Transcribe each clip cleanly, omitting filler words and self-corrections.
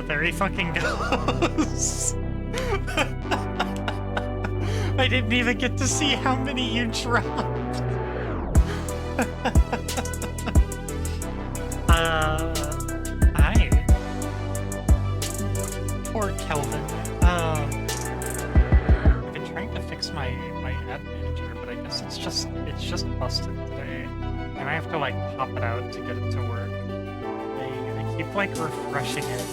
there he fucking goes. I didn't even get to see how many you dropped. Hi. Poor Kelvin. I've been trying to fix my ad manager, but I guess it's just busted today. And I have to like pop it out to get it to work. I keep like refreshing it,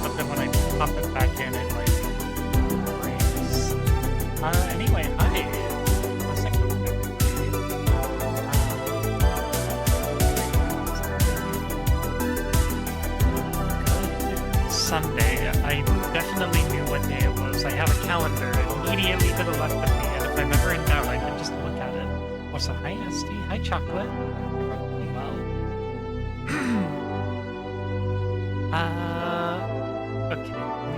but then when I pop it back in, it like breaks. Anyway, hi. What's that going Sunday. I definitely knew what day it was. I have a calendar immediately to the left of me, and if I'm ever in doubt, I can just look at it. Also, hi, Esty. Hi, Chocolate. Really well. Okay. Let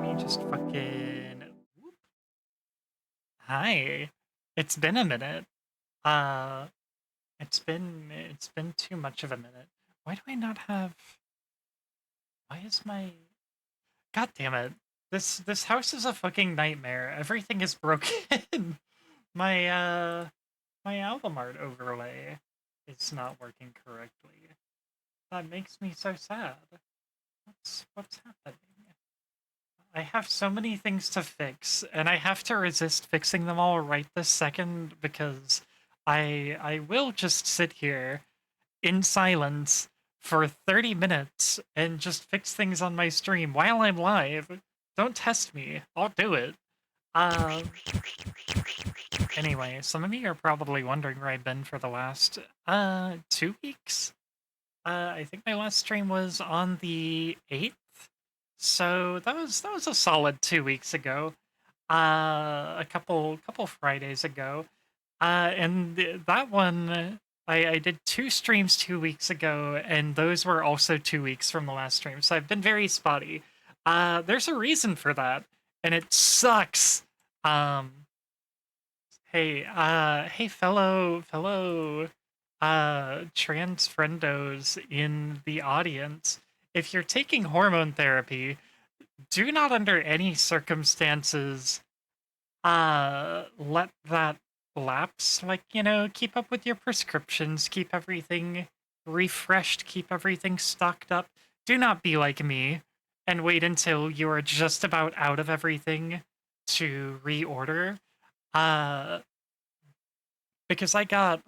me just fucking. Whoop. Hi. It's been a minute. It's been too much of a minute. Why do I not have? Why is my? God damn it! This house is a fucking nightmare. Everything is broken. My my album art overlay is not working correctly. That makes me so sad. What's happening? I have so many things to fix, and I have to resist fixing them all right this second because I will just sit here in silence for 30 minutes and just fix things on my stream while I'm live. Don't test me. I'll do it. Anyway, some of you are probably wondering where I've been for the last 2 weeks. I think my last stream was on the 8th. So that was a solid 2 weeks ago. A couple Fridays ago. And that one I did 2 streams 2 weeks ago, and those were also 2 weeks from the last stream. So I've been very spotty. There's a reason for that, and it sucks. Hey, hey, fellow trans friendos in the audience. If you're taking hormone therapy, do not under any circumstances let that lapse. Like, you know, keep up with your prescriptions, keep everything refreshed, keep everything stocked up. Do not be like me and wait until you are just about out of everything to reorder. Because I got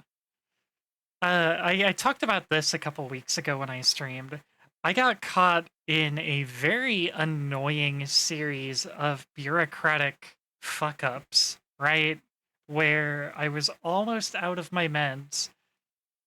I talked about this a couple weeks ago when I streamed. I got caught in a very annoying series of bureaucratic fuck ups, right? Where I was almost out of my meds,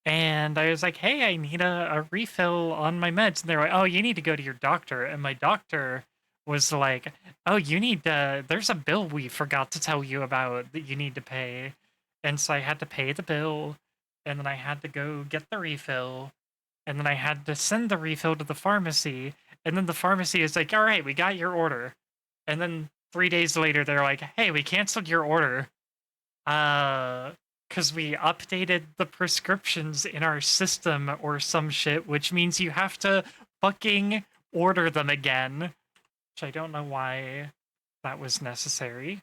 and I was like, hey, I need a refill on my meds. And they're like, oh, you need to go to your doctor. And my doctor was like, oh, you need to, there's a bill we forgot to tell you about that you need to pay. And so I had to pay the bill, and then I had to go get the refill, and then I had to send the refill to the pharmacy. And then the pharmacy is like, all right, we got your order. And then 3 days later, they're like, hey, we canceled your order. Because we updated the prescriptions in our system or some shit, which means you have to fucking order them again. Which I don't know why that was necessary.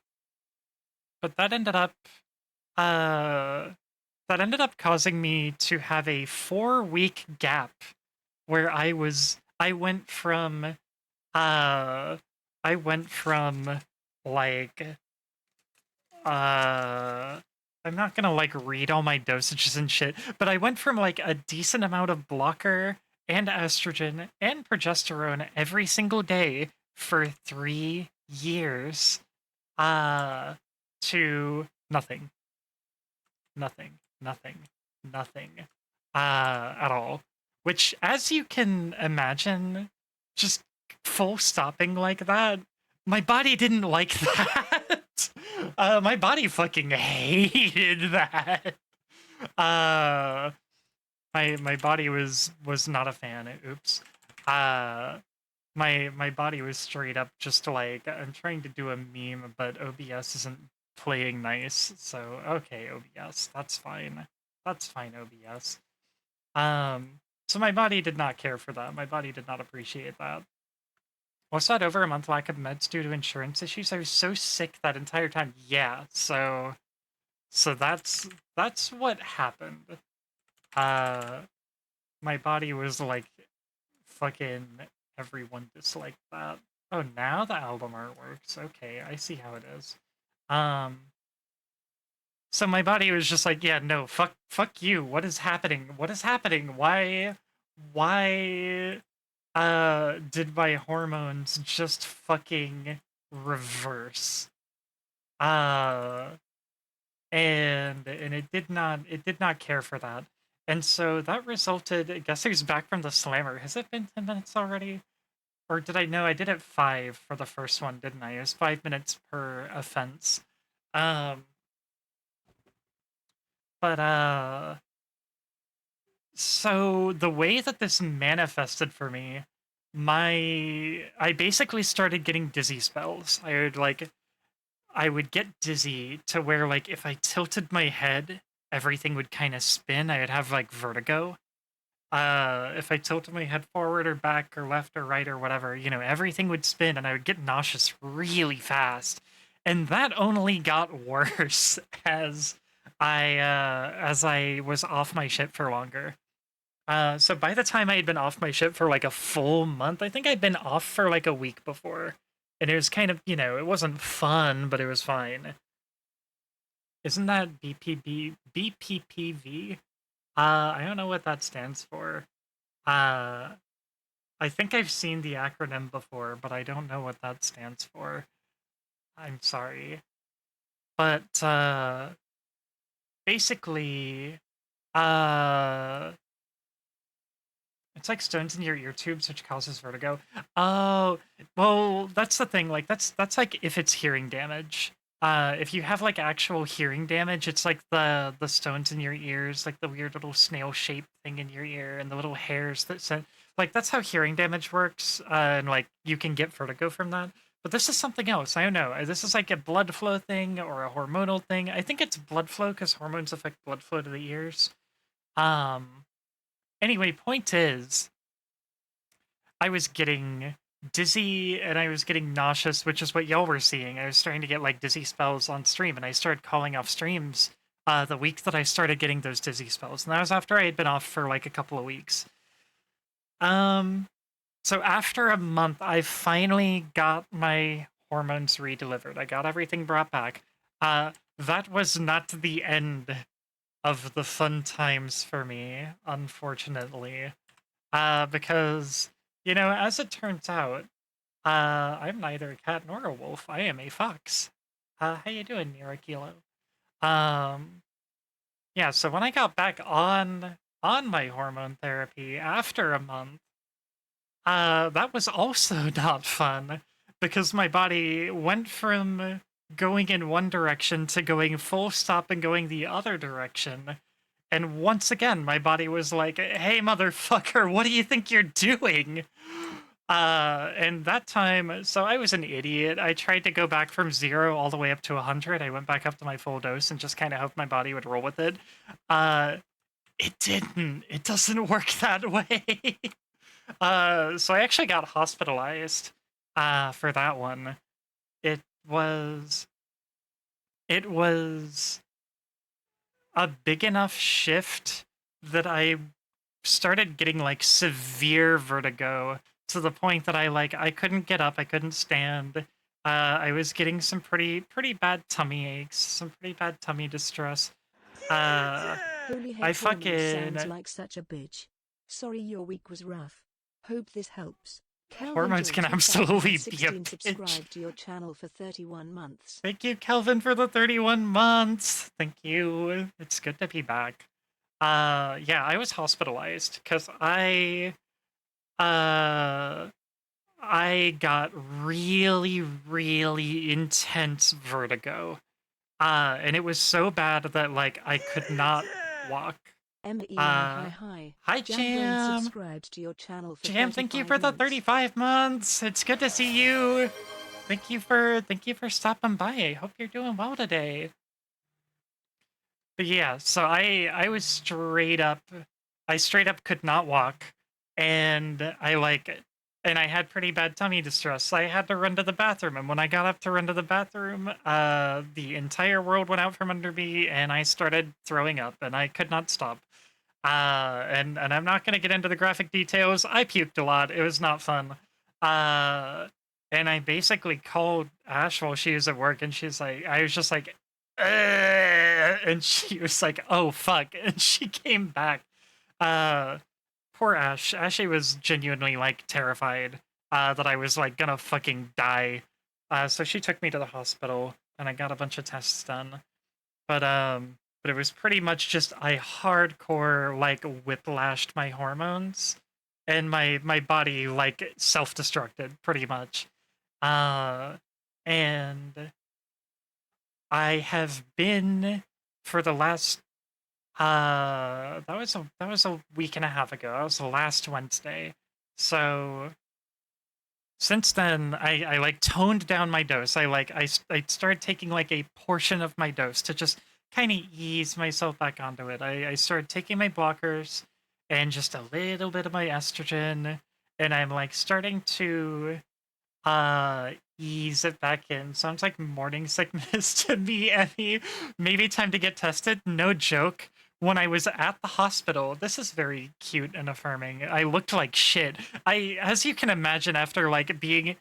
But that ended up causing me to have a 4-week gap where I went from like I'm not gonna like read all my dosages and shit, but I went from like a decent amount of blocker and estrogen and progesterone every single day for 3 years to nothing. Nothing. Nothing. Nothing. At all. Which, as you can imagine, just full stopping like that, my body didn't like that. My body fucking hated that. My body was not a fan. Oops. My body was straight up just like, I'm trying to do a meme, but OBS isn't playing nice. So okay, OBS, that's fine. That's fine, OBS. So my body did not care for that. My body did not appreciate that. Was that over a month lack of meds due to insurance issues? I was so sick that entire time. Yeah, so that's what happened. Uh, my body was like fucking everyone disliked that. Oh, now the album art works. Okay, I see how it is. Um, so my body was just like, yeah, no, fuck you. What is happening? What is happening? Why did my hormones just fucking reverse? Uh, and it did not care for that. And so that resulted, guess who's back from the slammer? Has it been 10 minutes already? Or did I know I did it 5 for the first one, didn't I? It was 5 minutes per offense. Um but so the way that this manifested for me, I basically started getting dizzy spells. I would get dizzy to where like if I tilted my head, everything would kind of spin. I would have like vertigo. If I tilted my head forward or back or left or right or whatever, everything would spin and I would get nauseous really fast. And that only got worse as I was off my ship for longer. So by the time I had been off my ship for like a full month, I think I'd been off for like a week before. And it was kind of, it wasn't fun, but it was fine. Isn't that BPPV? I don't know what that stands for. Uh, I think I've seen the acronym before, but I don't know what that stands for. I'm sorry. But basically, uh, it's like stones in your ear tubes, which causes vertigo. Oh, well, that's the thing. Like that's like if it's hearing damage. If you have like actual hearing damage, it's like the stones in your ears, like the weird little snail-shaped thing in your ear, and the little hairs that send. Like that's how hearing damage works, and like you can get vertigo from that. But this is something else. I don't know. This is like a blood flow thing or a hormonal thing. I think it's blood flow because hormones affect blood flow to the ears. Um. Anyway, point is, I was getting dizzy and I was getting nauseous, which is what y'all were seeing. I was starting to get like dizzy spells on stream, and I started calling off streams the week that I started getting those dizzy spells. And that was after I had been off for like a couple of weeks. So after a month, I finally got my hormones redelivered. I got everything brought back. That was not the end of the fun times for me, unfortunately. Because, as it turns out, I'm neither a cat nor a wolf. I am a fox. How you doing, Mirakilo? Um, yeah, so when I got back on my hormone therapy after a month, that was also not fun because my body went from going in one direction to going full stop and going the other direction. And once again, my body was like, hey, motherfucker, what do you think you're doing? And that time, so I was an idiot. I tried to go back from 0 all the way up to 100. I went back up to my full dose and just kind of hoped my body would roll with it. Uh, it didn't. It doesn't work that way. So I actually got hospitalized for that one. It was it was a big enough shift that I started getting like severe vertigo to the point that I couldn't get up, I couldn't stand. I was getting some pretty bad tummy aches, some pretty bad tummy distress. Uh Holy I heck, hormones sounds fucking like such a bitch. Sorry your week was rough. Hope this helps. Kelvin hormones Joy can absolutely be a 2016 bitch. subscribed to your channel for 31 months. Thank you, Kelvin, for the 31 months. Thank you. It's good to be back. Yeah, I was hospitalized because uh I got really, really intense vertigo. And it was so bad that like I could not walk. MEI Uh hi hi. Hi Jambrain Jam. subscribed to your channel for Jam, thank you 35 for the months. 35 months. It's good to see you. Thank you for stopping by. I hope you're doing well today. But yeah, so I was straight up I straight up could not walk, and I like and I had pretty bad tummy distress. So I had to run to the bathroom, and when I got up to run to the bathroom, the entire world went out from under me, and I started throwing up, and I could not stop. And I'm not gonna get into the graphic details. I puked a lot. It was not fun. Uh, and I basically called Ash while she was at work, and she's like, I was just like, and she was like, "Oh fuck," and she came back. Uh, Poor Ash. Ashley was genuinely like terrified that I was like gonna fucking die. So she took me to the hospital, and I got a bunch of tests done. But it was pretty much just I hardcore like whiplashed my hormones, and my body like self-destructed pretty much. Uh, and I have been for the last that was a week and a half ago. That was the last Wednesday. So since then, I like toned down my dose. I started taking like a portion of my dose to just kind of ease myself back onto it. I started taking my blockers and just a little bit of my estrogen, and I'm like starting to ease it back in. Sounds like morning sickness to me, Emmy. Maybe time to get tested. No joke. When I was at the hospital, this is very cute and affirming. I looked like shit. As you can imagine, after like being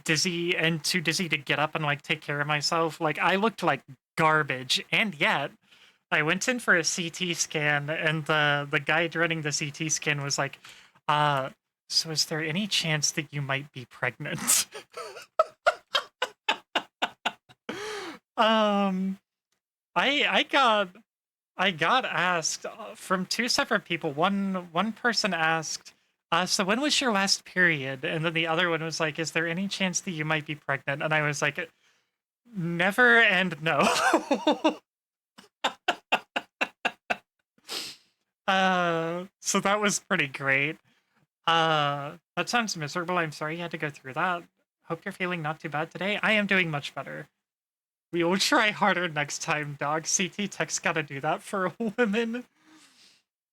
dizzy and too dizzy to get up and like take care of myself, like I looked like garbage. And yet, I went in for a CT scan, and the guy running the CT scan was like, uh, so is there any chance that you might be pregnant? um, I got asked from two separate people. One person asked, "So when was your last period?" And then the other one was like, "Is there any chance that you might be pregnant?" And I was like, "Never and no." So that was pretty great. That sounds miserable. I'm sorry you had to go through that. Hope you're feeling not too bad today. I am doing much better. We will try harder next time, dog. CT tech's gotta do that for women.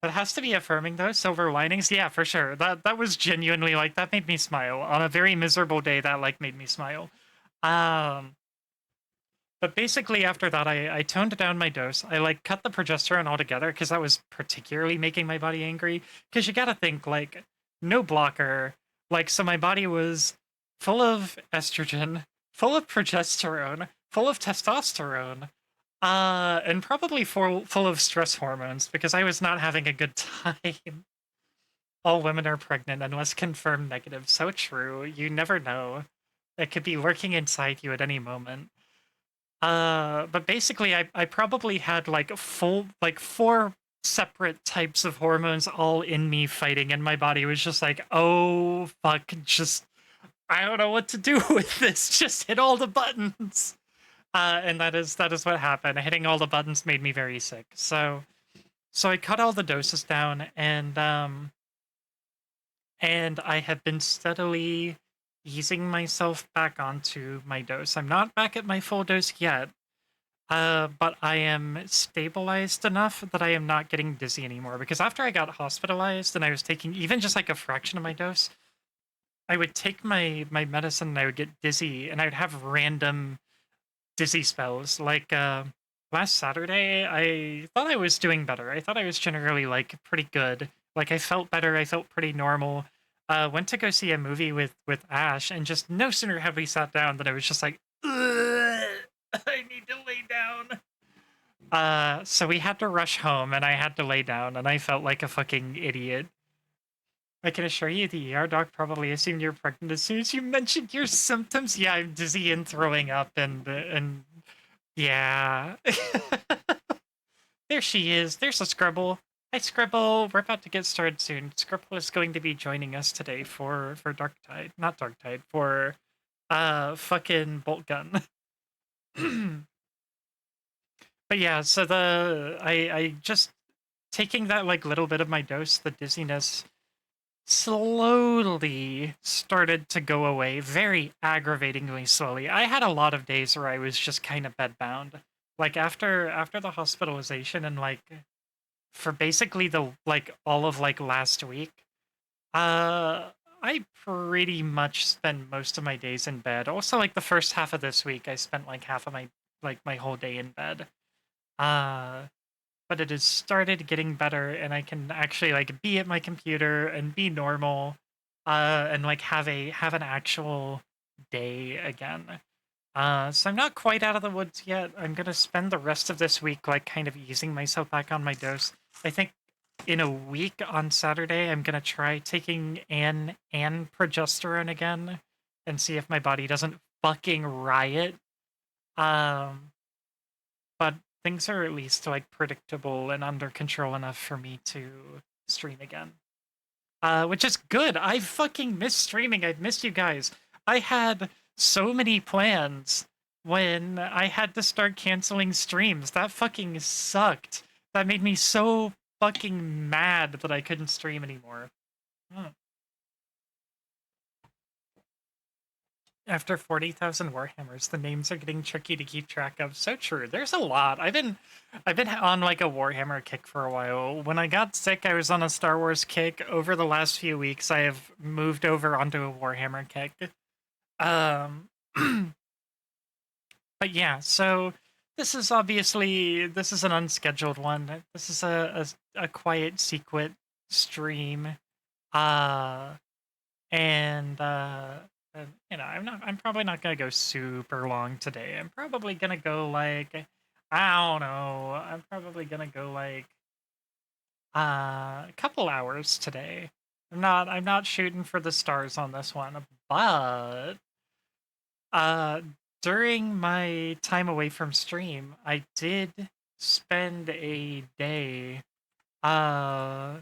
That has to be affirming though. Silver linings, yeah, for sure. That was genuinely like that made me smile on a very miserable day. That like made me smile. Um, but basically after that, I toned down my dose. I like cut the progesterone altogether because that was particularly making my body angry. Because you gotta think like no blocker. Like so, my body was full of estrogen, full of progesterone, full of testosterone, and probably full of stress hormones because I was not having a good time. All women are pregnant unless confirmed negative. So true. You never know. It could be lurking inside you at any moment. But basically, I probably had like four separate types of hormones all in me fighting, and my body was just like, oh fuck, just I don't know what to do with this. Just hit all the buttons. And that is what happened. Hitting all the buttons made me very sick. So I cut all the doses down, and I have been steadily easing myself back onto my dose. I'm not back at my full dose yet, but I am stabilized enough that I am not getting dizzy anymore. Because after I got hospitalized and I was taking even just like a fraction of my dose, I would take my medicine and I would get dizzy, and I would have random dizzy spells. Like last Saturday, I thought I was doing better. I thought I was generally like pretty good. Like I felt better. I felt pretty normal. Went to go see a movie with Ash, and just no sooner had we sat down than I was just like, "Ugh, I need to lay down." So we had to rush home, and I had to lay down, and I felt like a fucking idiot. I can assure you, the ER doc probably assumed you're pregnant as soon as you mentioned your symptoms. Yeah, I'm dizzy and throwing up, and yeah. There she is. There's a Scrubble. Hi, Scrubble. We're about to get started soon. Scrubble is going to be joining us today for Dark Tide, not Dark Tide, for fucking Bolt Gun. But yeah, so I just taking that like little bit of my dose, the dizziness slowly started to go away, very aggravatingly slowly. I had a lot of days where I was just kind of bedbound. Like after the hospitalization, and like for basically the like all of like last week, uh I pretty much spend most of my days in bed. Also, like the first half of this week, I spent like half of my whole day in bed. Uh, but it has started getting better, and I can actually like be at my computer and be normal, and like have an actual day again. So I'm not quite out of the woods yet. I'm gonna spend the rest of this week like kind of easing myself back on my dose. I think in a week on Saturday, I'm gonna try taking an progesterone again and see if my body doesn't fucking riot. Um, but things are at least like predictable and under control enough for me to stream again. Which is good. I fucking miss streaming. I've missed you guys. I had so many plans when I had to start canceling streams. That fucking sucked. That made me so fucking mad that I couldn't stream anymore. Hmm. After 40,000 Warhammers, the names are getting tricky to keep track of. So true. There's a lot. I've been on like a Warhammer kick for a while. When I got sick, I was on a Star Wars kick. Over the last few weeks, I have moved over onto a Warhammer kick. Um but yeah, so this is an unscheduled one. This is a quiet secret stream. Uh and you know, I'm probably not gonna go super long today. I'm probably gonna go like, I don't know, I'm probably gonna go like a couple hours today. I'm not shooting for the stars on this one, but uh during my time away from stream, I did spend a day uh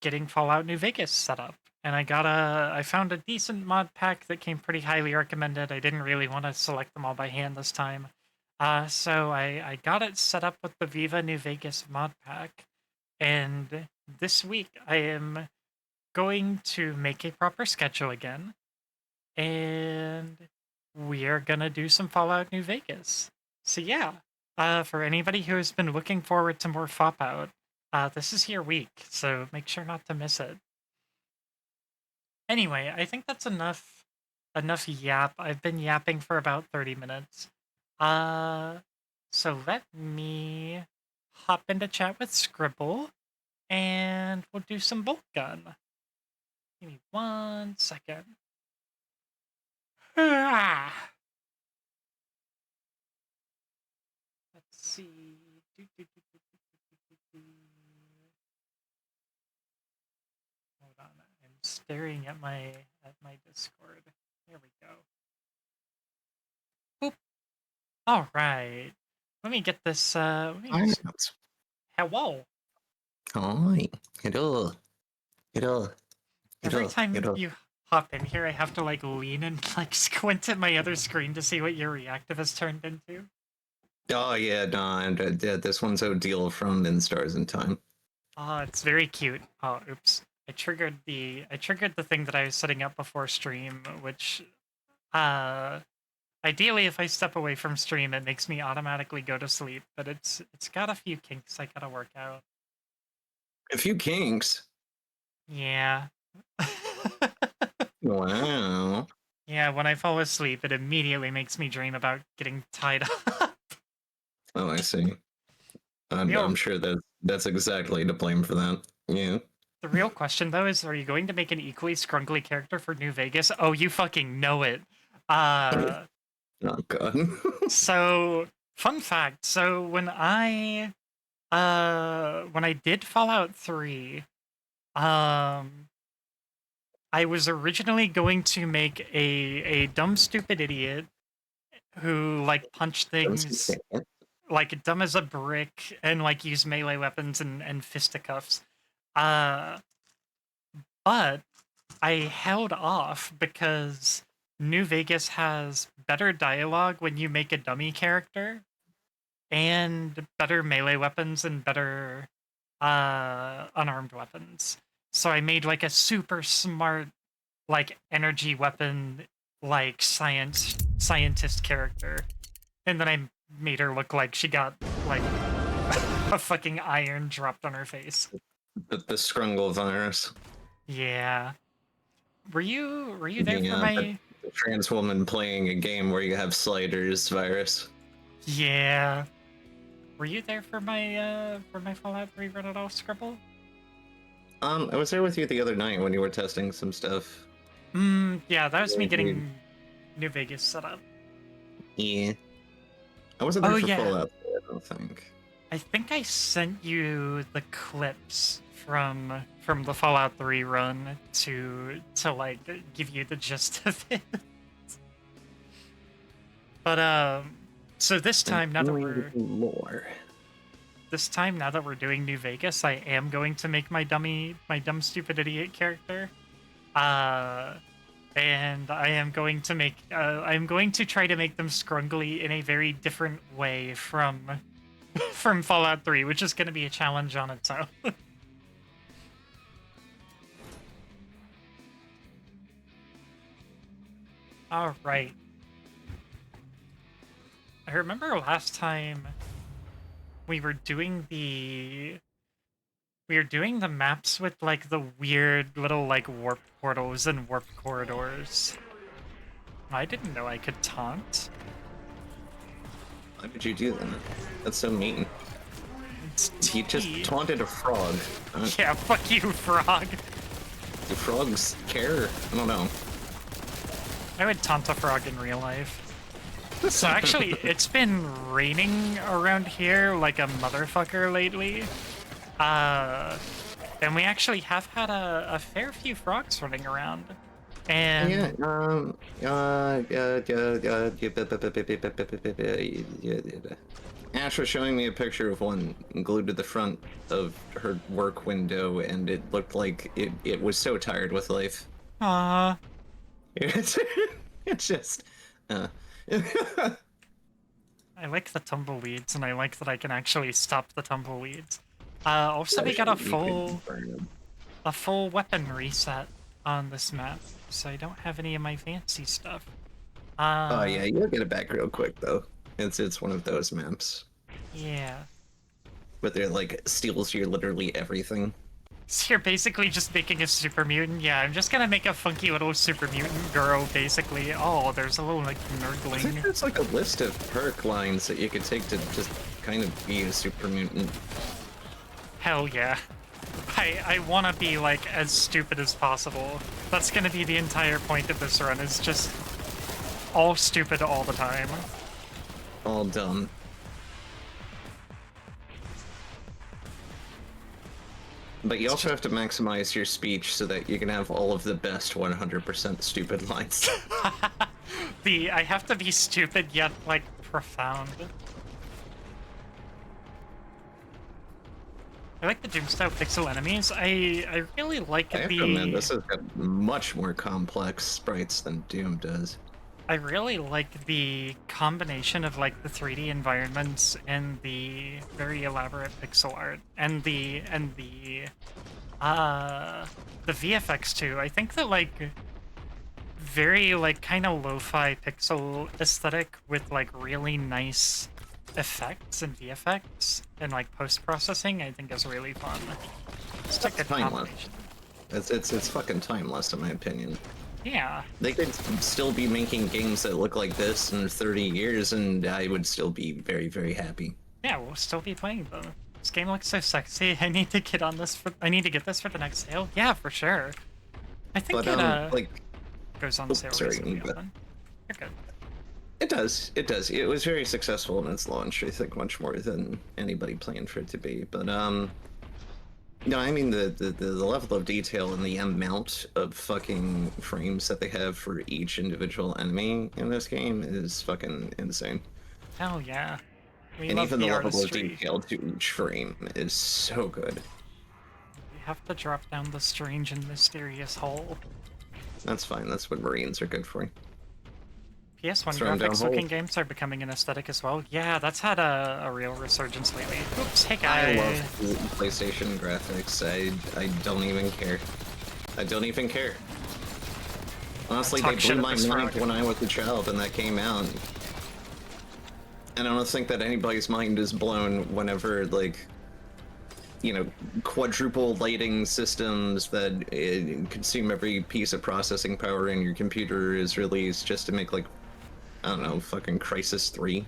getting Fallout New Vegas set up. And I found a decent mod pack that came pretty highly recommended. I didn't really want to select them all by hand this time. So I got it set up with the Viva New Vegas mod pack. And this week I am going to make a proper schedule again. And we are gonna do some Fallout New Vegas. So yeah, for anybody who has been looking forward to more Fop Out, this is your week, so make sure not to miss it. Anyway, I think that's enough yap. I've been yapping for about 30 minutes. Uh so let me hop into chat with Scribble and we'll do some bolt gun. Give me 1 second. Ah, let's see. Hold on. I'm staring at my Discord. There we go. Boop. All right. Let me get this. Let me just. Finance. Hello. Hi. Hello. Hello. Every Hello. time Hello. you hop in here, I have to like lean and like squint at my other screen to see what your reactive has turned into. Oh yeah, no, yeah, this one's Odile from In Stars in Time. Oh, it's very cute. Oh, oops. I triggered the thing that I was setting up before stream, which ideally if I step away from stream it makes me automatically go to sleep, but it's got a few kinks I gotta work out. A few kinks. Yeah. Wow. Yeah, when I fall asleep it immediately makes me dream about getting tied up. Oh, I see. Real- I'm sure that's exactly to blame for that. Yeah. The real question though is, are you going to make an equally scrunkly character for New Vegas? Oh, you fucking know it. Oh god. So fun fact, so when I did Fallout 3, I was originally going to make a dumb stupid idiot who like punched things like dumb as a brick and like use melee weapons and fisticuffs. But I held off because New Vegas has better dialogue when you make a dummy character and better melee weapons and better unarmed weapons. So I made like a super smart like energy weapon like scientist character. And then I made her look like she got like a fucking iron dropped on her face. The Scrungle virus. Yeah. were you there for The my? trans woman playing a game where you have sliders virus. Yeah. Were you there for my Fallout 3 run at all, Scribble? I was there with you the other night when you were testing some stuff. Yeah, that was me Yeah, getting New Vegas set up. Yeah. I wasn't there Oh for yeah. Fallout 3, I don't think. I think I sent you the clips from the Fallout 3 run to like give you the gist of it. But so this time now that we're More. now that we're doing New Vegas, I am going to make my dumb stupid idiot character. And I am going to make I'm going to try to make them scrungly in a very different way from from Fallout 3, which is going to be a challenge on its own. All right. I remember last time we were doing the maps with like the weird little like warp portals and warp corridors. I didn't know I could taunt. Why did you do that? That's so mean. You just Tea. taunted a frog. Yeah, fuck you, frog. Do frogs care? I don't know. I would taunt a frog in real life. So actually, it's been raining around here like a motherfucker lately. And we actually have had a fair few frogs running around. And Ash was showing me a picture of one glued to the front of her work window, and it looked like it was so tired with life. It's just. I like the tumbleweeds, and I like that I can actually stop the tumbleweeds. Also, we got a full weapon reset on this map, so I don't have any of my fancy stuff. Oh yeah, you'll get it back real quick though. It's one of those maps. Yeah. But they're like steals your literally everything. So you're basically just making a super mutant? Yeah, I'm just gonna make a funky little super mutant girl, basically. Oh, there's a little, like, I think nerdling. there's like a list of perk lines that you could take to just kind of be a super mutant. Hell yeah. I wanna be, like, as stupid as possible. That's gonna be the entire point of this run, is just all stupid all the time. All dumb. But you also have to maximize your speech so that you can have all of the best 100% stupid lines. I have to be stupid yet, like, profound. I like the Doom-style pixel enemies. I really like I have to admit, this has got much more complex sprites than Doom does. I really like the combination of like the 3D environments and the very elaborate pixel art and the VFX too. I think that like very like kind of lo-fi pixel aesthetic with like really nice effects and VFX and like post-processing I think is really fun. It's like a timeless. combination. It's fucking timeless in my opinion. Yeah. They could still be making games that look like this in 30 years, and I would still be very, very happy. Yeah, we'll still be playing them. This game looks so sexy. I need to get on this I need to get this for the next sale. Yeah, for sure. I think But it like, goes on sale sorry, recently. but- Then. You're good. it does. It was very successful in its launch. I think much more than anybody planned for it to be. But no, I mean the level of detail and the amount of fucking frames that they have for each individual enemy in this game is fucking insane. Hell yeah. We And love even the level of artistry. detail to each frame is so good. We have to drop down the strange and mysterious hole. That's fine. That's what Marines are good for. PS1 Throw 'em down graphics looking hole. games are becoming an aesthetic as well. Yeah, that's had a real resurgence lately. Oops, hey I guy. love the PlayStation graphics. I don't even care. I don't even care. Honestly, Talk they shit blew at my this mind frog. when I was a child and that came out. And I don't think that anybody's mind is blown whenever, like, you know, quadruple lighting systems that consume every piece of processing power in your computer is released just to make, like, I don't know, fucking Crisis 3.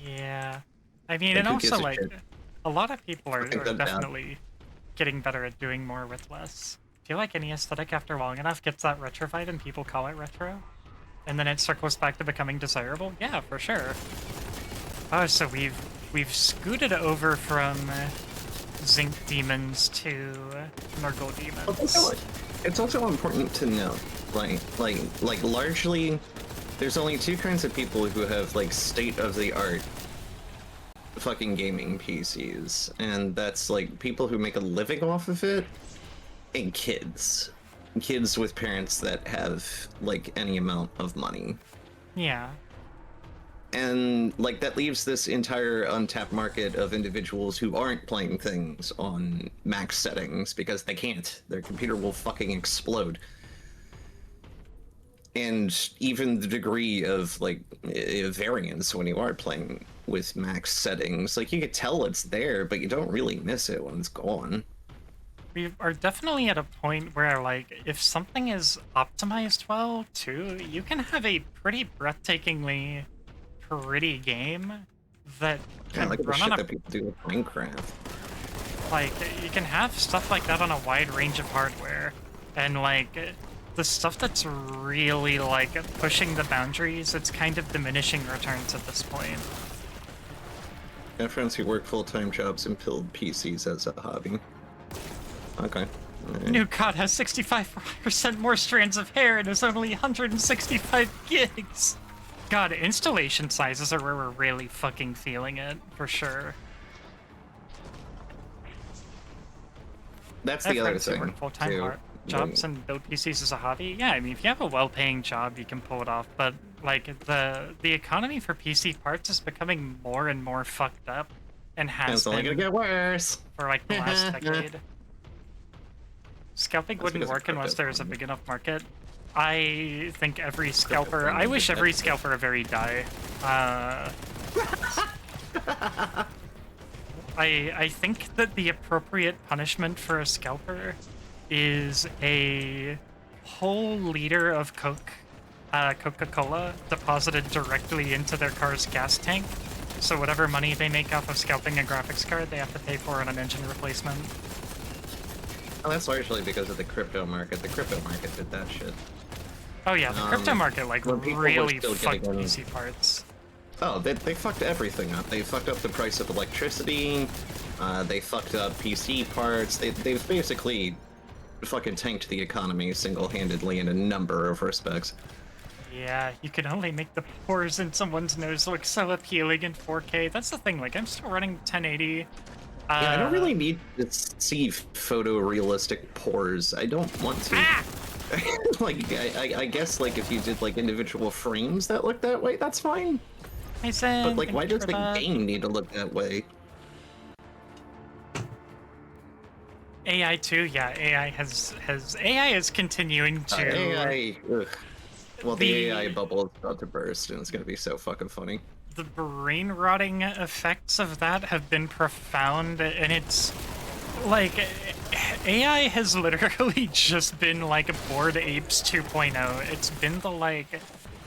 Yeah. I mean, Like, and who gives also, a like, shit? a lot of people are, I think are that's bad. definitely getting better at doing more with less. I feel like any aesthetic after long enough gets that retrofied and people call it retro. And then it circles back to becoming desirable? Yeah, for sure. Oh, so we've scooted over from Zinc Demons to Nurgle Demons. It's also important to note, like largely, there's only two kinds of people who have like state-of-the-art fucking gaming PCs, and that's like people who make a living off of it, and kids with parents that have like any amount of money. Yeah. And like that leaves this entire untapped market of individuals who aren't playing things on max settings because they can't. Their computer will fucking explode. And even the degree of like variance when you are playing with max settings, like you could tell it's there, but you don't really miss it when it's gone. We are definitely at a point where, like, if something is optimized well, too, you can have a pretty breathtakingly pretty game that Yeah, can like the run shit on that a... people do with Minecraft. Like, you can have stuff like that on a wide range of hardware. And, like, the stuff that's really, like, pushing the boundaries, it's kind of diminishing returns at this point. I have friends who work full-time jobs and build PCs as a hobby. Okay. Alright. New COD has 65% more strands of hair and is only 165 gigs. God, installation sizes are where we're really fucking feeling it, for sure. That's I have the other friends who thing. work full-time too. jobs and build PCs as a hobby. Yeah, I mean, if you have a well-paying job, you can pull it off. But like the economy for PC parts is becoming more and more fucked up, and has It's only been gonna get worse. for like the last decade. Scalping That's wouldn't because of work unless crypto there's a farming. big enough market. I think every scalper. I wish every scalper a very die. I think that the appropriate punishment for a scalper is a whole liter of Coca-Cola deposited directly into their car's gas tank. So whatever money they make off of scalping a graphics card, they have to pay for on an engine replacement. Oh, that's largely because of the crypto market. The crypto market did that shit. Oh yeah, the crypto market like when people were really still fucked getting- PC parts. Oh, they fucked everything up. They fucked up the price of electricity. They fucked up PC parts. They've basically fucking tanked the economy single-handedly in a number of respects. Yeah, you can only make the pores in someone's nose look so appealing in 4K. That's the thing, like, I'm still running 1080. Yeah, I don't really need to see photorealistic pores. I don't want to. Ah! Like, I guess, like, if you did, like, individual frames that look that way, that's fine. Hey, Sam, But, like, thank why you does for the that. game need to look that way? AI too, yeah, AI is continuing to... AI, ugh. Well, the The- AI bubble is about to burst, and it's gonna be so fucking funny. The brain rotting effects of that have been profound, and it's like AI has literally just been like Bored Apes 2.0.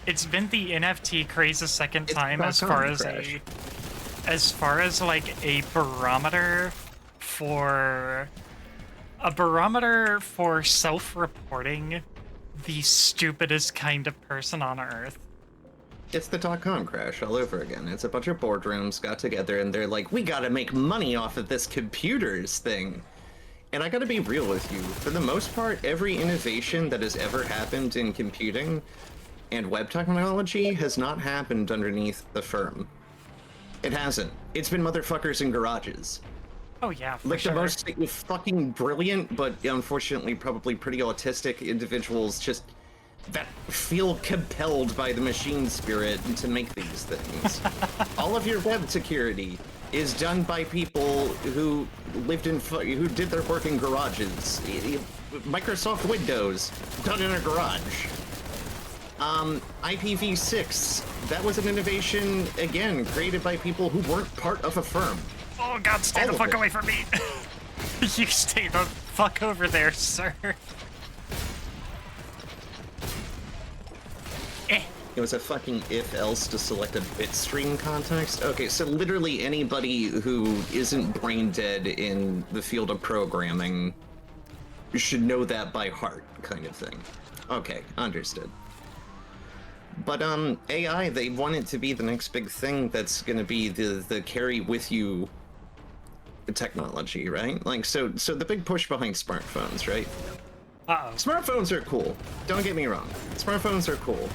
It's been the NFT craze a second It's time the as far dot-com as crash. like a barometer for self-reporting the stupidest kind of person on earth. It's the .com crash all over again. It's a bunch of boardrooms got together, and they're like, we gotta make money off of this computers thing. And I gotta be real with you. For the most part, every innovation that has ever happened in computing and web technology has not happened underneath the firm. It hasn't. It's been motherfuckers in garages. Oh yeah, for Like sure. the most fucking brilliant, but unfortunately probably pretty autistic individuals just that feel compelled by the machine spirit to make these things. All of your web security is done by people who lived in who did their work in garages. Microsoft Windows done in a garage. IPv6, that was an innovation again created by people who weren't part of a firm. Oh god, stay All the of fuck it. away from me! You stay the fuck over there, sir. Eh. It was a fucking if-else to select a bitstream context. Okay, so literally anybody who isn't brain dead in the field of programming should know that by heart, kind of thing. Okay, understood. But AI, they want it to be the next big thing that's gonna be the carry with you technology, right? Like, so the big push behind smartphones, right? Uh-oh. Smartphones are cool. Don't get me wrong. Smartphones are cool.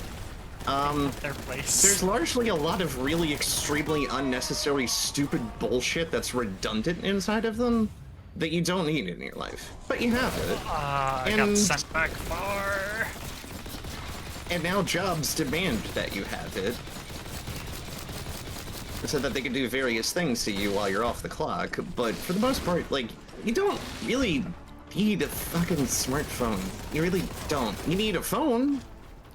Their place. There's largely a lot of really extremely unnecessary, stupid bullshit that's redundant inside of them that you don't need in your life. But you have it. I got and- sent back far. And now jobs demand that you have it. So that they can do various things to you while you're off the clock. But for the most part, like, you don't really need a fucking smartphone. You really don't. You need a phone.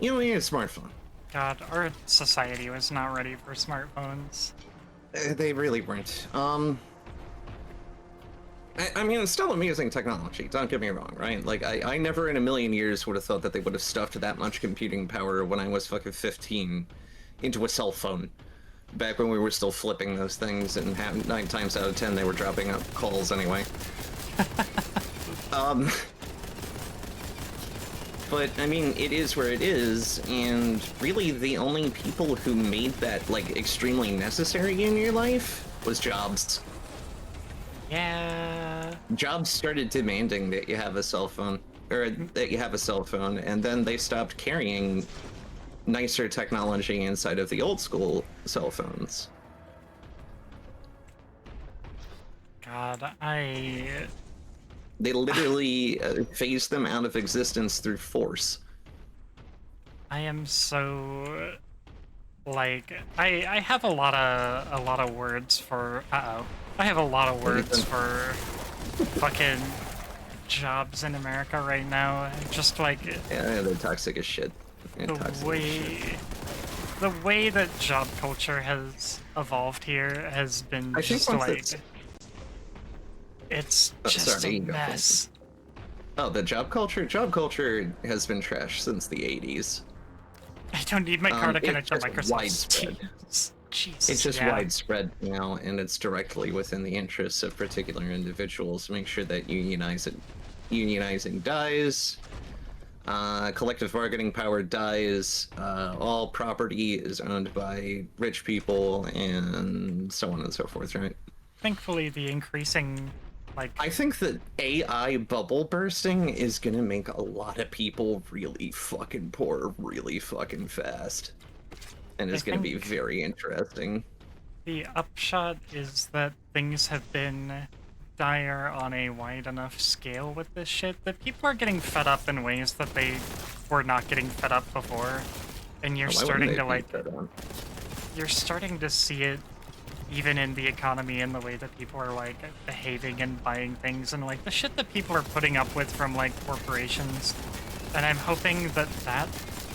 You don't need a smartphone. God, our society was not ready for smartphones. They really weren't. I mean, it's still amazing technology, don't get me wrong, right? Like, I never in a million years would have thought that they would have stuffed that much computing power when I was fucking 15 into a cell phone. Back when we were still flipping those things, and 9 times out of 10 they were dropping up calls anyway. But, I mean, it is where it is, and really the only people who made that, like, extremely necessary in your life was jobs. Yeah. Jobs started demanding that you have a cell phone, or that you have a cell phone, and then they stopped carrying nicer technology inside of the old school cell phones. God, They literally phased them out of existence through force. I am so like I have a lot of words for I have a lot of words for fucking jobs in America right now. Just like Yeah, they're toxic as shit. They're toxic as shit. the way that job culture has evolved here has been I think just once like it's- it's Oh, just sorry, a you go first. mess. Oh, the job culture? Job culture has been trash since the 80s. I don't need my car to it's connect to just Microsoft widespread. Teams. Jesus, It's just yeah. widespread now, and it's directly within the interests of particular individuals. Make sure that unionizing dies, collective bargaining power dies, all property is owned by rich people, and so on and so forth, right? Thankfully, the increasing like I think that AI bubble bursting is gonna make a lot of people really fucking poor really fucking fast. And it's gonna be think- very interesting. the upshot is that things have been dire on a wide enough scale with this shit that people are getting fed up in ways that they were not getting fed up before. And you're Why wouldn't starting they to be like fed on? you're starting to see it even in the economy and the way that people are like behaving and buying things and like the shit that people are putting up with from like corporations. And I'm hoping that that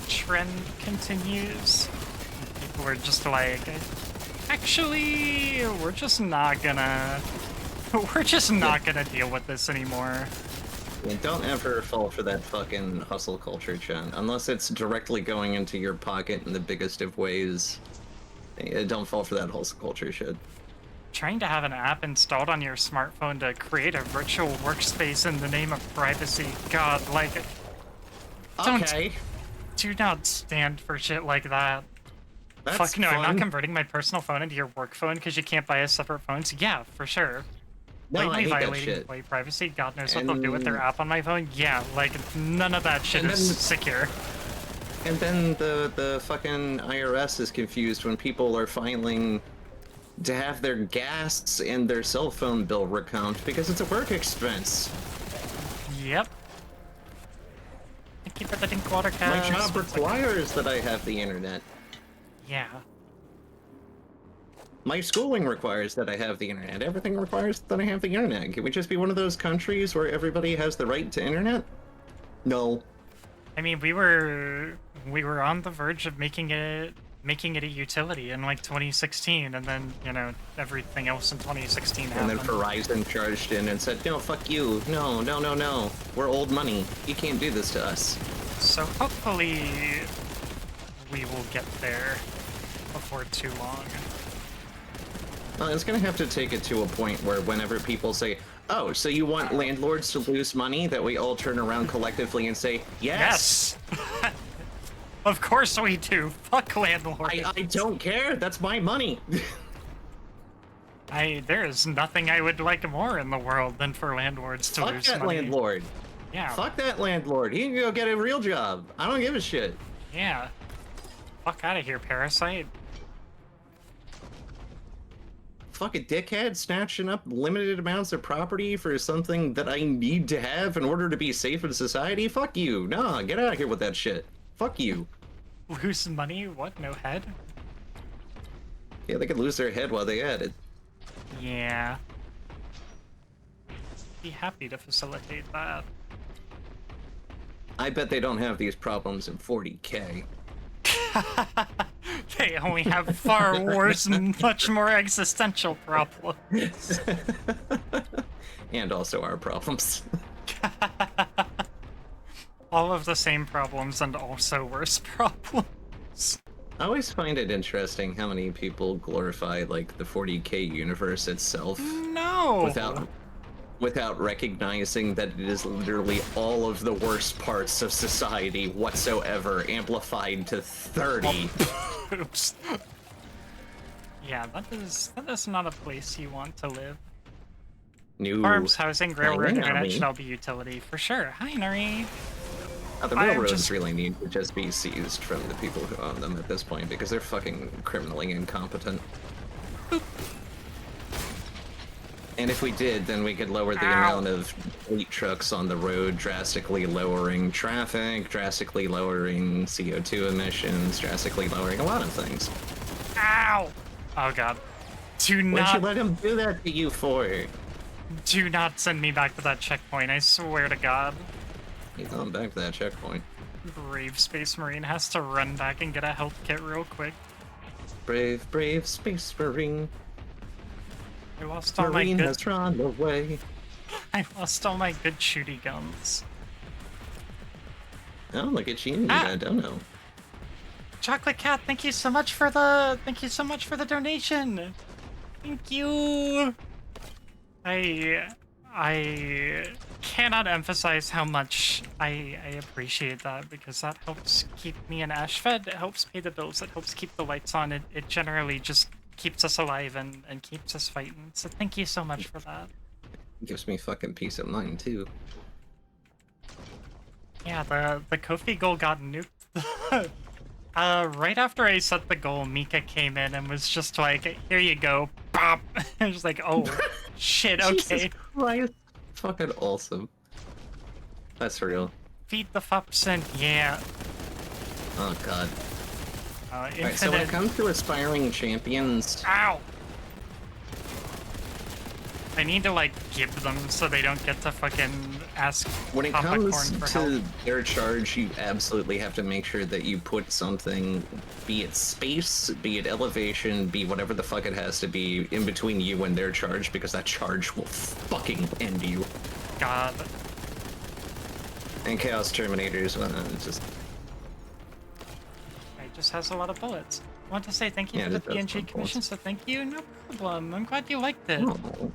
trend continues. People are just like, actually, we're just not gonna deal with this anymore. Yeah, don't ever fall for that fucking hustle culture, Chen. Unless it's directly going into your pocket in the biggest of ways. Don't fall for that hustle culture shit. Trying to have an app installed on your smartphone to create a virtual workspace in the name of privacy. God, like, don't Okay. do not stand for shit like that. That's Fuck no, I'm not fun. converting my personal phone into your work phone because you can't buy a separate phone. So yeah, for sure. No, I Blatantly hate that violating shit. employee privacy. God knows what they'll do with their And- app on my phone. Yeah, like none of that shit And is then- secure. And then the fucking IRS is confused when people are filing to have their gas and their cell phone bill recount because it's a work expense. Yep. Thank you for the Dink Water My cast. job requires that I have the internet. Yeah. My schooling requires that I have the internet. Everything requires that I have the internet. Can we just be one of those countries where everybody has the right to internet? No. I mean, we were on the verge of making it making it a utility in like 2016, and then, you know, everything else in 2016 And happened. then Verizon charged in and said, no, fuck you. No, no, no, no. We're old money. You can't do this to us. So hopefully we will get there before too long. It's gonna have to take it to a point where whenever people say, oh, so you want landlords to lose money, that we all turn around collectively and say, yes! Yes! Of course we do. Fuck landlords. I don't care. That's my money. There is nothing I would like more in the world than for landlords to Fuck lose that money. landlord. Yeah. Fuck that landlord. He can go get a real job. I don't give a shit. Yeah. Fuck out of here, parasite. Fucking dickhead snatching up limited amounts of property for something that I need to have in order to be safe in society. Fuck you. Nah, get out of here with that shit. Fuck you. Lose money? What? No head? Yeah, they could lose their head while they at it. Yeah. Be happy to facilitate that. I bet they don't have these problems in 40K. They only have far worse and much more existential problems. And also our problems. All of the same problems and also worse problems. I always find it interesting how many people glorify like the 40K universe itself No! without recognizing that it is literally all of the worst parts of society whatsoever amplified to 30. Oops. Yeah, that is not a place you want to live. New Farms, housing, railroad, Nari. internet shall be utility for sure. Hi, Nari. The I'm railroads just- really need to just be seized from the people who own them at this point because they're fucking criminally incompetent. Boop. And if we did, then we could lower the Ow. amount of fleet trucks on the road, drastically lowering traffic, drastically lowering CO2 emissions, drastically lowering a lot of things. Ow! Oh god. Do What'd you not, let him do that to you for? do not send me back to that checkpoint, I swear to god. He's going back to that checkpoint. Brave Space Marine has to run back and get a health kit real quick. Brave, brave Space Marine. I lost all my Marine good, has run away. I lost all my good shooty guns. Oh, look at you, Ah. I don't know. Chocolate Cat, thank you so much for the donation. Thank you. I cannot emphasize how much I appreciate that, because that helps keep me and Ash fed, it helps pay the bills, it helps keep the lights on, it generally just keeps us alive and keeps us fighting. So thank you so much for that. Gives me fucking peace of mind, too. Yeah, the Kofi goal got nuked. Right after I set the goal, Mika came in and was just like, here you go, bop! I was like, oh, shit, okay. Jesus Christ. Fucking awesome. That's real. Feed the fups and yeah. Oh, God. Infinite... Alright, so when it comes to aspiring champions, Ow! I need to, like, give them so they don't get to fucking ask when it Papa comes Corn for to help. their charge, you absolutely have to make sure that you put something, be it space, be it elevation, be whatever the fuck it has to be, in between you and their charge, because that charge will fucking end you. God. And Chaos Terminators, it's just... It just has a lot of bullets. I want to say thank you Yeah, for the it does have PNG bullets. commission, so thank you, no problem. I'm glad you liked it. Oh.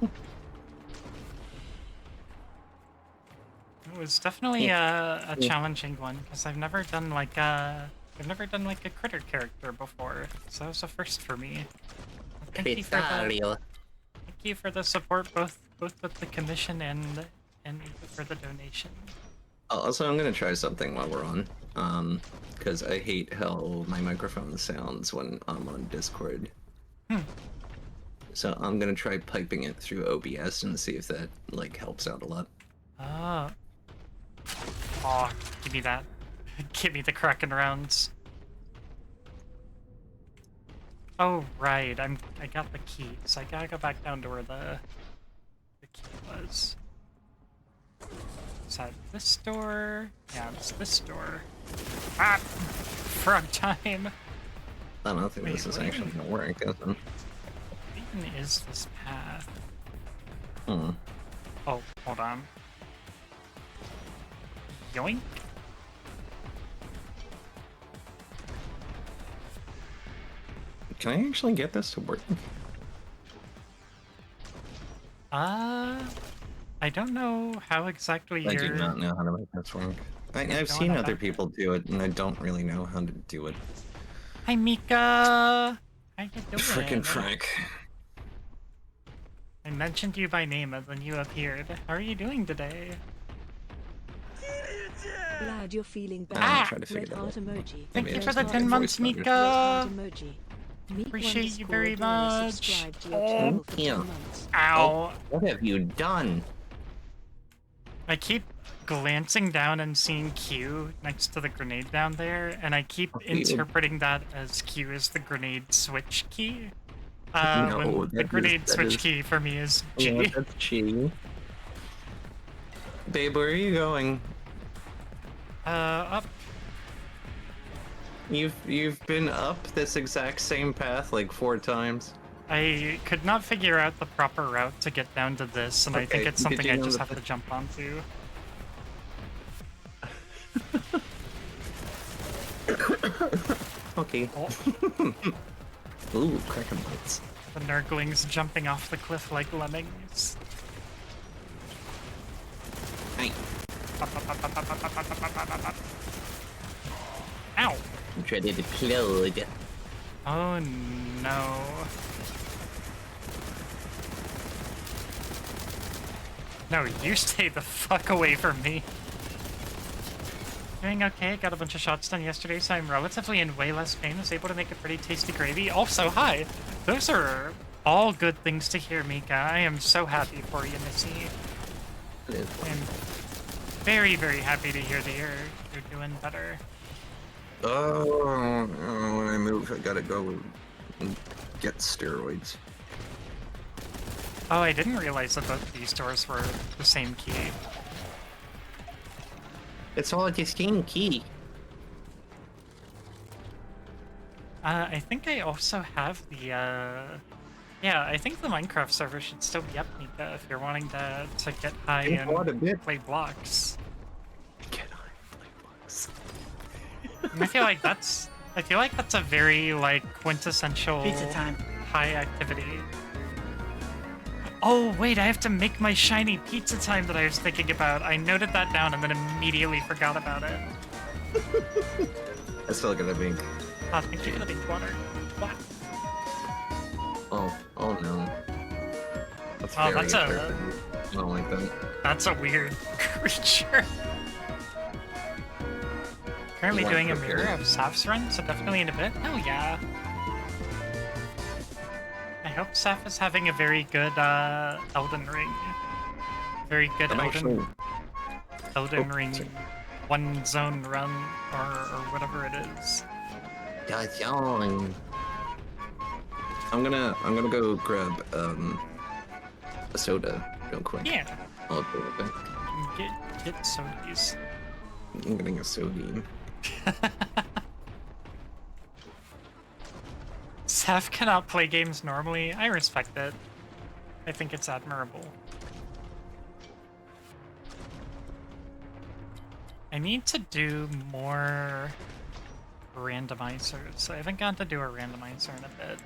It was definitely a challenging one, because I've never done like a critter character before, so that was a first for me. Thank you for the support, both with the commission and for the donation. Also, I'm gonna try something while we're on, because I hate how my microphone sounds when I'm on Discord. So I'm gonna try piping it through OBS and see if that, like, helps out a lot. Oh. Oh, give me that. Give me the Kraken rounds. Oh right, I got the key, so I gotta go back down to where the key was. Is that this door? Yeah, it's this door. Ah! Frog time! I don't think Wait, this is wait. actually gonna work, is it? Even is this path? Hmm. Oh, hold on. Yoink. Can I actually get this to work? I don't know how exactly I you're... do not know how to make this work. I've seen going other about people do it, and I don't really know how to do it. Hi, Mika! How you doing? Frickin' Frank. I mentioned you by name and then you appeared. How are you doing today? Glad you're feeling better. I'll Ah! try to figure Red that heart out. emoji. Thank Maybe you it's for the not 10 your months, voice, Red heart Mika! emoji. Meek Appreciate you _ very Adora much. subscribed to your Oh. channel for Yeah. 10 months. Ow! What have you done? I keep glancing down and seeing Q next to the grenade down there, and I keep You- interpreting that as Q is the grenade switch key. No, When the that grenade is- that switch is- key for me is Yeah, G. that's Chi. Babe, where are you going? Up. You've been up this exact same path like 4 times. I could not figure out the proper route to get down to this, and I think Okay, it's did something you I know just that have to jump onto. Okay. Oh, Ooh, Kraken bites. the Nurglings jumping off the cliff like lemmings. Hey, Ow! dreaded Claude. Oh no. No, you stay the fuck away from me. Doing okay, got a bunch of shots done yesterday, so I'm relatively in way less pain. Was able to make a pretty tasty gravy. Also, hi! Those are all good things to hear, Mika. I am so happy for you, Missy. I'm very, very happy to hear that you're doing better. Oh, when I move, I gotta go and get steroids. Oh, I didn't realize that both of these doors were the same key. It's all the same key. I think I also have the, yeah, I think the Minecraft server should still be up, Mika, if you're wanting to get high Yeah, what a and bit. play blocks. Get on Playbox. And I feel like that's a very, like, quintessential Pizza time. high activity. Oh, wait, I have to make my shiny pizza time that I was thinking about. I noted that down and then immediately forgot about it. I still gotta make. Oh, thank you for the big water. What? Oh no. That's Oh, very that's a- effective. I don't like that. That's a weird creature. Currently You doing a want to mirror prepare? of Saf's run, so definitely in a bit. Hell yeah. I hope Saf is having a very good Elden Ring. Very good I'm Elden actually. Ring sorry. one zone run or whatever it is. I'm gonna go grab a soda real quick. Yeah. I'll be right back. Get sodies. I'm getting a soda. Saf cannot play games normally. I respect it. I think it's admirable. I need to do more randomizers. I haven't gotten to do a randomizer in a bit.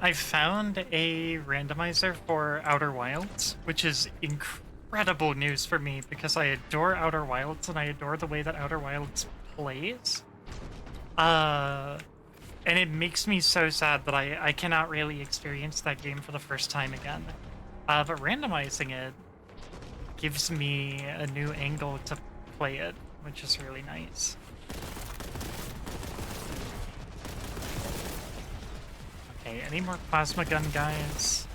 I found a randomizer for Outer Wilds, which is incredible news for me because I adore Outer Wilds and I adore the way that Outer Wilds plays. And it makes me so sad that I cannot really experience that game for the first time again. But randomizing it gives me a new angle to play it, which is really nice. Okay, any more plasma gun guys?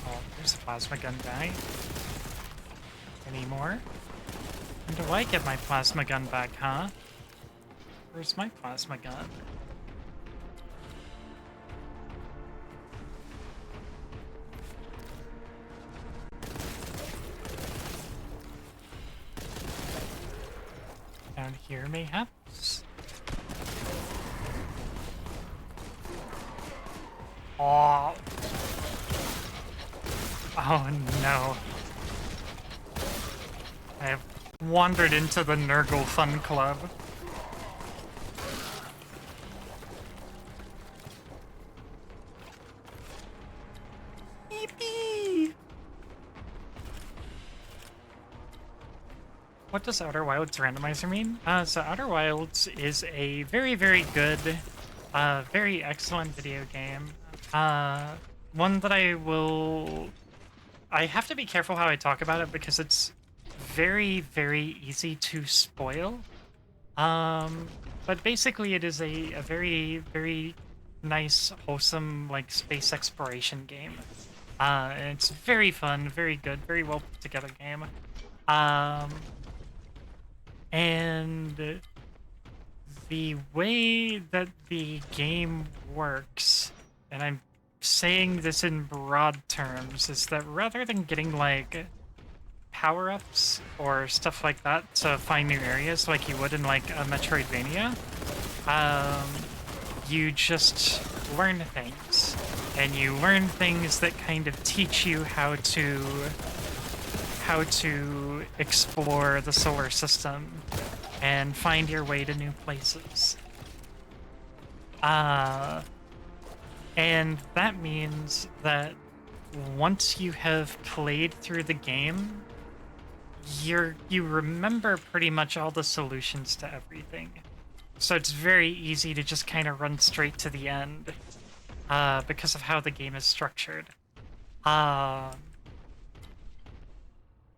Oh, there's a plasma gun guy. Any more? When do I get my plasma gun back, huh? Where's my plasma gun? around here, mayhaps? Oh. Oh no. I have wandered into the Nurgle Fun Club. Yippee! What does Outer Wilds randomizer mean? So Outer Wilds is a very, very good, very excellent video game. One that I have to be careful how I talk about it because it's very, very easy to spoil. But basically it is a very, very nice, wholesome, like, space exploration game. And it's very fun, very good, very well put together game. And the way that the game works, and I'm saying this in broad terms, is that rather than getting, like, power-ups or stuff like that to find new areas like you would in, like, a Metroidvania, you just learn things. And you learn things that kind of teach you how to explore the solar system and find your way to new places. And that means that once you have played through the game, you remember pretty much all the solutions to everything. So it's very easy to just kind of run straight to the end because of how the game is structured.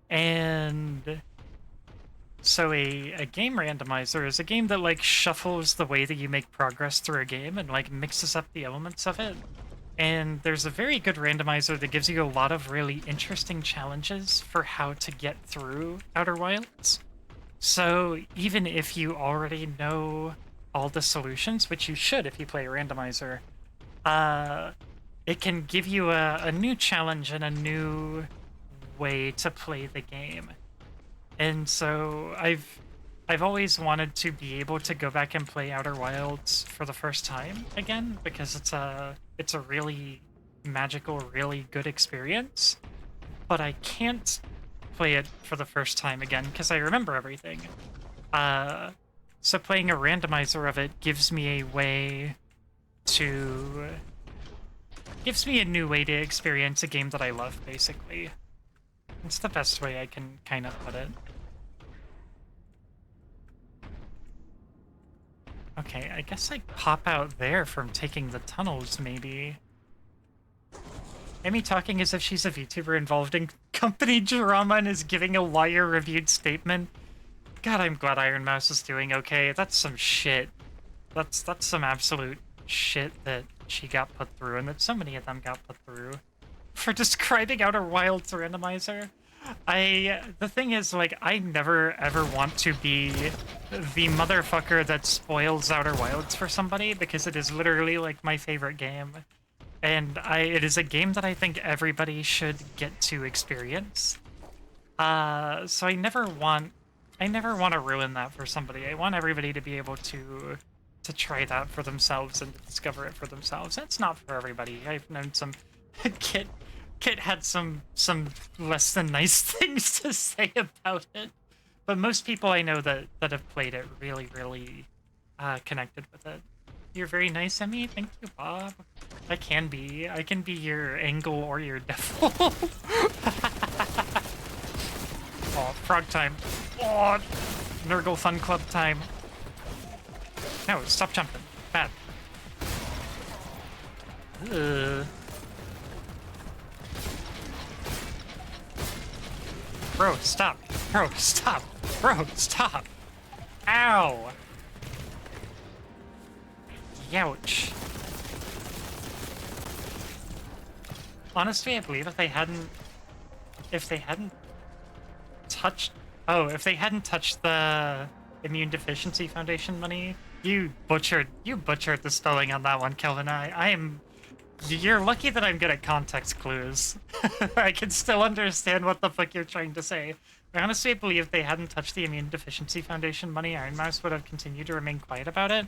And so a game randomizer is a game that, like, shuffles the way that you make progress through a game and, like, mixes up the elements of it. And there's a very good randomizer that gives you a lot of really interesting challenges for how to get through Outer Wilds. So even if you already know all the solutions, which you should if you play a randomizer, it can give you a new challenge and a new way to play the game. And so I've always wanted to be able to go back and play Outer Wilds for the first time again, because it's a really magical, really good experience. But I can't play it for the first time again because I remember everything. So playing a randomizer of it gives me a new way to experience a game that I love, basically. It's the best way I can kind of put it. Okay, I guess I pop out there from taking the tunnels, maybe. Amy talking as if she's a VTuber involved in company drama and is giving a lawyer-reviewed statement. God, I'm glad Iron Mouse is doing okay. That's some shit. That's some absolute shit that she got put through, and that so many of them got put through. For describing Outer Wilds randomizer. The thing is, like, I never ever want to be the motherfucker that spoils Outer Wilds for somebody, because it is literally, like, my favorite game. And it is a game that I think everybody should get to experience. So I never want to ruin that for somebody. I want everybody to be able to try that for themselves and to discover it for themselves. It's not for everybody. I've known some Kit had some less than nice things to say about it, but most people I know that have played it really, really connected with it. You're very nice, Emmy. Thank you, Bob. I can be your angel or your devil. Oh, frog time. Oh, Nurgle Fun Club time. No, stop jumping. Bad. Ugh. Bro, stop. Bro, stop. Bro, stop. Ow. Youch. Honestly, I believe if they hadn't touched the Immune Deficiency Foundation money, you butchered the spelling on that one, Kelvin. You're lucky that I'm good at context clues. I can still understand what the fuck you're trying to say. I honestly believe if they hadn't touched the Immune Deficiency Foundation money, Iron Mouse would have continued to remain quiet about it.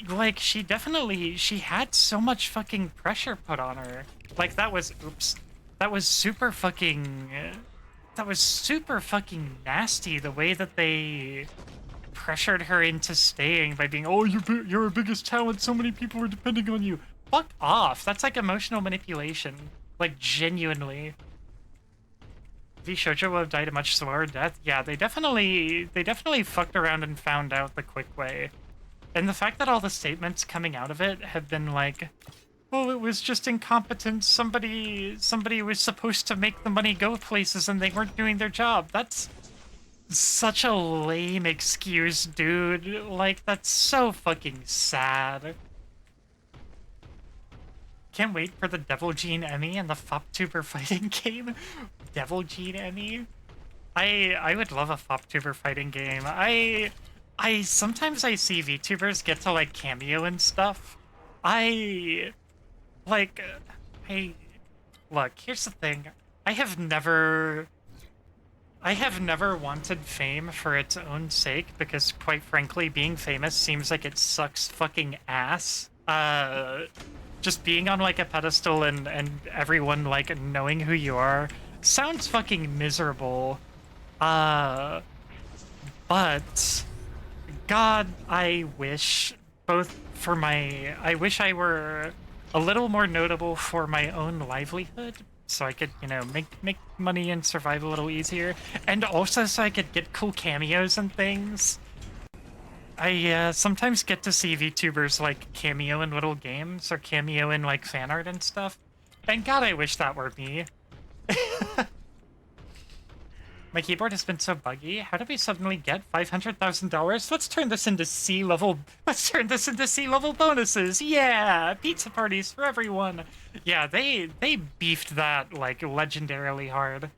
Like, she had so much fucking pressure put on her. Like, that was super fucking nasty, the way that they pressured her into staying by being, oh, you're our biggest talent, so many people are depending on you. Fuck off. That's like emotional manipulation. Like, genuinely. V Shoujo would have died a much slower death. Yeah, they definitely fucked around and found out the quick way. And the fact that all the statements coming out of it have been like, oh, it was just incompetence. Somebody was supposed to make the money go places and they weren't doing their job. That's such a lame excuse, dude. Like, that's so fucking sad. Can't wait for the Devil Gene Emmy and the FopTuber fighting game. Devil Gene Emmy? I would love a FopTuber fighting game. Sometimes I see VTubers get to, like, cameo and stuff. Look, here's the thing. I have never wanted fame for its own sake, because, quite frankly, being famous seems like it sucks fucking ass. Just being on, like, a pedestal and everyone, like, knowing who you are sounds fucking miserable. But God, I wish I wish I were a little more notable for my own livelihood, so I could, you know, make money and survive a little easier, and also so I could get cool cameos and things. I sometimes get to see VTubers, like, cameo in little games, or cameo in, like, fan art and stuff. And God, I wish that were me. My keyboard has been so buggy. How did we suddenly get $500,000? Let's turn this into C-level bonuses. Yeah, pizza parties for everyone. Yeah, they beefed that, like, legendarily hard.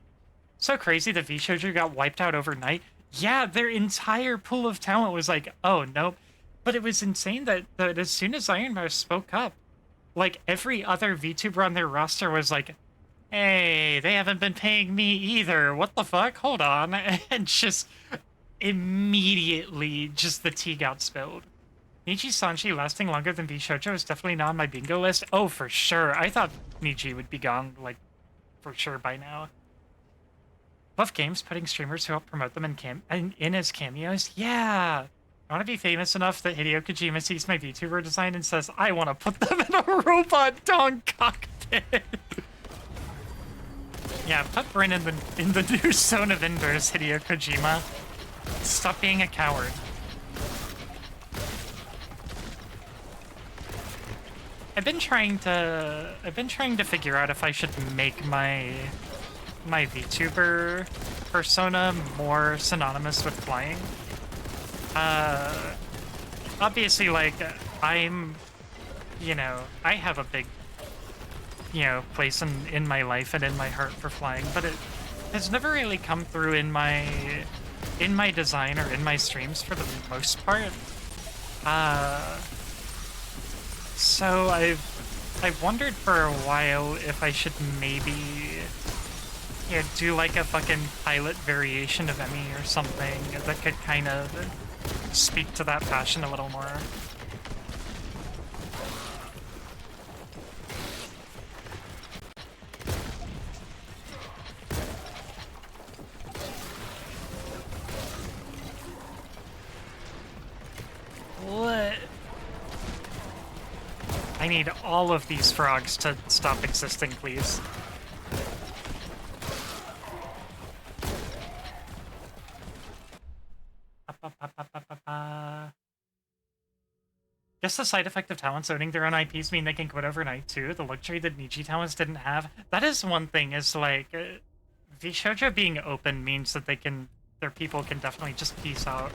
So crazy that VShojo got wiped out overnight. Yeah, their entire pool of talent was like, oh, nope. But it was insane that as soon as Iron Mouse spoke up, like, every other VTuber on their roster was like, hey, they haven't been paying me either. What the fuck? Hold on. And just immediately, just the tea got spilled. Niji Sanji lasting longer than VShojo is definitely not on my bingo list. Oh, for sure. I thought Niji would be gone, like, for sure by now. Love games putting streamers who help promote them in as cameos. Yeah. I want to be famous enough that Hideo Kojima sees my VTuber design and says, I want to put them in a robot dong cockpit. Yeah, put Bryn in the new Zone of Enders, Hideo Kojima. Stop being a coward. I've been trying to figure out if I should make my VTuber persona more synonymous with flying. Obviously, like, I'm, you know, I have a big, you know, place in my life and in my heart for flying, but it has never really come through in my design or in my streams for the most part. So I've wondered for a while if I should maybe, yeah, do like a fucking pilot variation of Emmy or something that could kind of speak to that passion a little more. What? I need all of these frogs to stop existing, please. Guess the side effect of talents owning their own IPs mean they can quit overnight too. The luxury that Niji talents didn't have. That is one thing, is like, VShojo being open means that their people can definitely just peace out.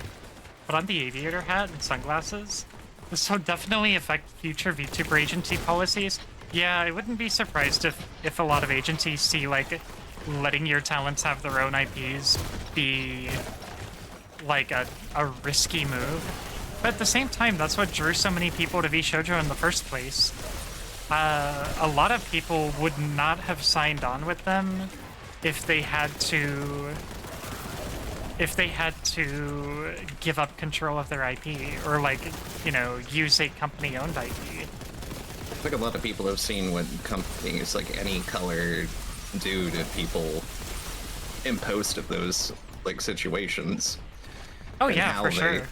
Put on the aviator hat and sunglasses. This will definitely affect future VTuber agency policies. Yeah, I wouldn't be surprised if a lot of agencies see, like, letting your talents have their own IPs be, like, a risky move. But at the same time, that's what drew so many people to VShojo in the first place. a lot of people would not have signed on with them if they had to give up control of their IP or like, use a company owned IP. I think a lot of people have seen what companies like Any Color do to people in post of those like situations. Oh and yeah, how for they- sure.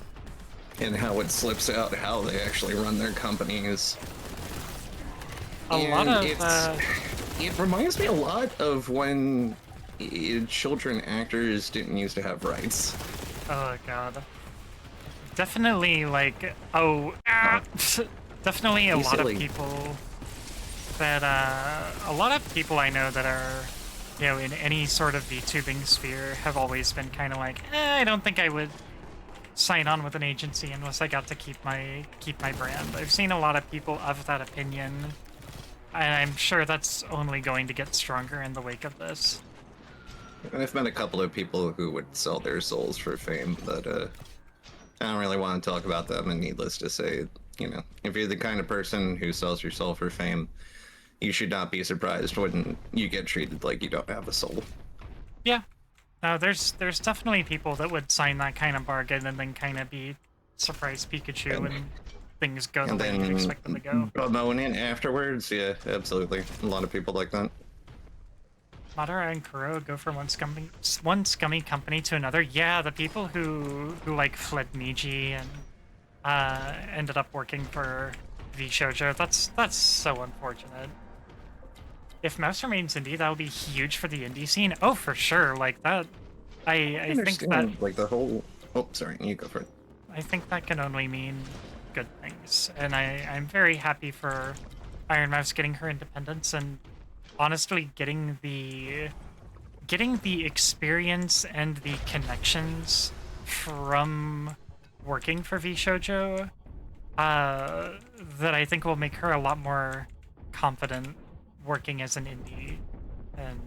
And how it slips out how they actually run their companies. A lot of It reminds me a lot of when children actors didn't used to have rights. oh god. Definitely like definitely a You lot silly. of people that a lot of people I know that are in any sort of VTubing sphere have always been kind of like, I don't think I would sign on with an agency unless I got to keep my brand. I've seen a lot of people of that opinion, and I'm sure that's only going to get stronger in the wake of this. And I've met a couple of people who would sell their souls for fame, but I don't really want to talk about them, and needless to say, if you're the kind of person who sells your soul for fame, you should not be surprised when you get treated like you don't have a soul. Yeah. No, there's definitely people that would sign that kind of bargain and then kind of be surprised Pikachu And- when things go the And way you then expect them to go. bemoan it afterwards, yeah, absolutely. A lot of people like that. Madara and Kuro go from one scummy company to another. Yeah, the people who like fled Niji and ended up working for V Shoujo. That's so unfortunate. If Mouse remains indie, that would be huge for the indie scene. Oh, for sure. Like that, I think that understand, like the whole. Oh, sorry, you go for it. I think that can only mean good things, and I'm very happy for Iron Mouse getting her independence and honestly getting the experience and the connections from working for V Shoujo that I think will make her a lot more confident working as an indie, and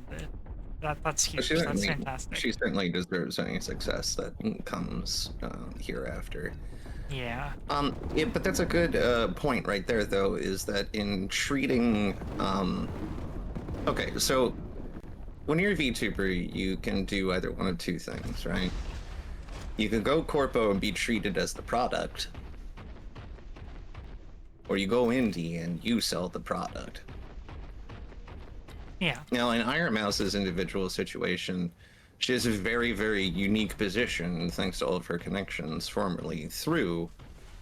that's huge. That's fantastic. She certainly deserves any success that comes hereafter. Yeah. Yeah, but that's a good point right there, though, is that in treating, okay, so when you're a VTuber, you can do either one of two things, right? You can go corpo and be treated as the product, or you go indie and you sell the product. Yeah. Now, in Iron Mouse's individual situation, she has a very, very unique position, thanks to all of her connections formerly through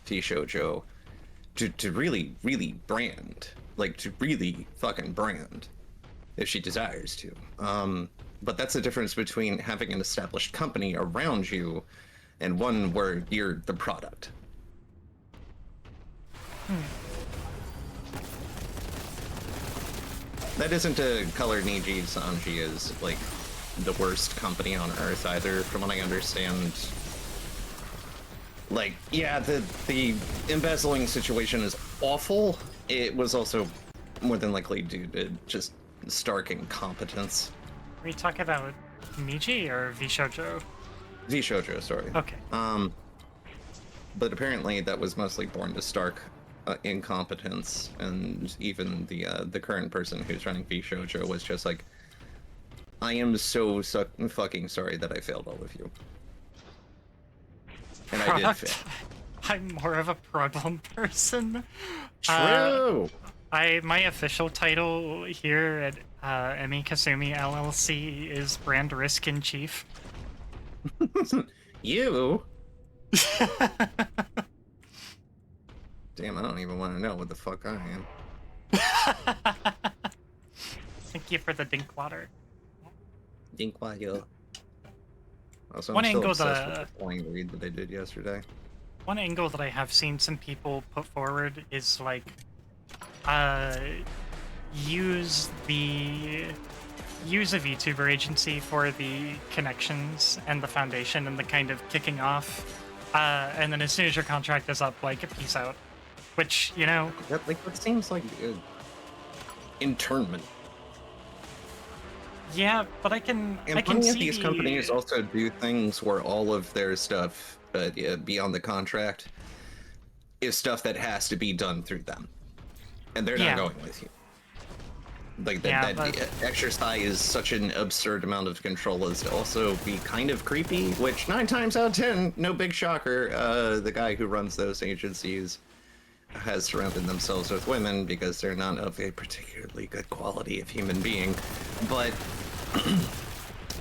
T-Shoujo, to really, really brand. Like, to really fucking brand, if she desires to. But that's the difference between having an established company around you and one where you're the product. That isn't to color Niji Sanji as, like, the worst company on Earth either, from what I understand. Like, yeah, the embezzling situation is awful. It was also more than likely due to just stark incompetence. Are we talking about Niji or V Shoujo? V Shoujo, sorry. Okay. But apparently that was mostly born to stark incompetence, and even the current person who's running V Shoujo was just like, I am so fucking sorry that I failed all of you. And I did fail. I'm more of a problem person. True! My official title here at Emi Kasumi LLC is Brand Risk in Chief. You? Damn, I don't even want to know what the fuck I am. Thank you for the dink water. Dinkwagyo. Also, One I'm still angle obsessed that- with the flying read that I did yesterday. One angle that I have seen some people put forward is like, use a VTuber agency for the connections and the foundation and the kind of kicking off, and then as soon as your contract is up, like, peace out. Which, That seems like internment. yeah, but I can And can many see of these companies also do things where all of their stuff beyond the contract is stuff that has to be done through them. and they're Yeah. not going with you. Like Yeah, that exercise such an absurd amount of control is to also be kind of creepy, which 9 times out of 10, no big shocker, the guy who runs those agencies has surrounded themselves with women because they're not of a particularly good quality of human being. But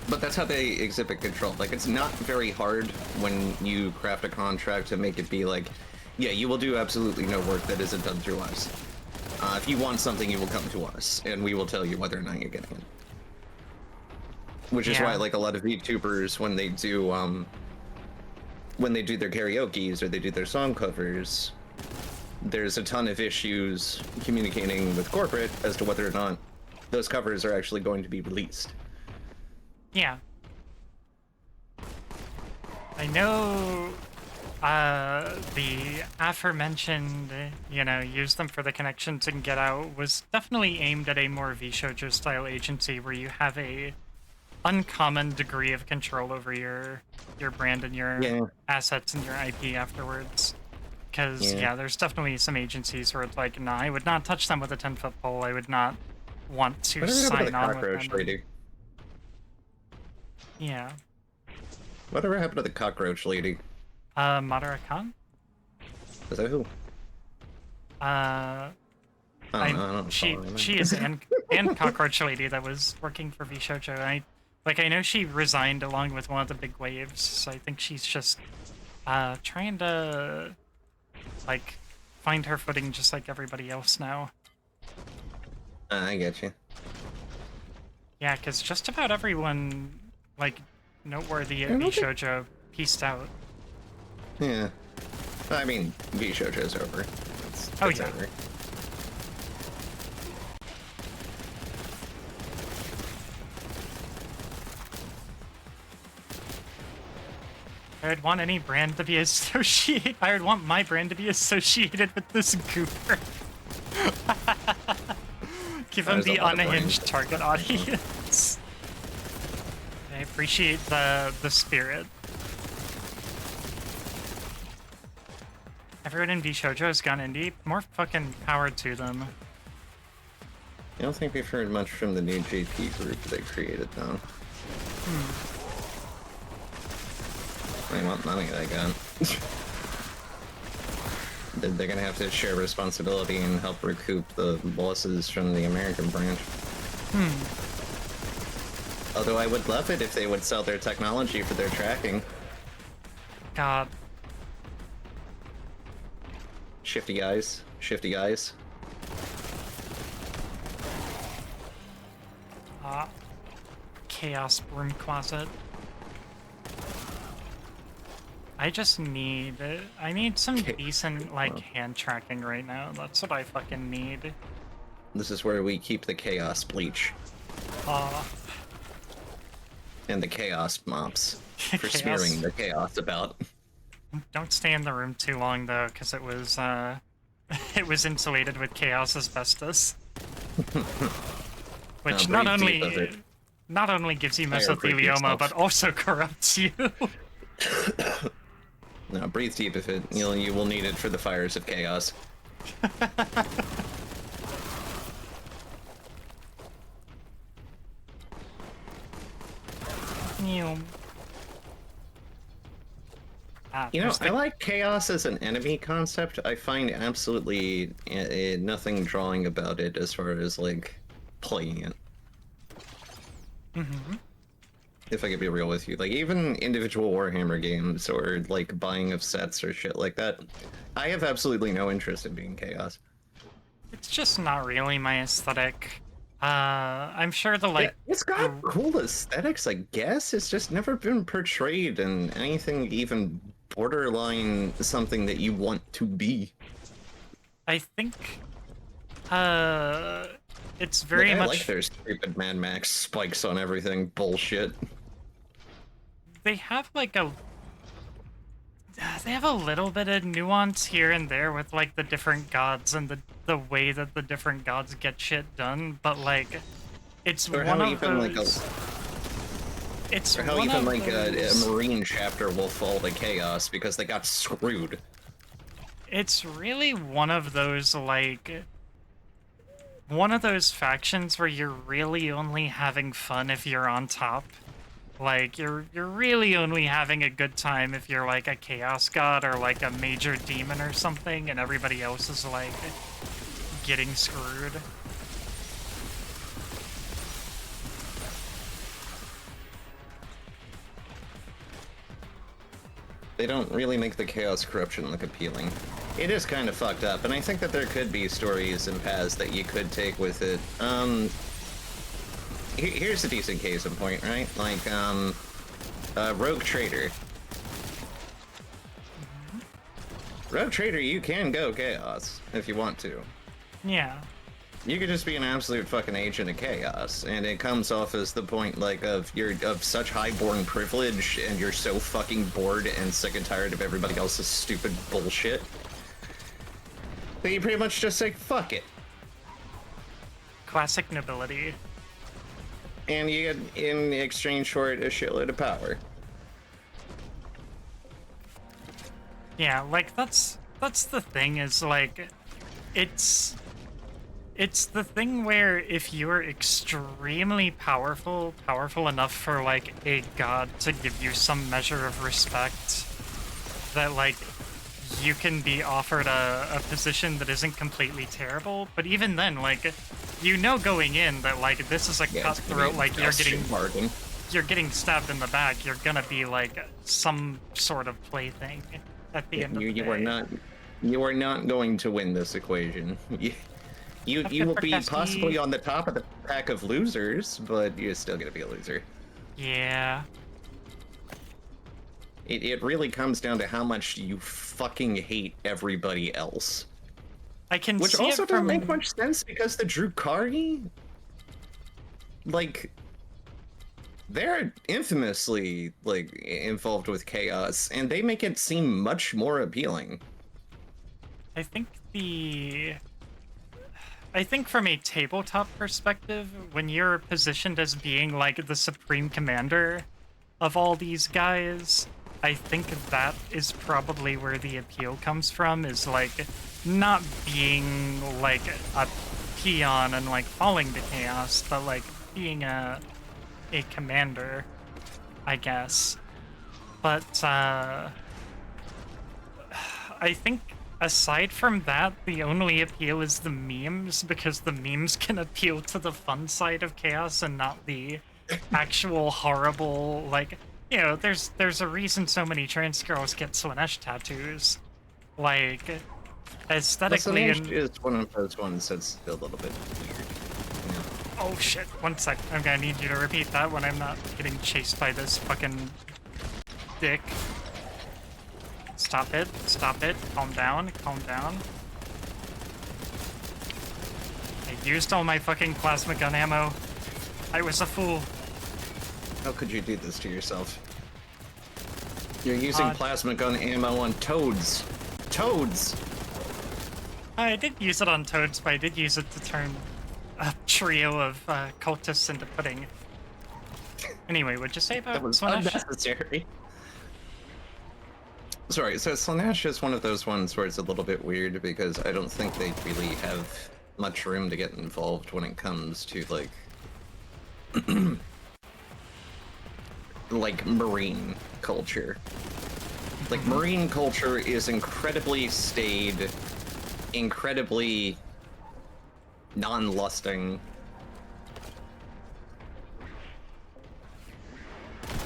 but that's how they exhibit control. Like, it's not very hard when you craft a contract to make it be like, yeah, you will do absolutely no work that isn't done through us. If you want something, you will come to us, and we will tell you whether or not you're getting it. Which is why, Yeah. like, a lot of YouTubers, when they do their karaoke's or they do their song covers, there's a ton of issues communicating with corporate as to whether or not those covers are actually going to be released. Yeah. I know the aforementioned, use them for the connections and get out was definitely aimed at a more VShojo style agency where you have a uncommon degree of control over your brand and your Yeah. assets and your IP afterwards. Because, Yeah. there's definitely some agencies where it's like, nah, I would not touch them with a 10-foot pole. I would not want to Whatever happened to the sign on with cockroach them. lady? Yeah. Whatever happened to the cockroach lady? Madara Khan? Is that who? Uh, I don't she follow them. she is and cockroach lady that was working for VShojo. I know she resigned along with one of the big waves, so I think she's just trying to like find her footing just like everybody else now. I get you. Yeah, because just about everyone like noteworthy at I don't think- VShojo pieced out. Yeah. I mean, VShojo's over. Oh, It's yeah. over. I would want any brand to be associated. I would want my brand to be associated with this goober. Give him There's a the lot of unhinged target audience. I appreciate the spirit. Everyone in VShojo has gone indie. More fucking power to them. I don't think we've heard much from the new JP group they created, though. I want money, that gun. They're gonna have to share responsibility and help recoup the losses from the American branch. Although I would love it if they would sell their technology for their tracking. God. Shifty guys. Shifty guys. Chaos broom closet. I just need... I need some decent, like, hand tracking right now. That's what I fucking need. This is where we keep the chaos bleach and the chaos mops for Chaos. smearing the chaos about. Don't stay in the room too long, though, because it was, it was insulated with chaos asbestos. Which Now not breathe deep of only... it. Not only gives you Fire breathe mesothelioma, yourself. but also corrupts you. No, breathe deep if it. You will need it for the fires of chaos. You You know, I like chaos as an enemy concept. I find absolutely nothing drawing about it as far as, like, playing it. Mm-hmm. If I could be real with you. Like, even individual Warhammer games or, like, buying of sets or shit like that, I have absolutely no interest in being chaos. It's just not really my aesthetic. I'm sure the, like... It's got cool aesthetics, I guess. It's just never been portrayed in anything even borderline something that you want to be. I think... it's very Like, I much... like their stupid Mad Max spikes on everything bullshit. They have, like, a... They have a little bit of nuance here and there with, like, the different gods and the way that the different gods get shit done, but, like, it's Or one how of even, like, those... It's Or how one even, of like, those... a Marine chapter will fall to chaos because they got screwed. It's really one of those, like... one of those factions where you're really only having fun if you're on top. Like, you're really only having a good time if you're like a chaos god or like a major demon or something, and everybody else is like getting screwed. They don't really make the chaos corruption look appealing. It is kind of fucked up, and I think that there could be stories and paths that you could take with it. Here's a decent case in point, right? Like, Rogue Trader. Rogue Trader, you can go chaos if you want to. Yeah. You could just be an absolute fucking agent of chaos, and it comes off as the point, like, of you're of such highborn privilege, and you're so fucking bored and sick and tired of everybody else's stupid bullshit that you pretty much just say, fuck it. Classic nobility. And you get, in exchange for it, a shitload of power. Yeah, like, that's the thing, is, like, it's the thing where if you're extremely powerful enough for, like, a god to give you some measure of respect, that, like, you can be offered a position that isn't completely terrible, but even then, like, you know going in that, like, this is a cutthroat, like, you're getting stabbed in the back, you're gonna be, like, some sort of plaything at the end of the day. You are not going to win this equation. You will be possibly on the top of the pack of losers, but you're still gonna be a loser. Yeah. It really comes down to how much you fucking hate everybody else. I can Which see also it doesn't from... make much sense, because the Drukhari, like, they're infamously, like, involved with chaos, and they make it seem much more appealing. I think from a tabletop perspective, when you're positioned as being, like, the supreme commander of all these guys, I think that is probably where the appeal comes from, is, like, not being, like, a peon and, like, falling to chaos, but, like, being a commander, I guess. But, I think aside from that, the only appeal is the memes, because the memes can appeal to the fun side of chaos and not the actual horrible, like, you know, there's a reason so many trans girls get Slaanesh tattoos. Like, aesthetically, and is one of those ones that's a little bit weird. Yeah. Oh shit, one sec. I'm gonna need you to repeat that when I'm not getting chased by this fucking dick. Stop it, calm down, calm down. I used all my fucking plasma gun ammo. I was a fool. How could you do this to yourself? You're using plasma gun ammo on toads. Toads! I did use it on toads, but I did use it to turn a trio of cultists into pudding. Anyway, what'd you say about That was Slaanesh? unnecessary. Sorry, so Slaanesh is one of those ones where it's a little bit weird, because I don't think they really have much room to get involved when it comes to, like, like, marine culture. Like, marine culture is incredibly staid, incredibly non-lusting.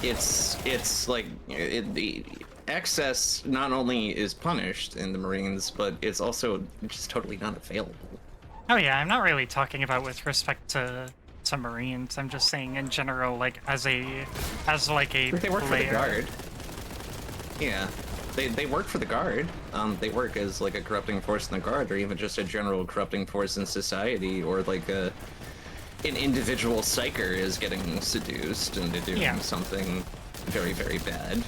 It's like, the excess not only is punished in the Marines, but it's also just totally not available. Oh yeah, I'm not really talking about with respect to Marines. I'm just saying in general, like, as like a They work for the player. Guard. Yeah, they work for the Guard. They work as, like, a corrupting force in the Guard, or even just a general corrupting force in society, or like an individual psyker is getting seduced into doing something very, very bad.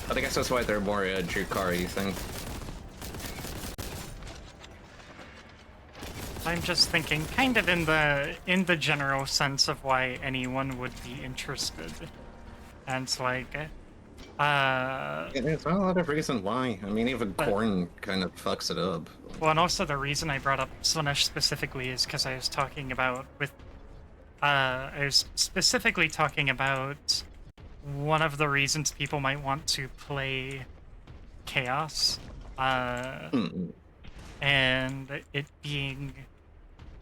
I guess that's why they're more a Drukhari thing. I'm just thinking kind of in the general sense of why anyone would be interested. And it's like, Uh, There's not a lot of reason why. I mean, even But- corn kind of fucks it up. well, and also the reason I brought up Slaanesh specifically is because I was talking about I was specifically talking about one of the reasons people might want to play Chaos, Mm, and it being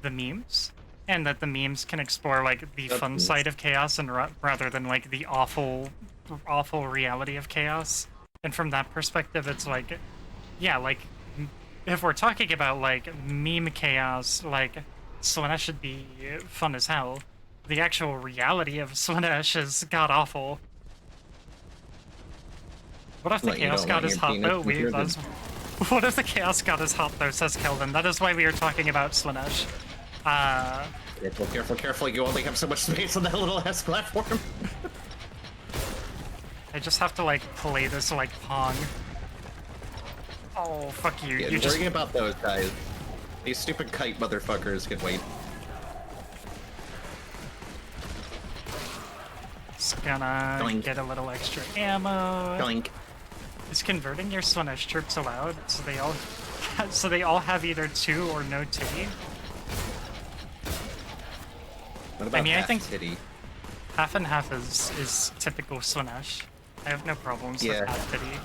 the memes, and that the memes can explore like the That's fun nice. side of Chaos and rather than like the awful reality of Chaos. And from that perspective, it's like, yeah, like if we're talking about like meme Chaos, like Slaanesh should be fun as hell. The actual reality of Slaanesh is god awful. What if the What, you Chaos don't God want is your hot penis though? included? What if the Chaos God is hot though, says Kelvin? That is why we are talking about Slaanesh. Careful, careful, careful. You only have so much space on that little ass platform. I just have to like play this like Pong. Oh, fuck you. Yeah, You just worrying about those guys. These stupid kite motherfuckers can wait. just gonna Doink. get a little extra ammo. Doink. Is converting your Slaanesh troops allowed? So they all have either 2 or no titty? What about mean, I half think- titty? Half and half is typical Slaanesh. I have no problems Yeah. with half titty.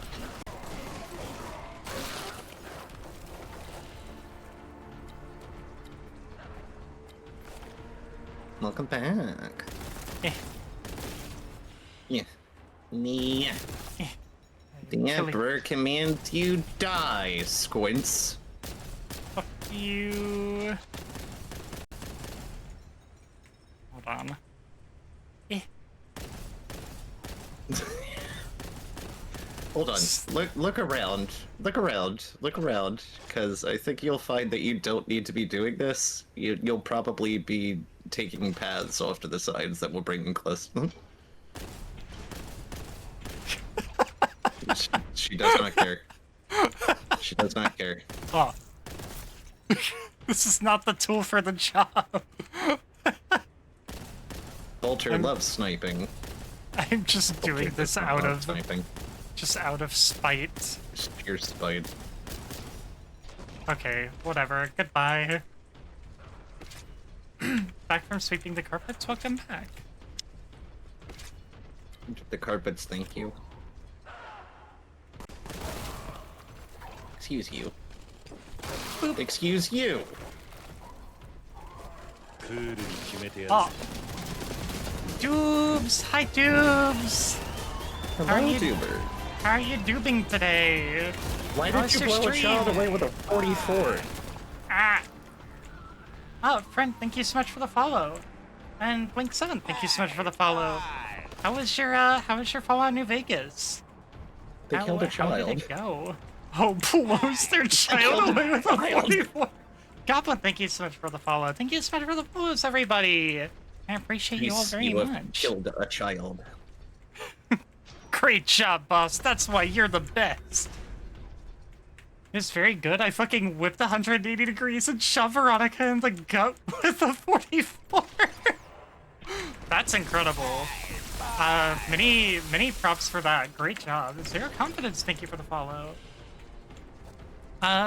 Welcome back. Eh. Yeah. Yeah. Eh. The Killing- Emperor commands you die, Squints. Fuck you. Hold on. Eh. Hold on. Look around. Look around. Look around. Because I think you'll find that you don't need to be doing this. You'll probably be taking paths off to the sides that will bring you close to them. She does not care. She does not care. Oh. This is not the tool for the job. Vulture loves sniping. I'm just doing Vulture this does not out love of sniping. just out of spite. Just pure spite. Okay, whatever. Goodbye. Back from sweeping the carpets. Welcome back. The carpets, thank you. Excuse you. Excuse you. Oh. Doobs! Hi, Doobs! Hello, How are you- Duber. How are you doing today? Why How's did you your blow a child stream? away with a 44? Ah! Oh, friend, thank you so much for the follow. And Blink7, thank you so much for the follow. How was your Fallout New Vegas? They killed a How child. did it go? Oh, blows their child away with a 44. Goblin, thank you so much for the follow. Thank you so much for the follows, everybody. I appreciate you all very You have much. killed a child. Great job, boss. That's why you're the best. It's very good. I fucking whipped 180 degrees and shoved Veronica in the gut with a 44. That's incredible. Many props for that. Great job. Zero confidence. Thank you for the follow.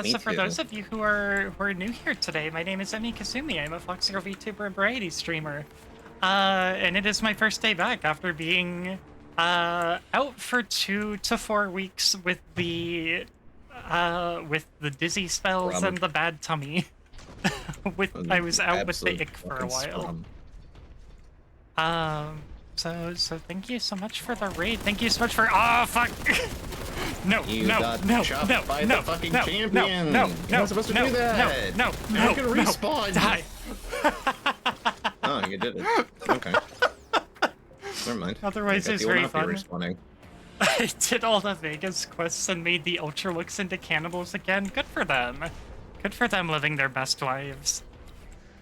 Me So for too. those of you who are new here today, my name is Emi Kasumi. I'm a Fox Girl VTuber and variety streamer. And it is my first day back after being out for 2 to 4 weeks with the dizzy spells Scrum. and the bad tummy. I was out with the Absolute ick for a fucking while. scrum. So thank you so much for the raid. Thank you so much for fuck. No, You no, got no, chopped no, by no, the fucking no, champion. No, You're no, not supposed to no, do that. No, You're no, not gonna no. respawn. Die. Oh, you did it. Okay. Never mind. Otherwise I guess it's you will very not be fun. respawning. I did all the Vegas quests and made the Ultra looks into cannibals again. Good for them. Good for them living their best lives.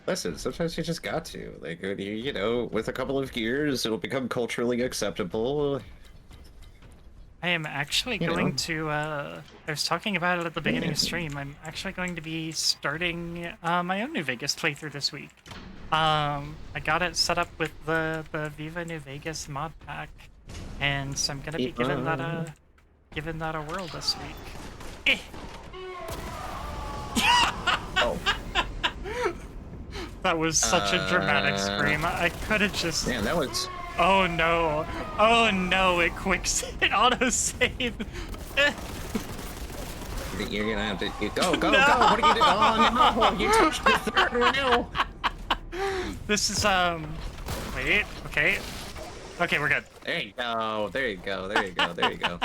Listen, sometimes you just got to. Like, you know, with a couple of years, it'll become culturally acceptable. I am actually You going know. to, I was talking about it at the beginning of stream. I'm actually going to be starting my own New Vegas playthrough this week. I got it set up with the Viva New Vegas mod pack. and so I'm gonna be giving that a whirl this week. Oh, That was such a dramatic scream. I could have just. man, that was. Oh no! Oh no! It it auto saved. You're gonna have to go. What are you doing? Oh no! You touched the third rail. This is Wait. Okay. Okay, we're good. There you go. There you go. There you go. There you go.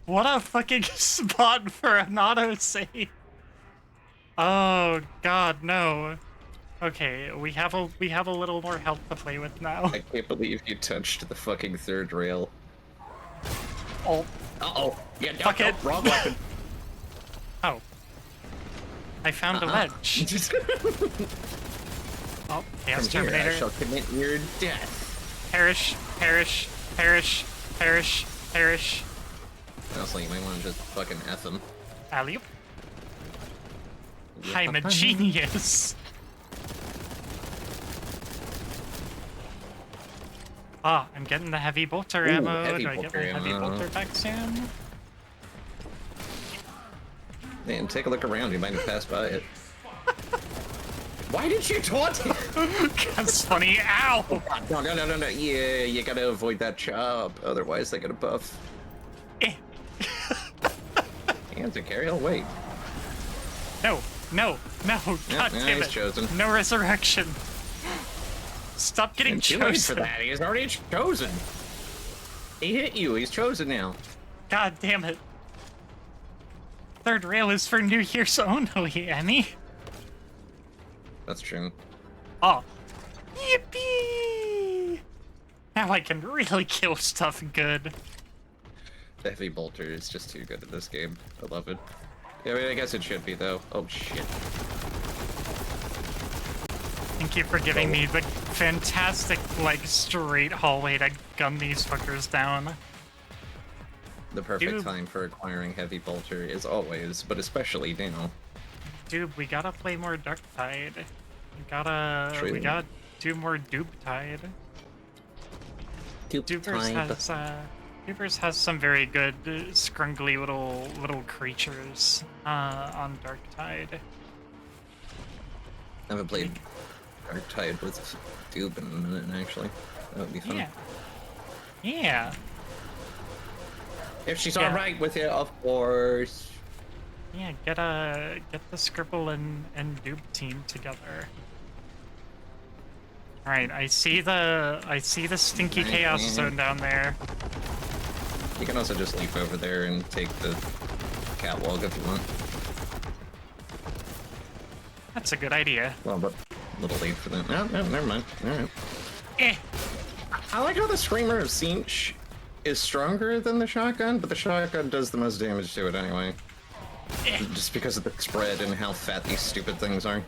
What a fucking spot for an auto save. Oh god, no. Okay, we have a little more health to play with now. I can't believe you touched the fucking third rail. Oh. Uh-oh. Yeah, Fuck it. Wrong weapon. Oh. I found a ledge. Oh, Chaos From here, I Terminator. shall commit your death. Perish, perish, perish, perish, perish. Honestly, you might want to just fucking F him. Alley-oop. I'm a genius. Ah, I'm getting the heavy bolter Ooh, ammo. heavy Do I get bolter my heavy ammo. bolter back soon? Man, take a look around. You might have passed by it. Why did you taunt him? That's funny. Ow! No. Yeah, you gotta avoid that chop. Otherwise, they get a buff. Eh. Anti-carrier? Wait. No, no, no. God yeah, damn he's it. chosen. No resurrection. Stop getting And too late chosen. for that. He's already chosen. He hit you. He's chosen now. God damn it. Third rail is for New Year's only, Emmy. That's true. Oh. Yippee! Now I can really kill stuff good. The heavy bolter is just too good at this game. I love it. Yeah, I mean, I guess it should be though. Oh shit. Thank you for giving me the fantastic, like, straight hallway to gun these fuckers down. The perfect Dude. time for acquiring heavy bolter is always, but especially now. Dude, we gotta play more Darktide. We gotta True. do more Dupetide. Dupers has some very good scrungly little creatures on Darktide. I haven't played Darktide with Dupe in a minute, actually. That would be fun. Yeah. Yeah. If she's Yeah. alright with it, of course. Yeah, get the Scribble and Dupe team together. Alright, I see the stinky Right, chaos yeah. zone down there. You can also just leap over there and take the catwalk if you want. That's a good idea. Well, but a little late for that. No, never mind. Alright. Eh. I like how the Screamer of Sinch is stronger than the shotgun, but the shotgun does the most damage to it anyway. Eh. Just because of the spread and how fat these stupid things are.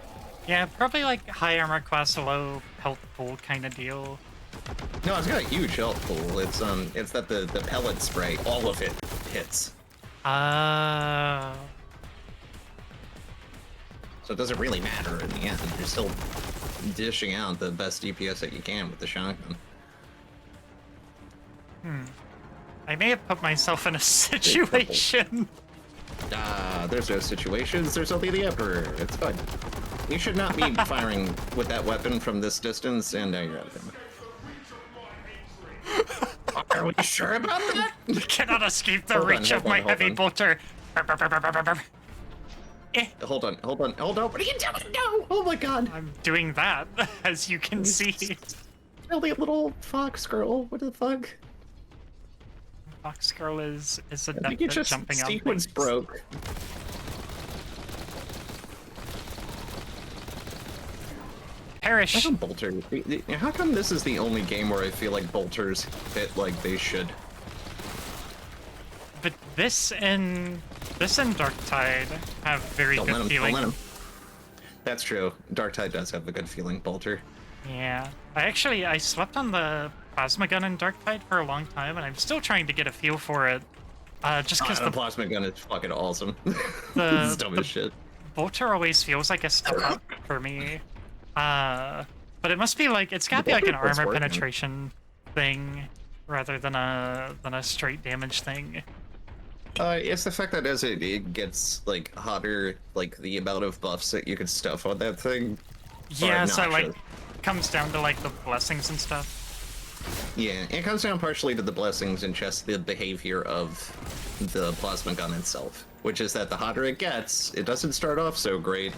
Yeah, probably like high armor class, low health pool kind of deal. No, it's got a huge health pool. It's that the pellet spray, all of it hits. Uh, So it doesn't really matter in the end. You're still dishing out the best DPS that you can with the shotgun. I may have put myself in a situation. There's no situations. There's only the Emperor. It's fine. You should not be firing with that weapon from this distance, and now you're out of ammo. Are we sure about that? You cannot escape the Hold on, reach hold of my on, hold heavy on. bolter. Eh, Hold on. What are you doing? No! Oh my god! I'm doing that, as you can see. Really little fox girl. What the fuck? Fox Girl is I adept think you at just jumping on sequence things. broke. Perish. How come bolter? How come this is the only game where I feel like bolters hit like they should? But this and Darktide have very Don't good let him. feeling. Don't let him. That's true. Darktide does have a good feeling bolter. Yeah. I slept on the plasma gun in Darktide for a long time, and I'm still trying to get a feel for it. Just because The the plasma gun is fucking awesome. The- It's dumb as shit. bolter always feels like a step up for me. But it must be like, it's gotta be like an bolter was armor working. penetration thing. rather than a straight damage thing. It's the fact that as it gets like hotter, like the amount of buffs that you can stuff on that thing are Yeah, so like obnoxious. comes down to like the blessings and stuff. Yeah, it comes down partially to the blessings and just the behavior of the plasma gun itself, which is that the hotter it gets, it doesn't start off so great,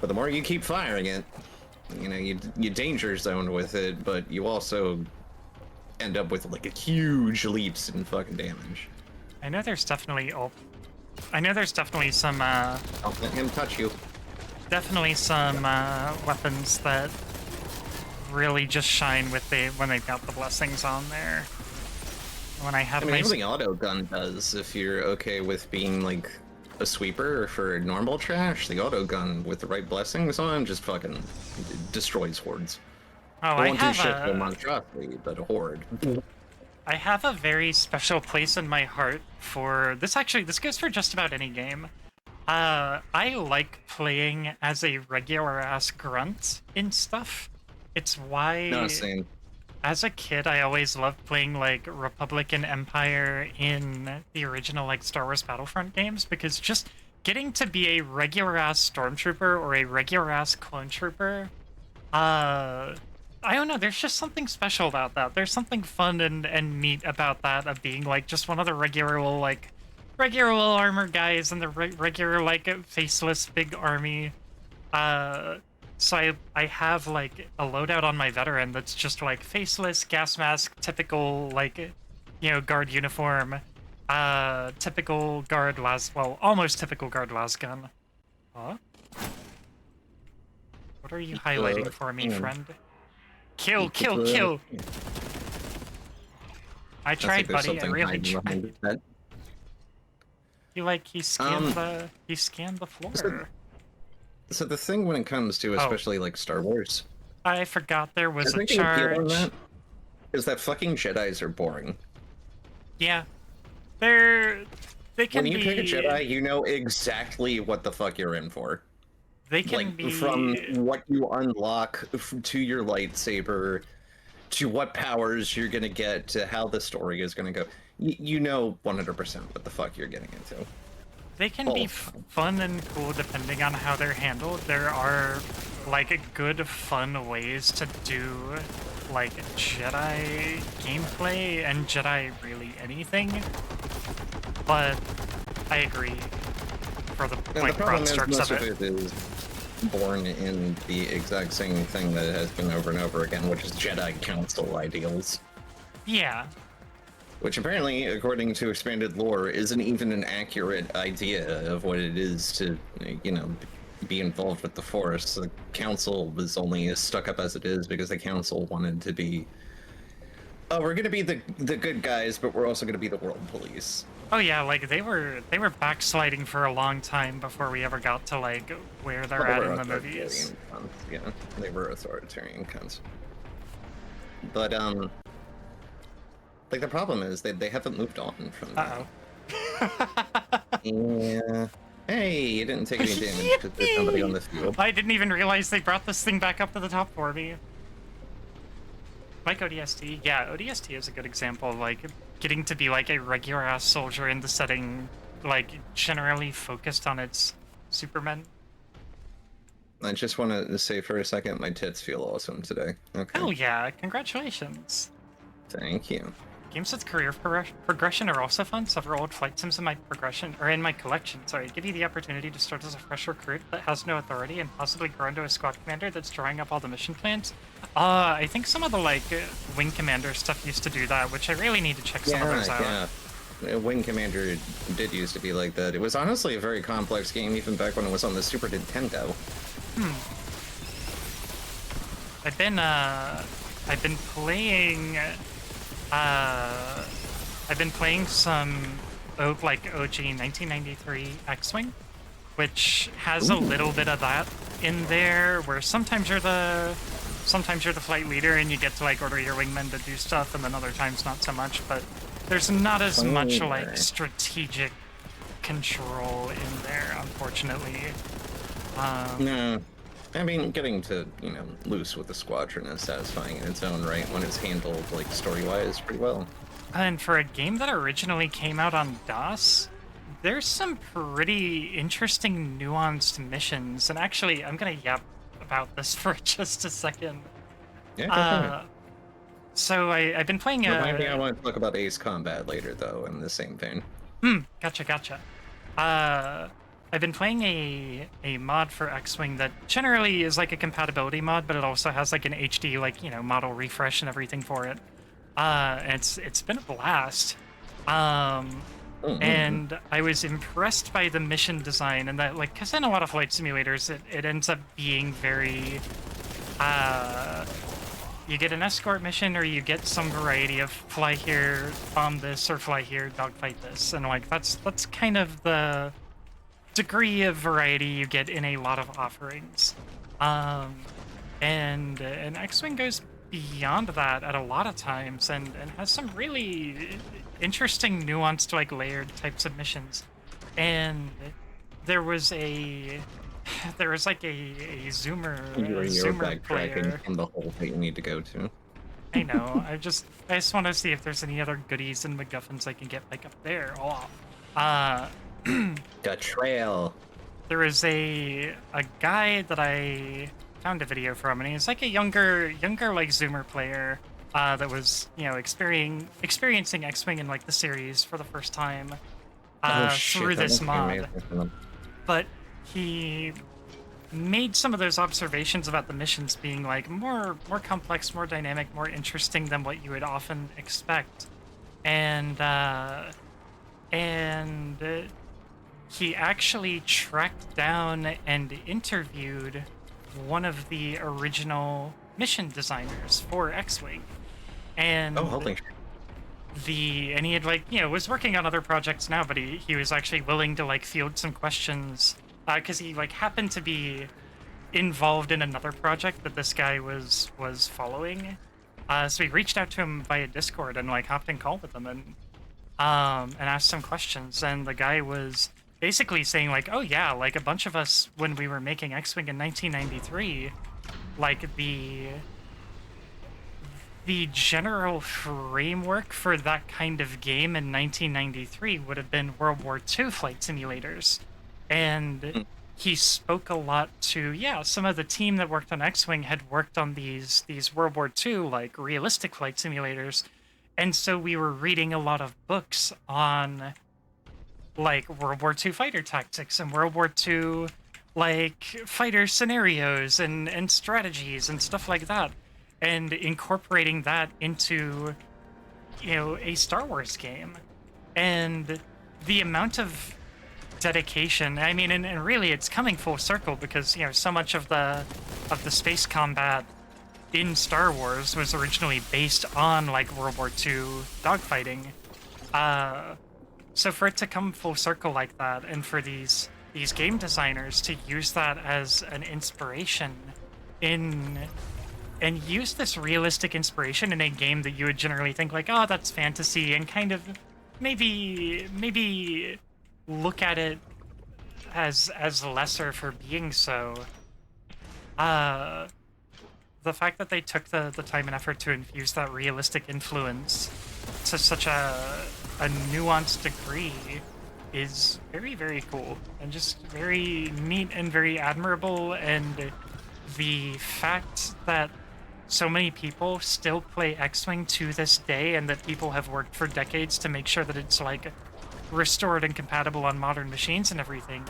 but the more you keep firing it, you know, you danger zone with it, but you also end up with like a huge leaps in fucking damage. I know there's definitely I know there's definitely some Don't let him touch you. weapons that really just shine with when they've got the blessings on there. When I have I mean, my everything auto gun does, if you're okay with being like a sweeper for normal trash, the auto gun with the right blessings on just fucking destroys hordes. oh, It I won't do have shit to a a monstrosity, but a horde. I have a very special place in my heart for this. Actually, this goes for just about any game. I like playing as a regular ass grunt in stuff. It's why, No, same. as a kid, I always loved playing like Republic and Empire in the original like Star Wars Battlefront games, because just getting to be a regular ass stormtrooper or a regular ass clone trooper, I don't know, there's just something special about that. There's something fun and neat about that, of being like just one of the regular little armored guys in the regular like faceless big army. So I have like a loadout on my veteran that's just like faceless, gas mask, typical like, you know, guard uniform, typical guard almost typical guard las gun. Huh? What are you highlighting for me, friend? Kill, kill, kill! I tried, buddy. I really tried. He scanned the floor. So the thing when it comes to especially like Star Wars, I forgot there was a the appeal on charge. that is that fucking Jedis are boring. Yeah, they can When you be. pick a Jedi, you know exactly what the fuck you're in for. They can Like be from what you unlock to your lightsaber, to what powers you're gonna get, to how the story is gonna go. You know 100% what the fuck you're getting into. They can be fun and cool depending on how they're handled. There are like good, fun ways to do like Jedi gameplay and Jedi really anything. But I agree for the like the broad problem is strokes most of of it. it is born in the exact same thing that has been over and over again, which is Jedi Council ideals. Yeah. Which apparently, according to expanded lore, isn't even an accurate idea of what it is to, you know, be involved with the Force. The Council was only as stuck up as it is because the Council wanted to be, oh, we're gonna be the good guys, but we're also gonna be the world police. Oh yeah, like they were backsliding for a long time before we ever got to like where they're at in the movies. Yeah, they were authoritarian cunts. But like the problem is they haven't moved on from that. Yeah. Hey, you didn't take any damage because there's somebody on the field. I didn't even realize they brought this thing back up to the top for me. Like ODST, yeah, ODST is a good example of like getting to be like a regular ass soldier in the setting, like generally focused on its supermen. I just want to say for a second, my tits feel awesome today. Okay. Oh yeah, congratulations. Thank you. Games with career progression are also fun. Several old flight sims in my collection. Sorry, give you the opportunity to start as a fresh recruit that has no authority and possibly grow into a squad commander that's drawing up all the mission plans. I think some of the like wing commander stuff used to do that, which I really need to check some of those out. Yeah. Wing Commander did used to be like that. It was honestly a very complex game, even back when it was on the Super Nintendo. I've been playing some OG 1993 X-Wing, which has a little bit of that in there, where sometimes you're the flight leader and you get to like order your wingmen to do stuff, and then other times not so much. But there's not as much like strategic control in there, unfortunately. No. I mean, getting to, loose with the squadron is satisfying in its own right when it's handled, like, story-wise pretty well. And for a game that originally came out on DOS, there's some pretty interesting nuanced missions. And actually, I'm gonna yap about this for just a second. Yeah, go for it. So I've been playing Remind me, I want to talk about Ace Combat later, though, in the same vein. Gotcha. I've been playing a mod for X-Wing that generally is like a compatibility mod, but it also has like an HD, like, model refresh and everything for it. And it's been a blast. And I was impressed by the mission design, and that, like, because in a lot of flight simulators, it ends up being very, you get an escort mission, or you get some variety of fly here, bomb this, or fly here, dogfight this, and like that's kind of the degree of variety you get in a lot of offerings. And X-Wing goes beyond that at a lot of times, and has some really interesting, nuanced, like layered types of missions. And there was like a Zoomer player from the hole that you need to go to. I know. I just want to see if there's any other goodies and MacGuffins I can get like up there. The trail. There was a guy that I found a video from, and he's like a younger like Zoomer player that was experiencing X-Wing in like the series for the first time through this mod. But he made some of those observations about the missions being like more complex, more dynamic, more interesting than what you would often expect, and he actually tracked down and interviewed one of the original mission designers for X-Wing, and holy and he had was working on other projects now, but he was actually willing to like field some questions because he like happened to be involved in another project that this guy was following. So he reached out to him via Discord and like hopped in call with him and asked some questions, and the guy was basically saying like, oh yeah, like a bunch of us when we were making X-Wing in 1993, like the general framework for that kind of game in 1993 would have been World War II flight simulators. And he spoke a lot to, some of the team that worked on X-Wing had worked on these World War II, like, realistic flight simulators. And so we were reading a lot of books on, like, World War II fighter tactics and World War II, like, fighter scenarios and strategies and stuff like that. And incorporating that into, a Star Wars game. And the amount of dedication, I mean, and really it's coming full circle because, so much of the space combat in Star Wars was originally based on, like, World War II dogfighting. So for it to come full circle like that, and for these game designers to use that as an inspiration and use this realistic inspiration in a game that you would generally think like, oh, that's fantasy, and kind of maybe look at it as lesser for being so. The fact that they took the time and effort to infuse that realistic influence to such a nuanced degree is very, very cool, and just very neat and very admirable. And the fact that so many people still play X-Wing to this day, and that people have worked for decades to make sure that it's like restored and compatible on modern machines and everything,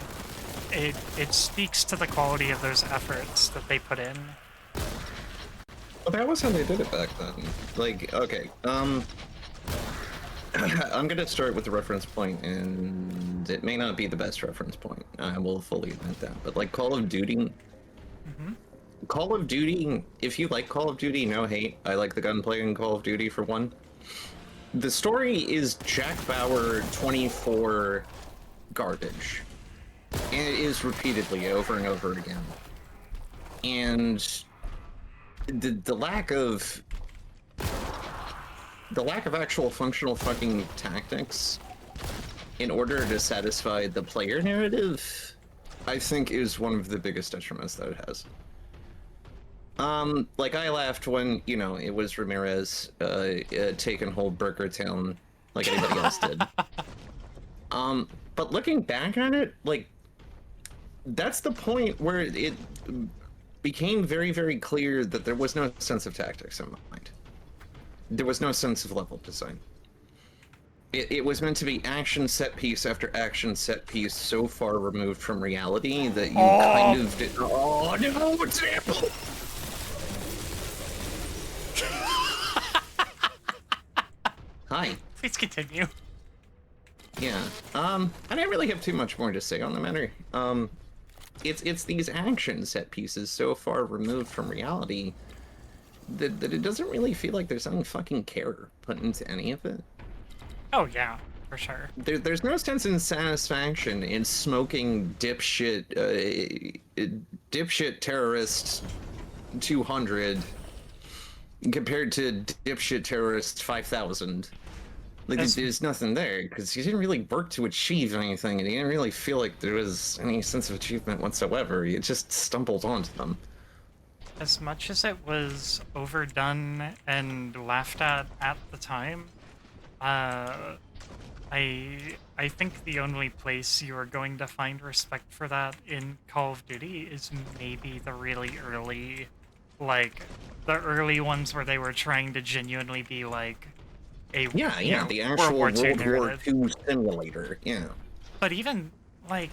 it speaks to the quality of those efforts that they put in. Well, that was how they did it back then. Like, okay, I'm gonna start with the reference point, and it may not be the best reference point. I will fully admit that. But like Call of Duty, Call of Duty, if you like Call of Duty, no hate. I like the gunplay in Call of Duty for one. The story is Jack Bauer 24 garbage. And it is repeatedly over and over again. And the lack of actual functional fucking tactics in order to satisfy the player narrative, I think is one of the biggest detriments that it has. Like I laughed when, you know, it was Ramirez taking whole Burger Town like anybody else did. But looking back at it, like that's the point where it became very, very clear that there was no sense of tactics in mind. There was no sense of level design. It was meant to be action set piece after action set piece, so far removed from reality that you kind of did. Oh no, example! Hi. Please continue. Yeah. I don't really have too much more to say on the matter. It's these action set pieces so far removed from reality that it doesn't really feel like there's any fucking care put into any of it. Oh yeah, for sure. There's no sense in satisfaction in smoking dipshit terrorist 200 compared to dipshit terrorist 5,000. Like, there's nothing there, because you didn't really work to achieve anything, and you didn't really feel like there was any sense of achievement whatsoever. You just stumbled onto them. As much as it was overdone and laughed at the time, I think the only place you are going to find respect for that in Call of Duty is maybe the really early, like, the early ones where they were trying to genuinely be like a the actual World War II World War narrative. II simulator, yeah. But even like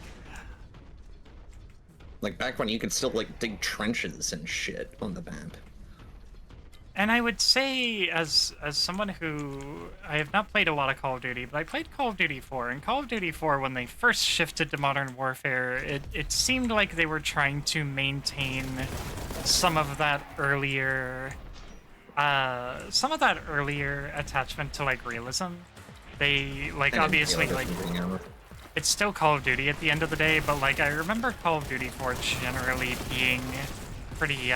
back when you could still like dig trenches and shit on the map. And I would say, as someone who I have not played a lot of Call of Duty, but I played Call of Duty 4. And Call of Duty 4, when they first shifted to Modern Warfare, it seemed like they were trying to maintain some of that earlier attachment to like realism. They like obviously like it's still Call of Duty at the end of the day, but like I remember Call of Duty 4 generally being pretty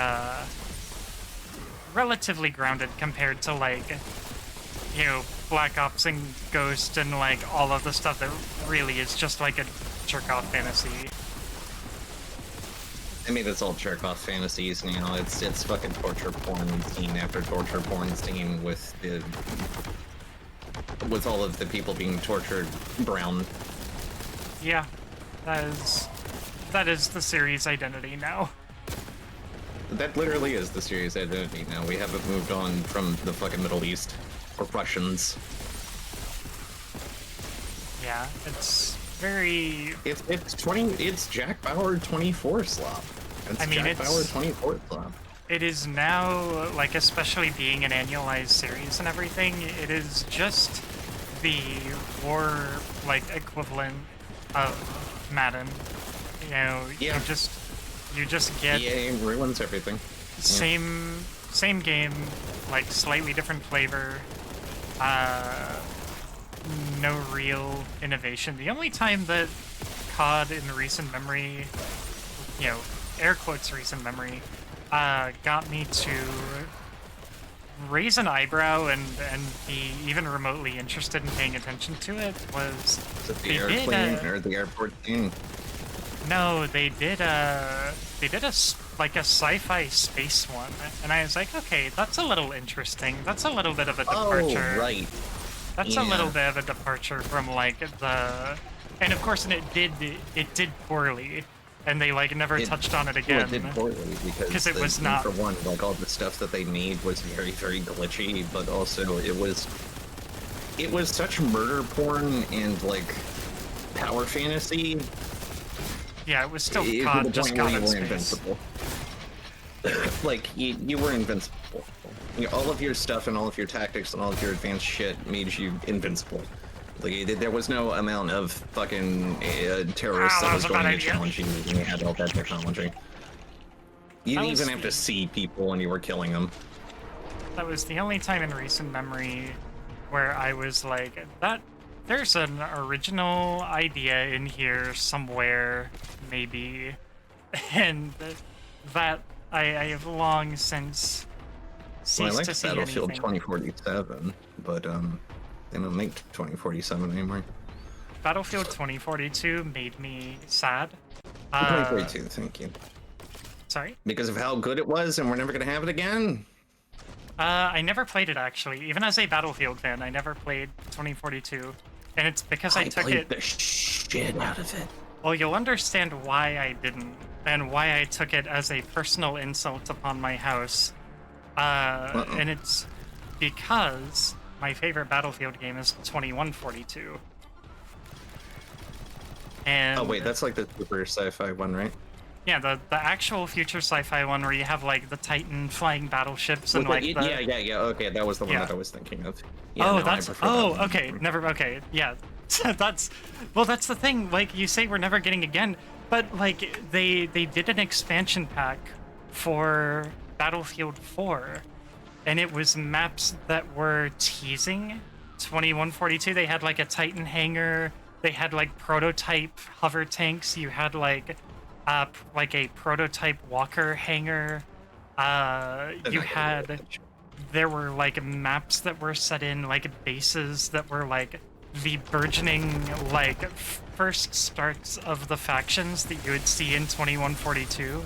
relatively grounded compared to like, you know, Black Ops and Ghost and like all of the stuff that really is just like a jerk-off fantasy. I mean, it's all jerk-off fantasies now. It's fucking torture porn scene after torture porn scene with all of the people being tortured brown. Yeah, that is the series' identity now. That literally is the series identity now. We haven't moved on from the fucking Middle East or Russians. Yeah, it's very. It's Jack Bauer 24 slop. I mean, Jack Bauer 24 slop. It is now, like, especially being an annualized series and everything, it is just the war, like, equivalent of Madden. You know, Yeah. you just get EA ruins everything. same game, like slightly different flavor. No real innovation. The only time that COD in recent memory, you know, air quotes recent memory, got me to raise an eyebrow and be even remotely interested in paying attention to it was Is it the airplane or the airport scene? No, they did a like a sci-fi space one, and I was like, okay, that's a little interesting. That's a little bit of a departure. Oh, right. That's a little bit of a departure from like the, and of course, and it did poorly, and they like never touched on it again. Well, it did poorly because it was not. For one, like all the stuff that they made was very, very glitchy, but also it was such murder porn and like power fantasy. Yeah, it was still COD, just COD in space. Invincible. Like, you were invincible. All of your stuff and all of your tactics and all of your advanced shit made you invincible. Like, there was no amount of fucking terrorists that was going to challenge you when you had all that technology. You didn't even have to see people when you were killing them. That was the only time in recent memory where I was like, there's an original idea in here somewhere, maybe. And that I have long since ceased to see Battlefield anything. 2047, but they don't make 2047 anymore. Battlefield 2042 made me sad. 2042, thank you. Sorry? Because of how good it was, and we're never gonna have it again. I never played it actually. Even as a Battlefield fan, I never played 2042, and it's because I took played it. the shit out of it. Well, you'll understand why I didn't, and why I took it as a personal insult upon my house. And it's because my favorite Battlefield game is 2142. And Oh wait, that's like the super sci-fi one, right? yeah, the actual future sci-fi one where you have like the Titan flying battleships and like the... yeah. Okay, that was the one Yeah. that I was thinking of. Yeah, Oh, no, I that's prefer that one. okay. Never okay. Yeah, that's that's the thing. Like you say, we're never getting again, but like they did an expansion pack for Battlefield 4, and it was maps that were teasing 2142. They had like a Titan hangar. They had like prototype hover tanks. You had like a prototype Walker hangar. You had. There were like maps that were set in like bases that were like the burgeoning like first starts of the factions that you would see in 2142.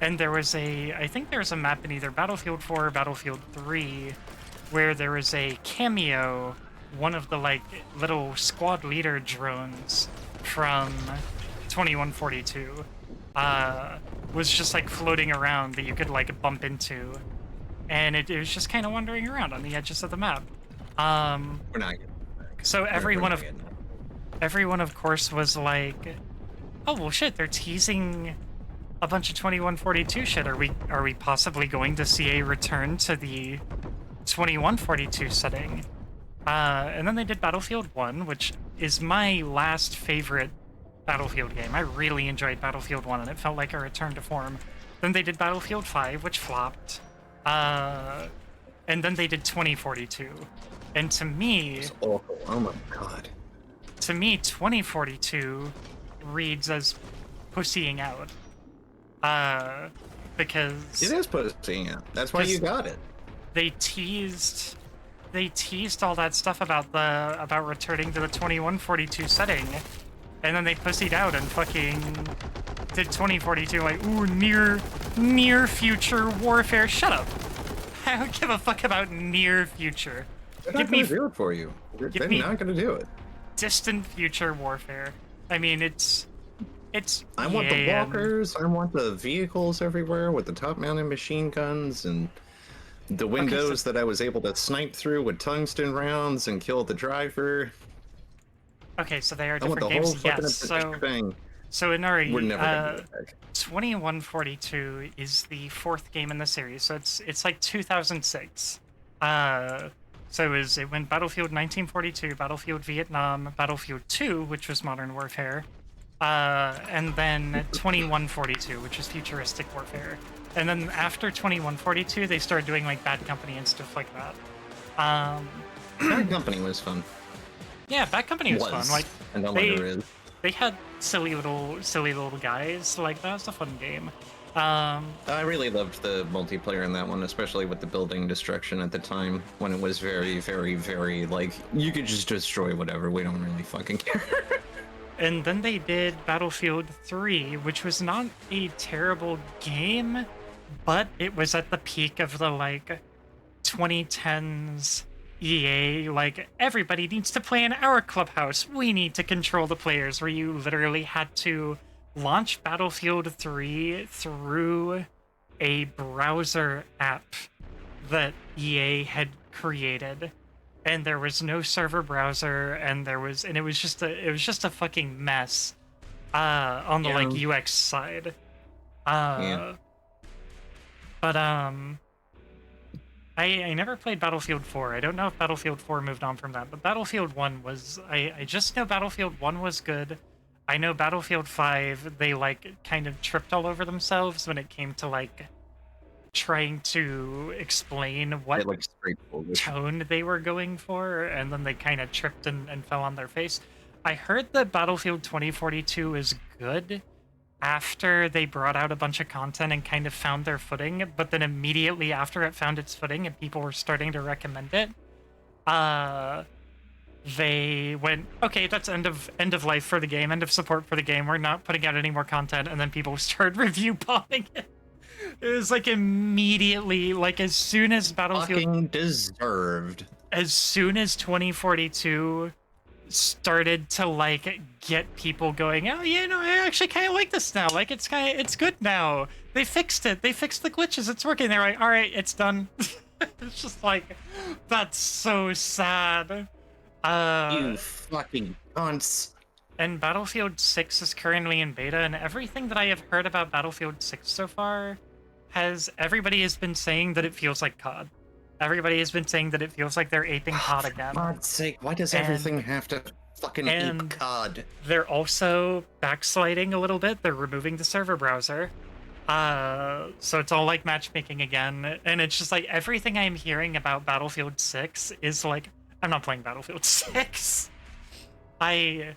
And there was I think there was a map in either Battlefield 4 or Battlefield 3 where there was a cameo, one of the like little squad leader drones from 2142 was just like floating around that you could like bump into, and it was just kind of wandering around on the edges of the map. We're not getting it back. So We're everyone not of getting it. everyone of course was like, oh well shit, they're teasing a bunch of 2142 shit. Are we possibly going to see a return to the 2142 setting? And then they did Battlefield 1, which is my last favorite Battlefield game. I really enjoyed Battlefield 1, and it felt like a return to form. Then they did Battlefield 5, which flopped. And then they did 2042. And to me, It's awful. Oh my god. 2042 reads as pussying out. Because It is pussy, yeah. That's why you got it. they teased all that stuff about returning to the 2142 setting, and then they pussied out and fucking did 2042 like, ooh, near future warfare. Shut up. I don't give a fuck about near future. They're Give not me gonna do it for you. They're me- not gonna do it. distant future warfare. I mean, it's I want the yeah, walkers. I want the vehicles everywhere with the top-mounted machine guns and the windows that I was able to snipe through with tungsten rounds and kill the driver. Okay, so they are I want different the whole games. fucking Yes. thing. So Inari, We're never gonna do it back. 2142 is the fourth game in the series, so it's like 2006. So it went Battlefield 1942, Battlefield Vietnam, Battlefield 2, which was Modern Warfare, and then 2142, which is Futuristic Warfare. And then after 2142, they started doing like Bad Company and stuff like that. Bad Company was fun. Yeah, Bad Company was fun. Like and no they- longer is. they had silly little guys. Like that was a fun game. I really loved the multiplayer in that one, especially with the building destruction at the time when it was very, very, very like you could just destroy whatever. We don't really fucking care. And then they did Battlefield 3, which was not a terrible game, but it was at the peak of the like 2010s EA, like everybody needs to play in our clubhouse. We need to control the players, where you literally had to launch Battlefield 3 through a browser app that EA had created. And there was no server browser, and it was just a fucking mess on the like UX side. But I never played Battlefield 4. I don't know if Battlefield 4 moved on from that, but Battlefield 1 was I just know Battlefield 1 was good. I know Battlefield 5, they like kind of tripped all over themselves when it came to like trying to explain what like straightforward. tone they were going for, and then they kind of tripped and fell on their face. I heard that Battlefield 2042 is good after they brought out a bunch of content and kind of found their footing, but then immediately after it found its footing and people were starting to recommend it, they went, okay, that's end of life for the game, end of support for the game. We're not putting out any more content, and then people started review bombing it. It was like immediately, like as soon as Battlefield, Fucking deserved. as soon as 2042 started to like get people going, oh yeah, no, I actually kind of like this now. Like it's good now. They fixed it. They fixed the glitches. It's working. They're like, all right, it's done. It's just like, that's so sad. You fucking cunts. And Battlefield 6 is currently in beta, and everything that I have heard about Battlefield 6 so far everybody has been saying that it feels like COD. Everybody has been saying that it feels like they're aping COD again. For God's sake, why does And- everything have to fucking and- ape COD? They're also backsliding a little bit. They're removing the server browser. So it's all like matchmaking again. And it's just like everything I'm hearing about Battlefield 6 is like, I'm not playing Battlefield 6. I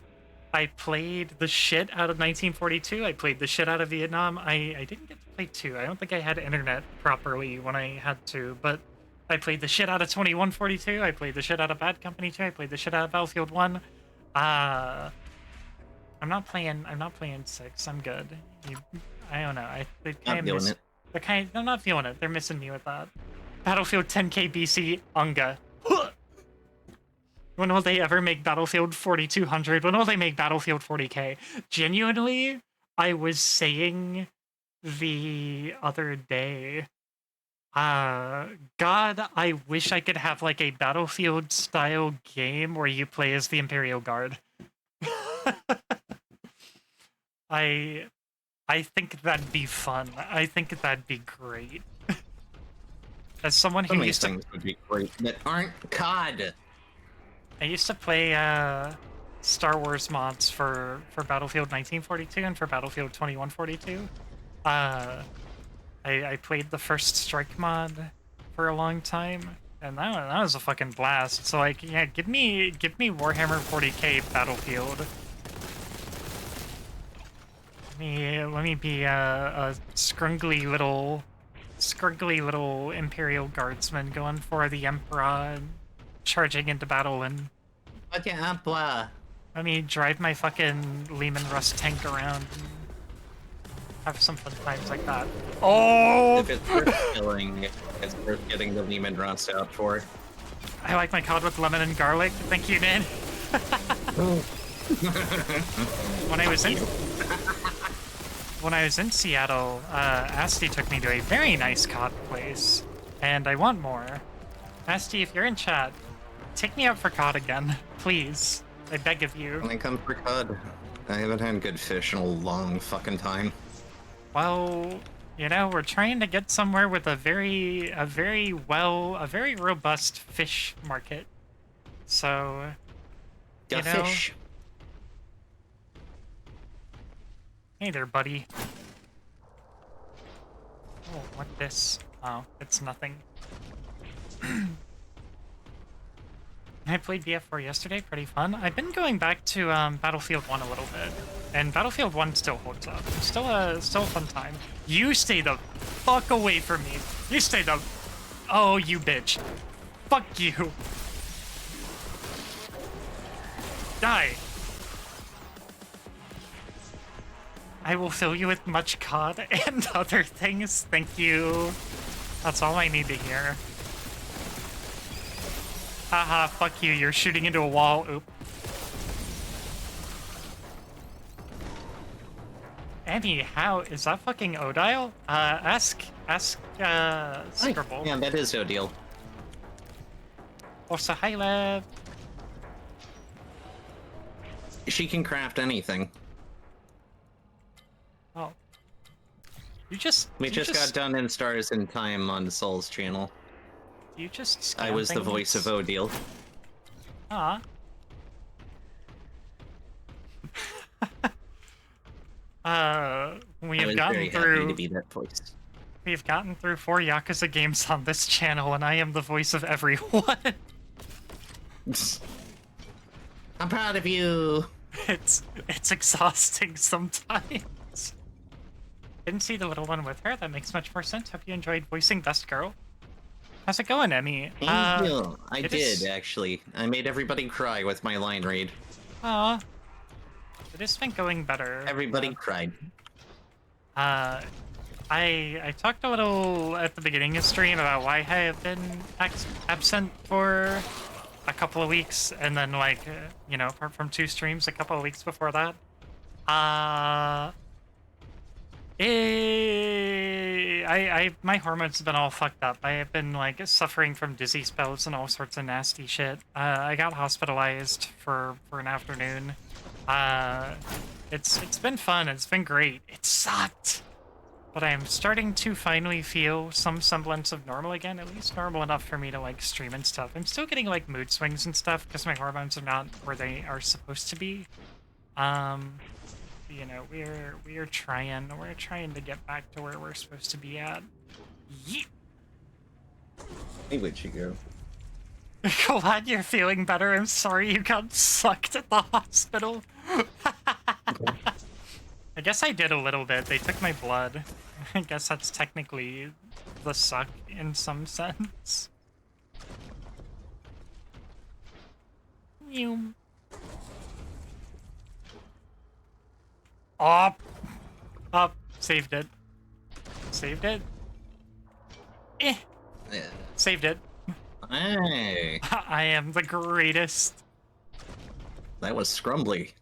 played the shit out of 1942. I played the shit out of Vietnam. I didn't get to play 2. I don't think I had internet properly when I had to, but I played the shit out of 2142. I played the shit out of Bad Company 2. I played the shit out of Battlefield 1. I'm not playing 6. I'm good. I don't know. They Not kind feeling of it. I'm not feeling it. They're missing me with that. Battlefield 10K BC Unga. When will they ever make Battlefield 4200? When will they make Battlefield 40K? Genuinely, I was saying the other day, God, I wish I could have like a Battlefield style game where you play as the Imperial Guard. I think that'd be fun. I think that'd be great. As someone So who many used to things would be great that aren't COD. I used to play Star Wars mods for Battlefield 1942 and for Battlefield 2142. I played the first Strike mod for a long time, and that was a fucking blast. So like, yeah, give me Warhammer 40K Battlefield. Let me be a scruggly little Imperial Guardsman going for the Emperor, charging into battle, and Okay, Apla. let me drive my fucking Lehman Russ tank around and have some fun times like that. Oh! If it's worth killing, it's worth getting the Lehman Russ out for. I like my COD with lemon and garlic. Thank you, Nan. When I was in Seattle, Asti took me to a very nice COD place, and I want more. Asti, if you're in chat, take me out for COD again, please. I beg of you. When I come for COD, I haven't had good fish in a long fucking time. Well, you know, we're trying to get somewhere with a very robust fish market. So, Got You know, fish. hey there, buddy. Oh, what this? Oh, it's nothing. I played BF4 yesterday, pretty fun. I've been going back to Battlefield 1 a little bit, and Battlefield 1 still holds up. It's still a fun time. You stay the fuck away from me. You stay the... Oh, you bitch. Fuck you. Die. I will fill you with much COD and other things. Thank you. That's all I need to hear. Haha, fuck you. You're shooting into a wall. Oop. Anyhow, is that fucking Odile? Ask, Scribble. Yeah, that is Odile. Also, hi, Lev. She can craft anything. Oh. You just... We just got done in Stars in Time on Soul's channel. You just I was the voice of Odile. Ah. We I have was gotten very happy through... to be that voice. We've gotten through 4 Yakuza games on this channel, and I am the voice of everyone. I'm proud of you. It's exhausting sometimes. Didn't see the little one with her. That makes much more sense. Hope you enjoyed voicing Best Girl. How's it going, Emmy? Thank you. I it did, is- actually. I made everybody cry with my line read. Aw. It has been going better. Everybody cried. Uh, I talked a little at the beginning of stream about why I have been absent for a couple of weeks, and then like you know, apart from 2 streams a couple of weeks before that. My hormones have been all fucked up. I have been like suffering from dizzy spells and all sorts of nasty shit. I got hospitalized for an afternoon. It's been fun. It's been great. It sucked, but I am starting to finally feel some semblance of normal again. At least normal enough for me to like stream and stuff. I'm still getting like mood swings and stuff because my hormones are not where they are supposed to be. You know, we're trying to get back to where we're supposed to be at. Yeet. Hey, where'd you go? Glad you're feeling better. I'm sorry you got sucked at the hospital. I guess I did a little bit. They took my blood. I guess that's technically the suck in some sense. You. Up. Up. Saved it. Saved it. Eh. Yeah. Saved it. Hey, I am the greatest. that was scrumbly.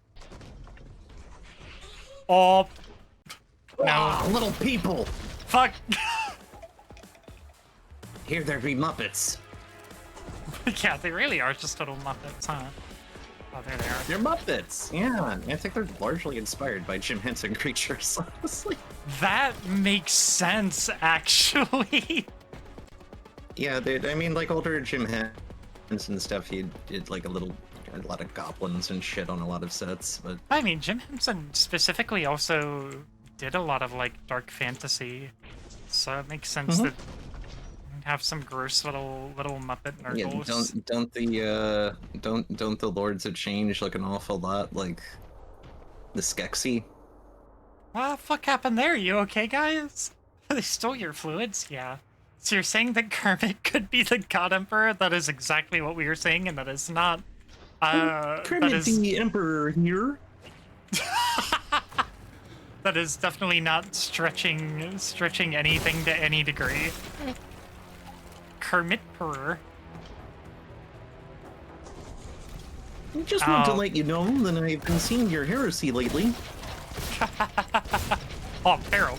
Oh. No. Ah, little people! Fuck. Here there be Muppets. Yeah, they really are just little Muppets, huh? Oh, there they are. They're Muppets! Yeah, I think they're largely inspired by Jim Henson creatures, honestly. That makes sense, actually. Yeah, I mean, like older Jim Henson stuff, he did like a lot of goblins and shit on a lot of sets, but I mean, Jim Henson specifically also did a lot of like dark fantasy, so it makes sense that you'd have some gross little Muppet yeah, nurgles. don't the Lords of Change look an awful lot like the Skeksis? What the fuck happened there? You okay, guys? They stole your fluids? Yeah. So you're saying that Kermit could be the God Emperor? That is exactly what we were saying, and that is not. Kermit that is the Emperor here. that is definitely not stretching anything to any degree. Kermit Perr. I just want to Oh. let you know that I've been seeing your heresy lately. Oh, Peril.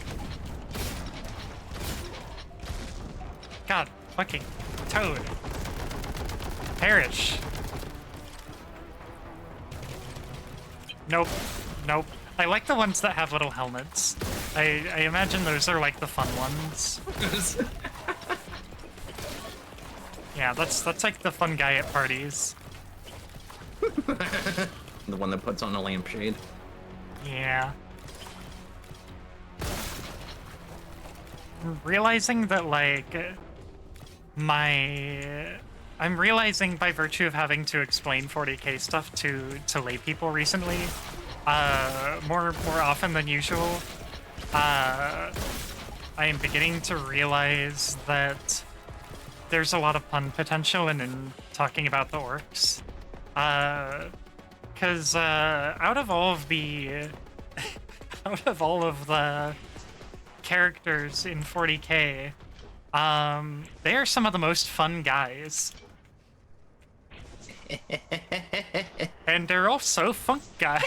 God, fucking Toad. Perish. Nope. Nope. I like the ones that have little helmets. I imagine those are like the fun ones. Yeah, that's like the fun guy at parties. The one that puts on a lampshade. Yeah. I'm realizing that, like, I'm realizing by virtue of having to explain 40k stuff to lay people recently, more often than usual, I am beginning to realize that there's a lot of pun potential in talking about the orcs. Because out of all of the characters in 40k, they are some of the most fun guys. And they're also funk guys.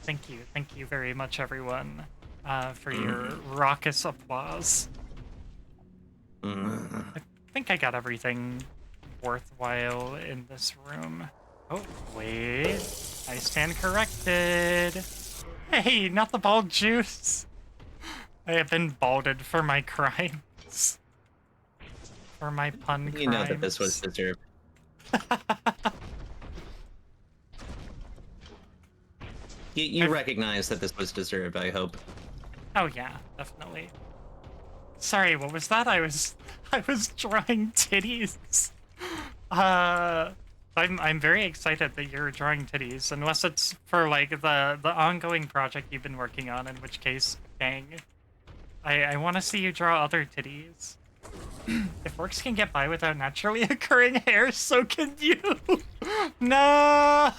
Thank you very much, everyone, for your raucous applause. I think I got everything worthwhile in this room. Oh, wait. I stand corrected. Hey, not the bald juice. I have been balded for my crimes. For my pun crimes. You know that this was deserved. You recognize that this was deserved, I hope. Oh yeah, definitely. Sorry, what was that? I was drawing titties. I'm very excited that you're drawing titties, unless it's for like the ongoing project you've been working on, in which case, dang. I want to see you draw other titties. If orcs can get by without naturally occurring hair, so can you. No.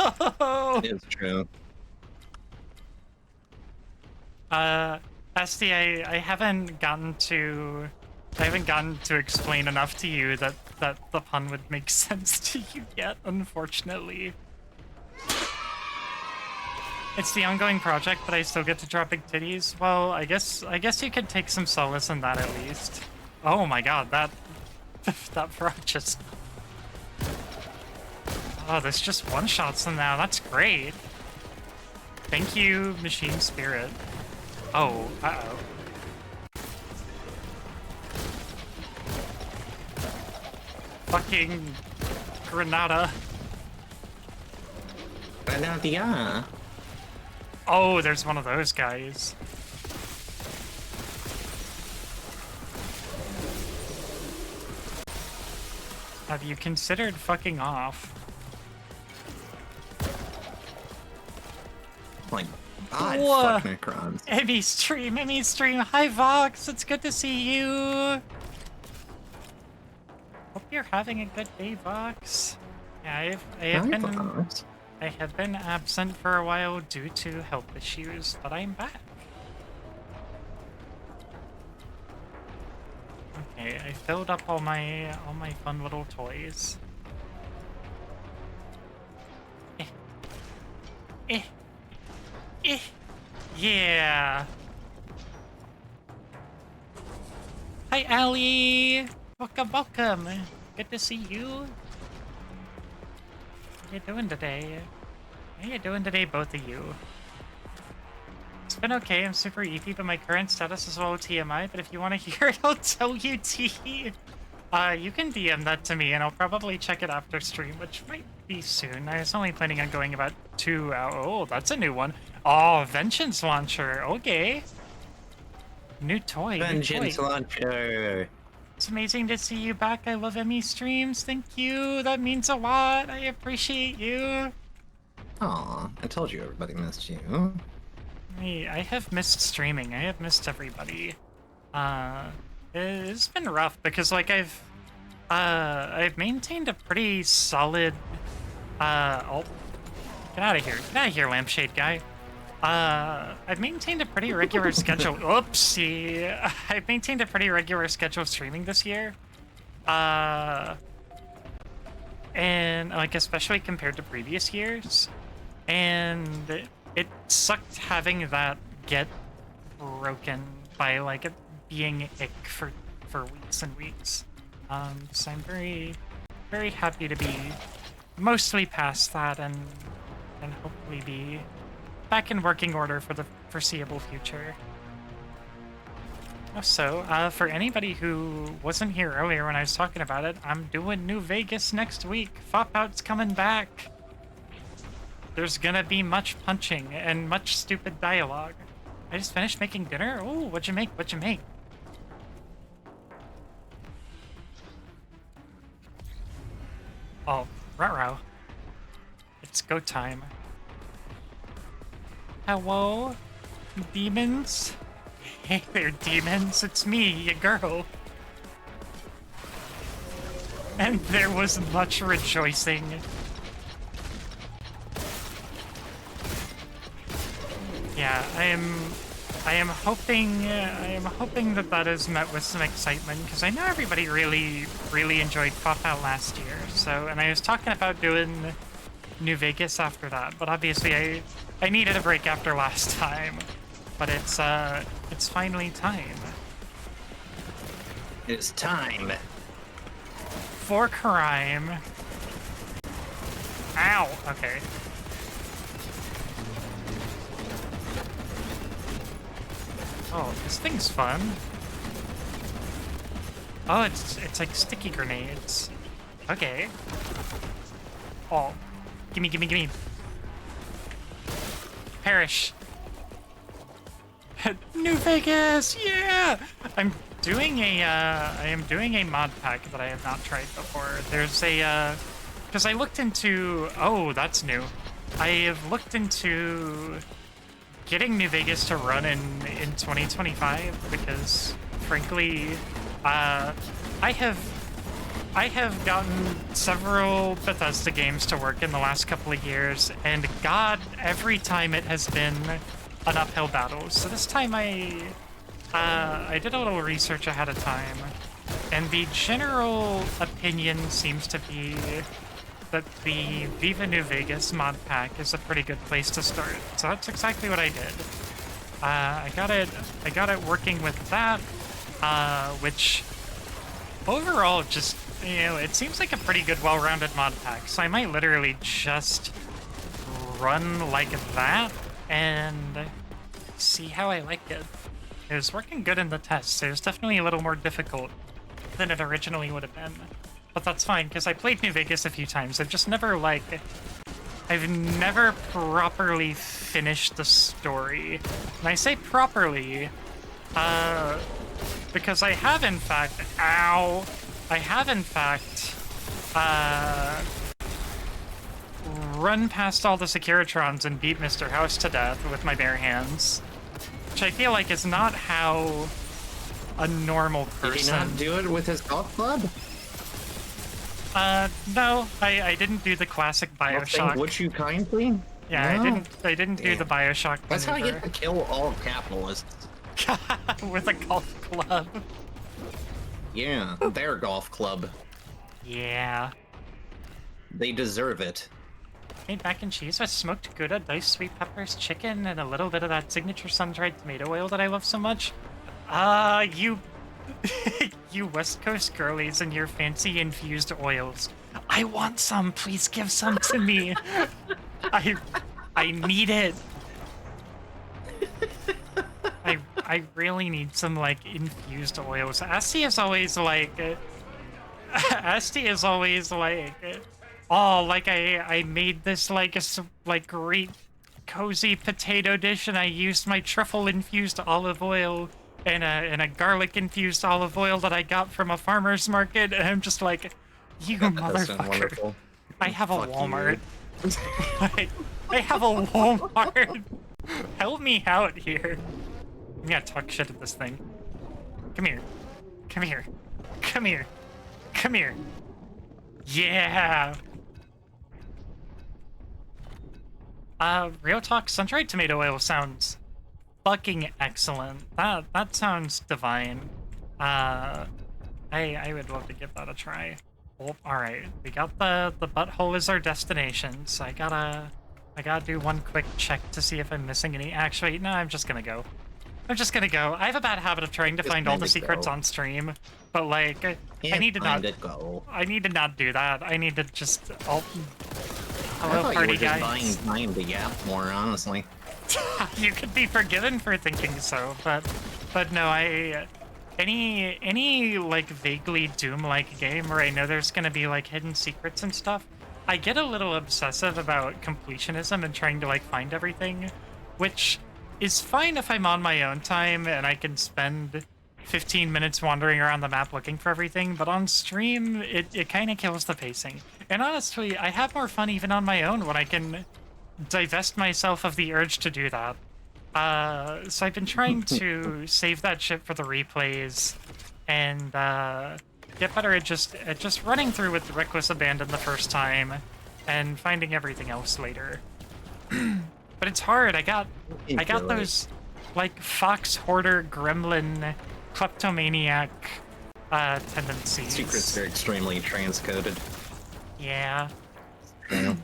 It's true. Esti, I haven't gotten to explain enough to you that the pun would make sense to you yet, unfortunately. It's the ongoing project, but I still get to draw big titties. Well, I guess you could take some solace in that at least. Oh my god, that frog just. Oh, this just one-shots them now. That's great. Thank you, Machine Spirit. Oh, uh-oh. Fucking Granada. Granada. Oh, there's one of those guys. Have you considered fucking off? My god, Whoa. fuck Necrons. Emmy stream. Hi, Vox. It's good to see you. Hope you're having a good day, Vox. Yeah, I have been absent for a while due to health issues, but I'm back. Okay, I filled up all my fun little toys. Yeah. Hi, Allie. Welcome. Good to see you. How you doing today? How you doing today, both of you? It's been okay. I'm super EP, but my current status is low TMI. But if you want to hear it, I'll tell you, T. You can DM that to me, and I'll probably check it after stream, which might be soon. I was only planning on going about 2 hours. Oh, that's a new one. Oh, Vengeance Launcher. Okay. New toy. Vengeance Launcher. It's amazing to see you back. I love Emmy streams. Thank you. That means a lot. I appreciate you. Aw, I told you everybody missed you. I have missed streaming. I have missed everybody. It's been rough because like I've maintained a pretty solid oh, get out of here, lampshade guy. I've maintained a pretty regular schedule. Oopsie. I've maintained a pretty regular schedule of streaming this year. And like especially compared to previous years. And it sucked having that get broken by like it being ick for weeks and weeks. So I'm very, very happy to be mostly past that and hopefully be back in working order for the foreseeable future. Also, for anybody who wasn't here earlier when I was talking about it, I'm doing New Vegas next week. Fop Out's coming back. There's gonna be much punching and much stupid dialogue. I just finished making dinner. Oh, what'd you make? Oh, ruh-roh. It's go time. Hello, demons? Hey there, demons. It's me, your girl. And there was much rejoicing. Yeah, I am hoping that that is met with some excitement because I know everybody really enjoyed Pop Out last year. So, and I was talking about doing New Vegas after that, but obviously I needed a break after last time. But it's finally time. It's time. For crime. Ow! Okay. Oh, this thing's fun. Oh, it's like sticky grenades. Okay. Oh. Gimme. Perish. New Vegas! Yeah! I am doing a mod pack that I have not tried before. There's because I looked into, oh, that's new. I have looked into getting New Vegas to run in 2025 because, frankly, I have gotten several Bethesda games to work in the last couple of years, and God, every time it has been an uphill battle. So this time I did a little research ahead of time, and the general opinion seems to be that the Viva New Vegas mod pack is a pretty good place to start. So that's exactly what I did. I got it working with that, which overall just, you know, it seems like a pretty good well-rounded mod pack. So I might literally just run like that and see how I like it. It was working good in the tests. It was definitely a little more difficult than it originally would have been. But that's fine, because I played New Vegas a few times. I've never properly finished the story. And I say properly, because I have in fact, run past all the Securitrons and beat Mr. House to death with my bare hands. Which I feel like is not how a normal person... Did he not do it with his golf club? No, I didn't do the classic Bioshock. Would you kindly? Yeah, No. I didn't do the Bioshock That's how you maneuver. get to kill all capitalists. With a golf club. Yeah, their golf club. Yeah. They deserve it. Made mac and cheese with smoked Gouda, diced sweet peppers, chicken, and a little bit of that signature sun-dried tomato oil that I love so much. You... you West Coast girlies and your fancy infused oils. I want some. Please give some to me. I need it. I really need some, like, infused oils. Asti is always like... oh, like I made this, like, great cozy potato dish, and I used my truffle-infused olive oil and a garlic-infused olive oil that I got from a farmer's market, and I'm just like, you motherfucker. I have a Walmart. I have a Walmart. Help me out here. I'm gonna talk shit at this thing. Come here. Come here. Come here. Come here. Yeah. Real talk, sun-dried tomato oil sounds fucking excellent. That sounds divine. I would love to give that a try. Oh, alright. We got the butthole as our destination, so I gotta do one quick check to see if I'm missing any. Actually, no, I'm just gonna go. I have a bad habit of trying to find all the secrets on stream, but like, I need to not do that. I need to just, hello party guys. I thought you were just buying the Yap more, honestly. You could be forgiven for thinking so, but no, any like vaguely Doom-like game where I know there's gonna be like hidden secrets and stuff, I get a little obsessive about completionism and trying to like find everything, which is fine if I'm on my own time and I can spend 15 minutes wandering around the map looking for everything, but on stream, it kind of kills the pacing. And honestly, I have more fun even on my own when I can divest myself of the urge to do that. So I've been trying to save that shit for the replays and get better at just running through with reckless abandon the first time and finding everything else later. But it's hard. I got those like fox hoarder gremlin kleptomaniac tendencies. Secrets are extremely transcoded. Yeah. Yeah.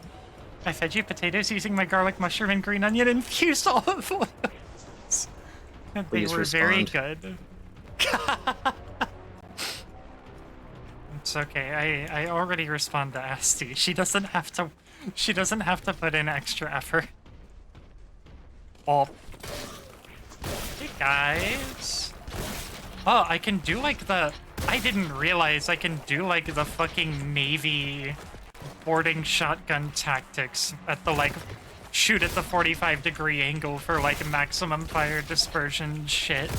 I fed you potatoes using my garlic, mushroom, and green onion infused olive oils. They Please were very respond. good. It's okay. I already respond to Asti. She doesn't have to put in extra effort. Oh. Hey guys. Oh, I can do like I didn't realize I can do like the fucking Navy boarding shotgun tactics at the like shoot at the 45-degree angle for like maximum fire dispersion shit.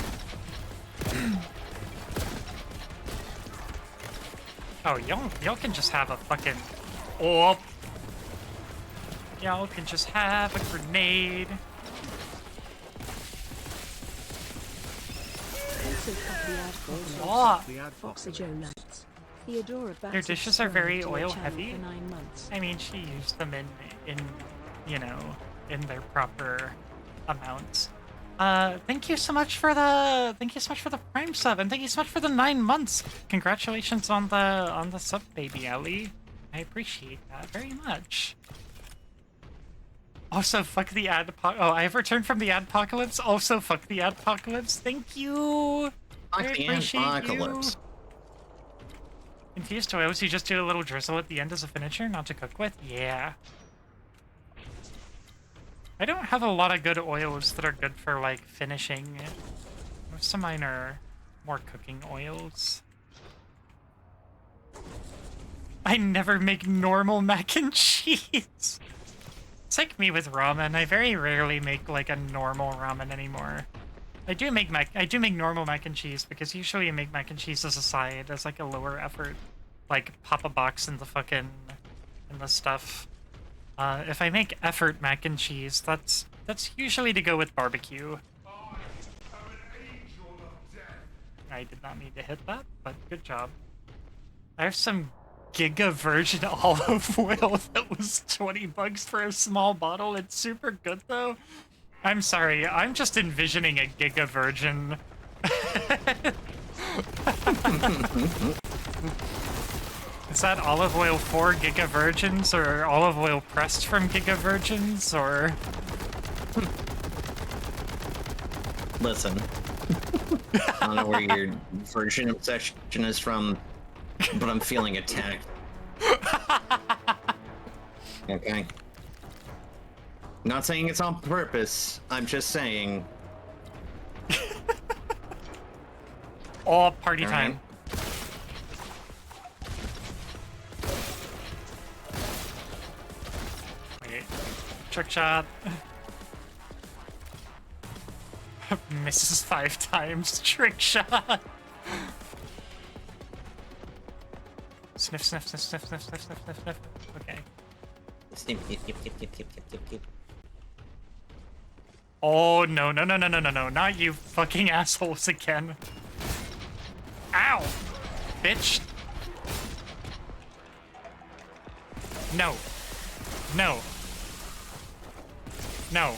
Oh, y'all can just have a fucking Oh. Y'all can just have a grenade. Also fuck the ad Oh. The ad Foxy Joe Lights. Theodora Bats Their dishes are very to a oil channel heavy. for 9 months. I mean, she used them in you know, in their proper amounts. Thank you so much for the Prime sub, and thank you so much for the 9 months. Congratulations on the sub, baby Ellie. I appreciate that very much. Also, fuck the oh, I have returned from the adpocalypse. Also, fuck the adpocalypse. Thank you. Fuck I the appreciate apocalypse. you. Infused oils, you just do a little drizzle at the end as a finisher, not to cook with? Yeah. I don't have a lot of good oils that are good for, like, finishing. Most of mine are more cooking oils. I never make normal mac and cheese. It's like me with ramen. I very rarely make, like, a normal ramen anymore. I do make normal mac and cheese, because usually I make mac and cheese as a side, as, like, a lower effort. Like, pop a box in the stuff. If I make effort mac and cheese, that's usually to go with barbecue. I did not mean to hit that, but good job. I have some Giga virgin olive oil that was $20 for a small bottle. It's super good though. I'm sorry, I'm just envisioning a Giga virgin. Is that olive oil for Giga Virgins, or olive oil pressed from Giga Virgins, or... Listen. I don't know where your virgin obsession is from, but I'm feeling attacked. Okay? Not saying it's on purpose, I'm just saying... Oh, party All time. right. Wait. Trick shot. Misses 5 times. Trick shot. Sniff, sniff, sniff, sniff, sniff, sniff, sniff, sniff, sniff. Okay. Snip, snip, snip, snip, snip, snip, snip, snip. Oh, no, no, no, no, no, no, no. Not you fucking assholes again. Ow! Bitch. No. No. No.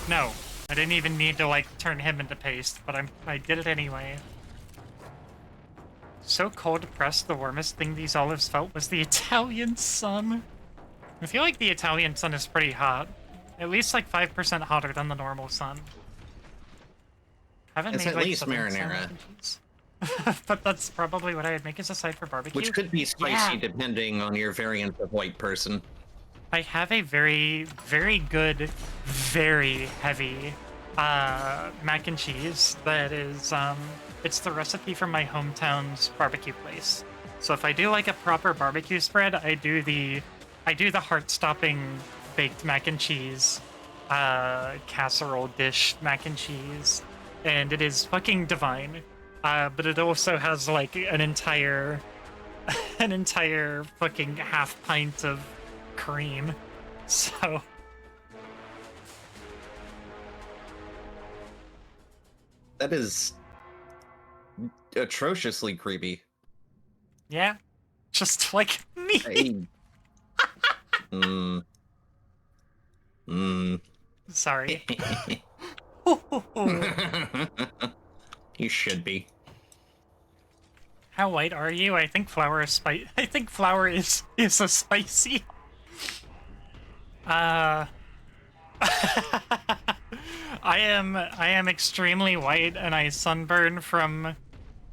No. I didn't even need to, like, turn him into paste, but I did it anyway. So cold pressed, the warmest thing these olives felt was the Italian sun. I feel like the Italian sun is pretty hot. At least, like, 5% hotter than the normal sun. Haven't It's made, at like, least Southern style marinara. mac and cheese. But that's probably what I would make as a side for barbecue. Which could be spicy Yeah. depending on your variant of white person. I have a very, very good, very heavy mac and cheese that is, it's the recipe from my hometown's barbecue place. So if I do like a proper barbecue spread, I do the heart-stopping baked mac and cheese, casserole dish mac and cheese, and it is fucking divine. But it also has like an entire fucking half pint of cream. So That is atrociously creepy. yeah, just like me. Hey. Sorry. You should be. How white are you? I think flour is I think flour is a spicy. I am extremely white and I sunburn from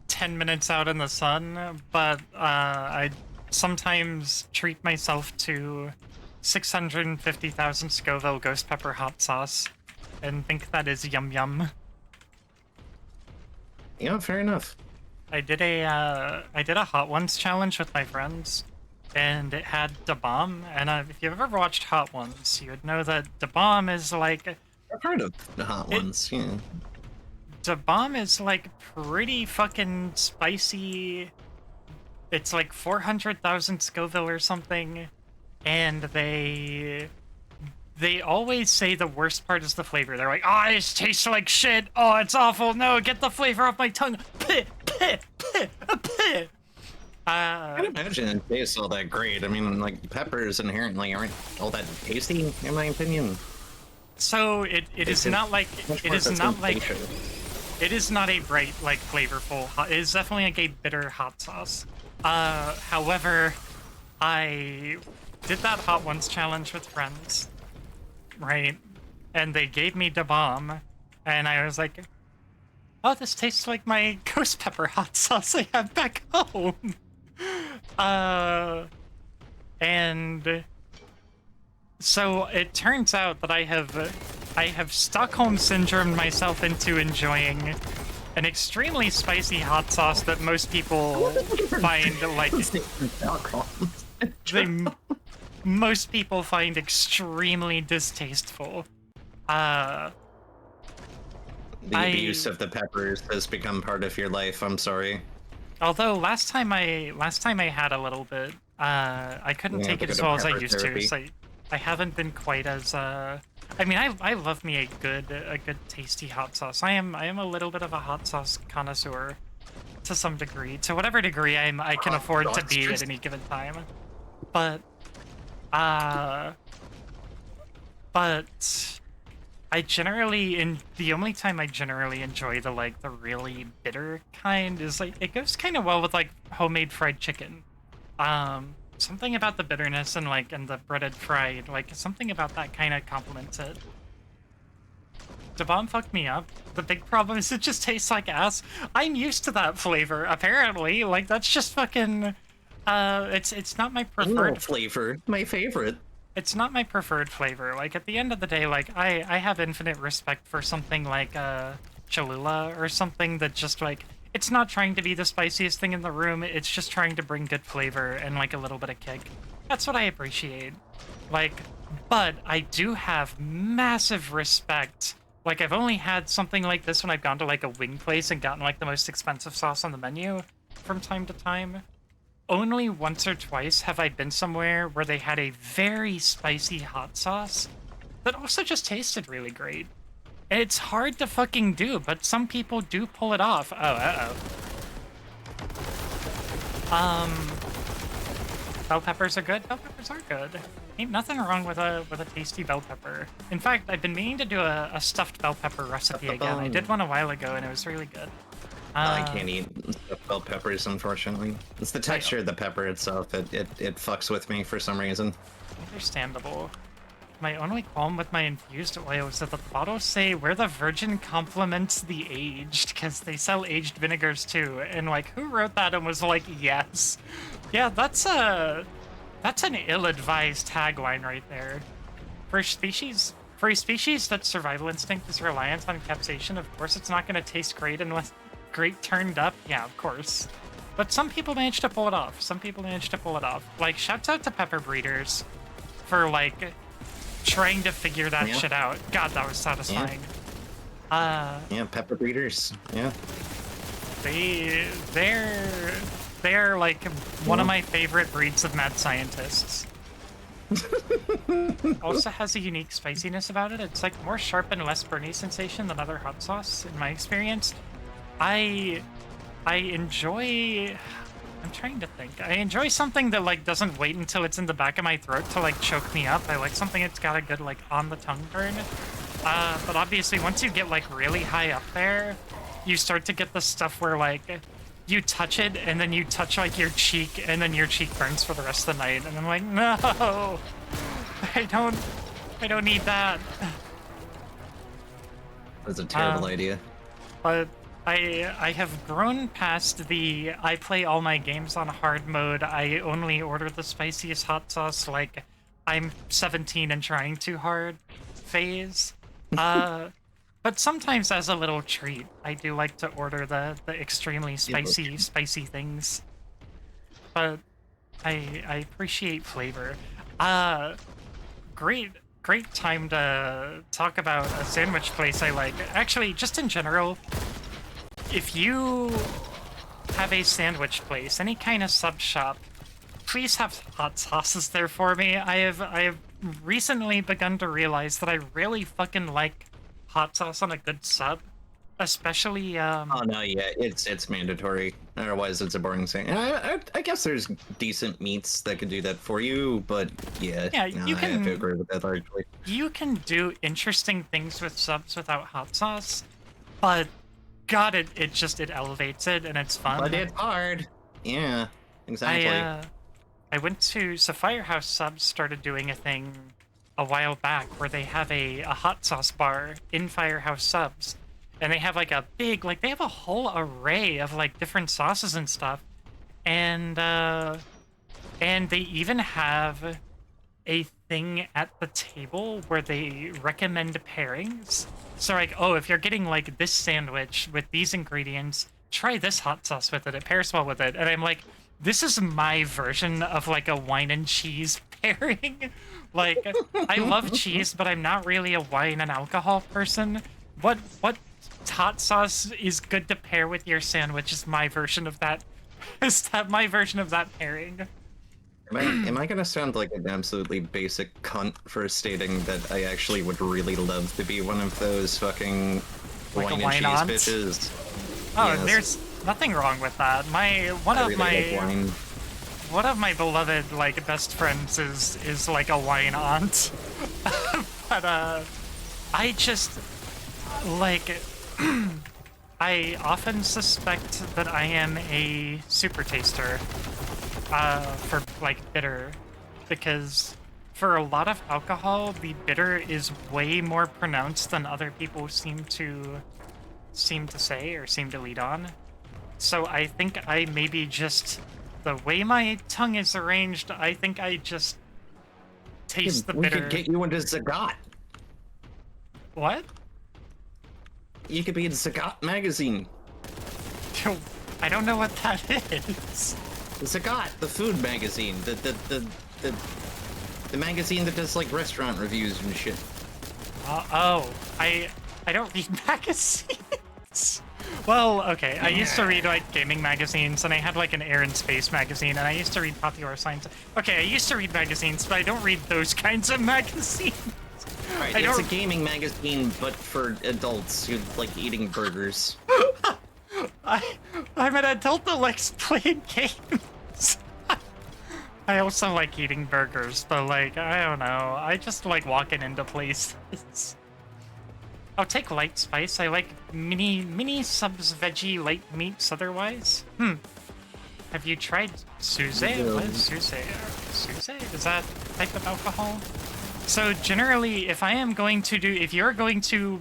10 minutes out in the sun, but I sometimes treat myself to 650,000 Scoville ghost pepper hot sauce and think that is yum yum. Yeah, fair enough. I did a Hot Ones challenge with my friends, and it had Da Bomb. And if you've ever watched Hot Ones, you would know that Da Bomb is like I've heard of the hot ones. Yeah. Da Bomb is like pretty fucking spicy. it's like 400,000 Scoville or something, and they always say the worst part is the flavor. They're like, "Ah, oh, it tastes like shit. Oh, it's awful. No, get the flavor off my tongue." Pih, pih, pih, pih. I can imagine it tastes all that great. I mean, like, peppers inherently aren't all that tasty, in my opinion. So it is not like it is not like sensation. it is not a bright, like, flavorful hot. It is definitely like a bitter hot sauce. However, I did that Hot Ones challenge with friends, right? And they gave me Da Bomb, and I was like, "Oh, this tastes like my ghost pepper hot sauce I have back home." And so it turns out that I have Stockholm syndromed myself into enjoying an extremely spicy hot sauce that most people find like most people find extremely distasteful. The abuse of the peppers has become part of your life. I'm sorry. Although last time I had a little bit, I couldn't Yeah, take to it go as to well as I pepper used therapy. to. So I haven't been quite as I mean, I love me a good tasty hot sauce. I am a little bit of a hot sauce connoisseur to some degree. To whatever degree I can afford to be at any given time. But but I generally the only time I generally enjoy the really bitter kind is like it goes kind of well with like homemade fried chicken. Something about the bitterness and the breaded fried, like something about that kind of complements it. Da Bomb fucked me up. The big problem is it just tastes like ass. I'm used to that flavor, apparently. Like that's just fucking it's not my preferred flavor. My favorite. it's not my preferred flavor. Like at the end of the day, like I have infinite respect for something like Cholula or something that just like it's not trying to be the spiciest thing in the room. It's just trying to bring good flavor and like a little bit of kick. That's what I appreciate. Like, but I do have massive respect. Like I've only had something like this when I've gone to like a wing place and gotten like the most expensive sauce on the menu from time to time. Only once or twice have I been somewhere where they had a very spicy hot sauce that also just tasted really great. And it's hard to fucking do, but some people do pull it off. Oh, uh-oh. Bell peppers are good? Bell peppers are good. Ain't nothing wrong with a tasty bell pepper. In fact, I've been meaning to do a stuffed bell pepper recipe again. I did one a while ago and it was really good. I can't eat bell peppers, unfortunately. It's the texture of the pepper itself. It fucks with me for some reason. Understandable. My only qualm with my infused oil is that the bottles say where the virgin complements the aged, because they sell aged vinegars too. And like, who wrote that and was like, yes? Yeah, that's an ill-advised tagline right there. For a species that survival instinct is reliant on capsaicin, of course it's not going to taste great unless great turned up. Yeah, of course. But some people manage to pull it off. Like, shouts out to Pepper Breeders for like trying to figure that shit out. God, that was satisfying. Yeah, pepper breeders. Yeah. They're like one of my favorite breeds of mad scientists. Also has a unique spiciness about it. It's like more sharp and less burny sensation than other hot sauce in my experience. I enjoy. I'm trying to think. I enjoy something that like doesn't wait until it's in the back of my throat to like choke me up. I like something that's got a good like on the tongue burn. But obviously once you get like really high up there, you start to get the stuff where like you touch it and then you touch like your cheek and then your cheek burns for the rest of the night. And I'm like, no, I don't need that. That's a terrible idea. But I have grown past the I play all my games on hard mode, I only order the spiciest hot sauce like I'm 17 and trying too hard phase. But sometimes as a little treat, I do like to order the extremely spicy things. But I appreciate flavor. Great time to talk about a sandwich place I like. Actually, just in general, if you have a sandwich place, any kind of sub shop, please have hot sauces there for me. I have recently begun to realize that I really fucking like hot sauce on a good sub, especially Oh no, yeah, it's mandatory. Otherwise, it's a boring thing. And I guess there's decent meats that can do that for you, but yeah, yeah, no, you I have to can agree with that largely. you can do interesting things with subs without hot sauce, but God, it elevates it and it's fun. But it's hard. Yeah, exactly. I went to Firehouse Subs started doing a thing a while back where they have a hot sauce bar in Firehouse Subs, and they have like a big they have a whole array of like different sauces and stuff, and they even have a thing at the table where they recommend pairings. So like, oh, if you're getting like this sandwich with these ingredients, try this hot sauce with it. It pairs well with it. And I'm like, this is my version of like a wine and cheese pairing. Like, I love cheese, but I'm not really a wine and alcohol person. What hot sauce is good to pair with your sandwich is my version of that. Is that my version of that pairing? Am I gonna sound like an absolutely basic cunt for stating that I actually would really love to be one of those fucking Like a wine and wine cheese aunt? bitches? Oh, Yes. there's nothing wrong with that. One I of really my like wine. one of my beloved like best friends is like a wine aunt. But I just like I often suspect that I am a super taster for like bitter, because for a lot of alcohol the bitter is way more pronounced than other people seem to say or seem to lead on. So I think I maybe just, the way my tongue is arranged, I think I just taste the We bitter. could get you into Zagat. What? You could be in Zagat magazine. I don't know what that is. Zagat, the food magazine, the magazine that does like restaurant reviews and shit. Oh, I don't read magazines. Well, okay, I used to read like gaming magazines, and I had like an Air and Space magazine, and I used to read Popular Science. Okay, I used to read magazines, but I don't read those kinds of magazines. Alright, I it's a don't- gaming magazine, but for adults who like eating burgers. I'm an adult that likes playing games. I also like eating burgers, but like, I don't know. I just like walking into places. I'll take light spice. I like mini subs, veggie, light meats otherwise. Have you tried Suze? No. What is Suze? Suze? Is that type of alcohol? So generally, if you're going to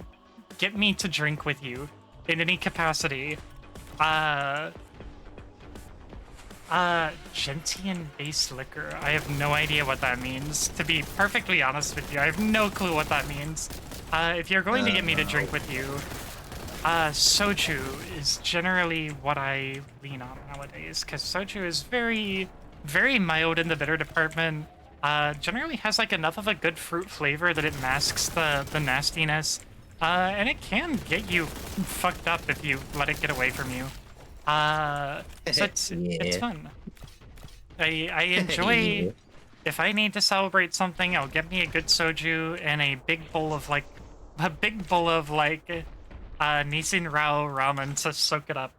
get me to drink with you in any capacity, gentian based liquor. I have no idea what that means. To be perfectly honest with you, I have no clue what that means. If you're going to get me to drink with you, soju is generally what I lean on nowadays, because soju is very, very mild in the bitter department. Generally has like enough of a good fruit flavor that it masks the nastiness. And it can get you fucked up if you let it get away from you. So it's Yeah. fun. I enjoy. If I need to celebrate something, I'll get me a good soju and a big bowl of Nissin Rao ramen to soak it up.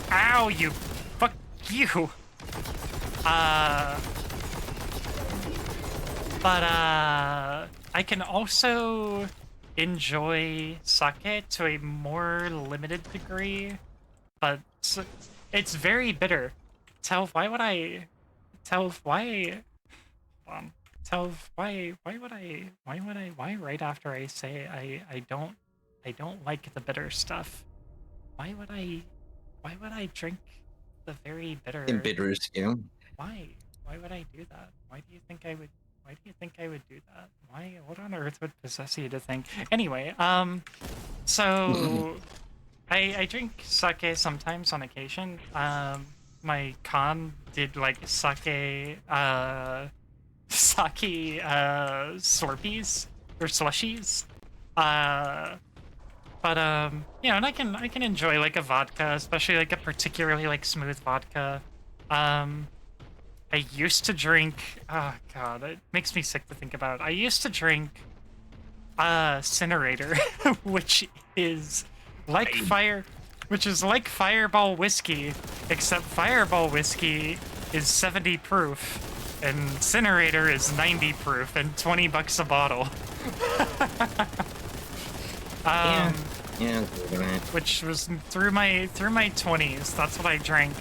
Ow, you, fuck you. I can also enjoy sake to a more limited degree, but it's very bitter. Why would I right after I say I don't like the bitter stuff? Why would I drink the very bitter? In bitters, yeah. Why? Why would I do that? Why do you think I would do that? Why? What on earth would possess you to think? Anyway, so I drink sake sometimes on occasion. My con did like sake slurpees or slushies. But you know, and I can enjoy like a vodka, especially like a particularly like smooth vodka. Um, I used to drink. Oh God, it makes me sick to think about. I used to drink Cinerator, which is like fire, which is like Fireball whiskey, except Fireball whiskey is 70 proof, and Cinerator is 90 proof and $20 a bottle. Yeah. Yeah. Right. Which was through my 20s. That's what I drank.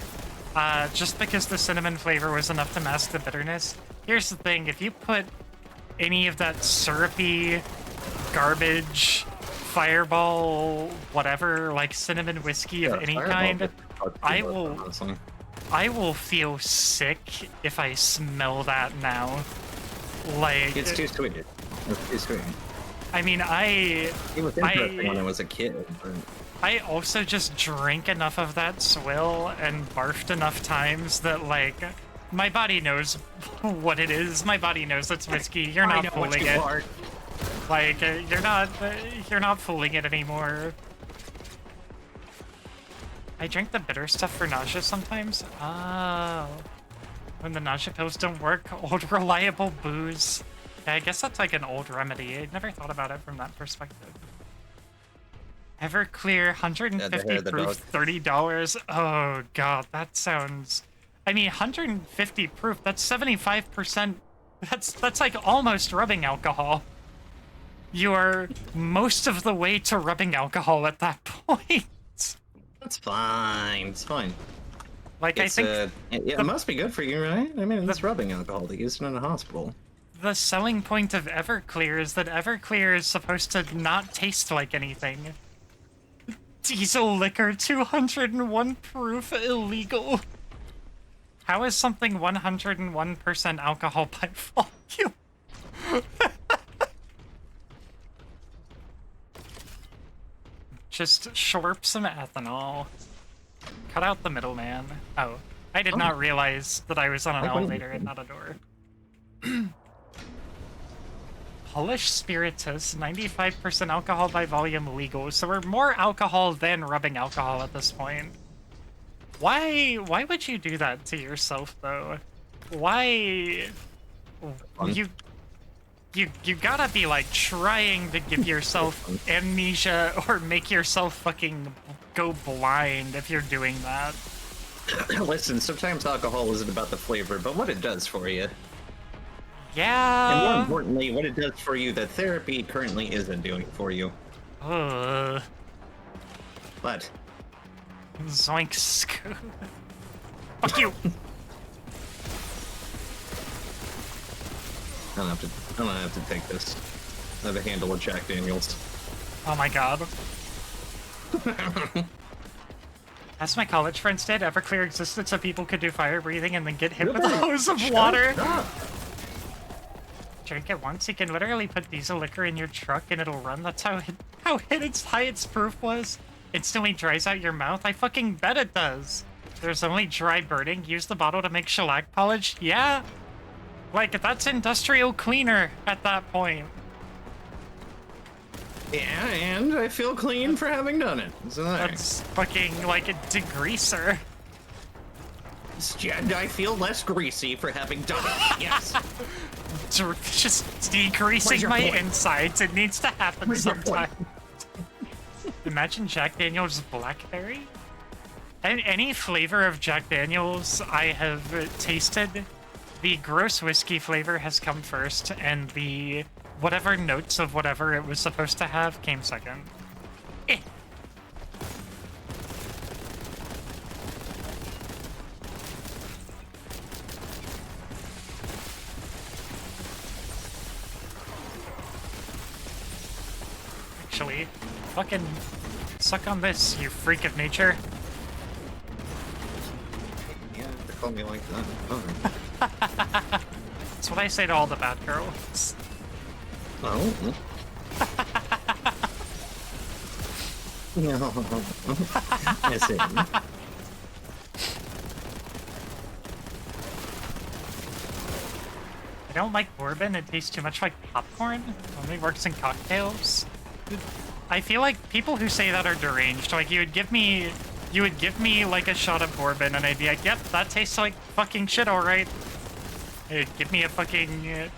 Just because the cinnamon flavor was enough to mask the bitterness. Here's the thing: if you put any of that syrupy garbage, Fireball, whatever, like cinnamon whiskey of any Fireball kind, gets fucked I too, will, honestly. I will feel sick if I smell that now. Like, It's too sweet. It's too sweet. I mean, It was interesting when I was a kid. But... I also just drank enough of that swill and barfed enough times that, like, my body knows what it is. My body knows it's whiskey. You're I not know what fooling you it. are. Like, you're not fooling it anymore. I drink the bitter stuff for nausea sometimes. Oh. When the nausea pills don't work, old reliable booze. Yeah, I guess that's like an old remedy. I never thought about it from that perspective. Everclear, 150 hair of the proof, dog. $30. Oh god, that sounds... I mean, 150 proof, that's 75%. That's like almost rubbing alcohol. You are most of the way to rubbing alcohol at that point. That's fine. It's fine. Like, It's, I think it must be good for you, right? I mean, it's rubbing alcohol. They use it in a hospital. the selling point of Everclear is that Everclear is supposed to not taste like anything. Diesel liquor, 201 proof, illegal. How is something 101% alcohol by volume? Just slurp some ethanol. Cut out the middleman. Oh, I did not realize that I was on an I couldn't- elevator and not a door. Polish spiritus, 95% alcohol by volume legal. So we're more alcohol than rubbing alcohol at this point. Why would you do that to yourself though? Why you gotta be like trying to give yourself amnesia or make yourself fucking go blind if you're doing that. Listen, sometimes alcohol isn't about the flavor, but what it does for you. And more Yeah. importantly, what it does for you that therapy currently isn't doing for you. But Zoinks. Fuck you. I don't have to take this. I have a handle of Jack Daniels. Oh my god. As my college friends did, Everclear existed so people could do fire breathing and then get hit with a hose of water. Drink it once, you can literally put diesel liquor in your truck and it'll run. That's how high its proof was. Instantly dries out your mouth. I fucking bet it does. There's only dry burning. Use the bottle to make shellac polish. Yeah. Like, that's industrial cleaner at that point. Yeah, and I feel clean for having done it. So there. That's fucking, like, a degreaser. I feel less greasy for having done it. Yes. Just decreasing your my point? insides. It needs to happen Where's your point? sometime. Imagine Jack Daniels blackberry. And any flavor of Jack Daniels I have tasted, the gross whiskey flavor has come first, and the whatever notes of whatever it was supposed to have came second. Eh. Actually, fucking suck on this, you freak of nature. Yeah, they call me like that. Oh. That's what I say to all the bad girls. Oh. No. I see. I don't like bourbon, it tastes too much like popcorn. It only works in cocktails. I feel like people who say that are deranged. Like you would give me like a shot of bourbon, and I'd be like, "Yep, that tastes like fucking shit, all right." Give me a fucking,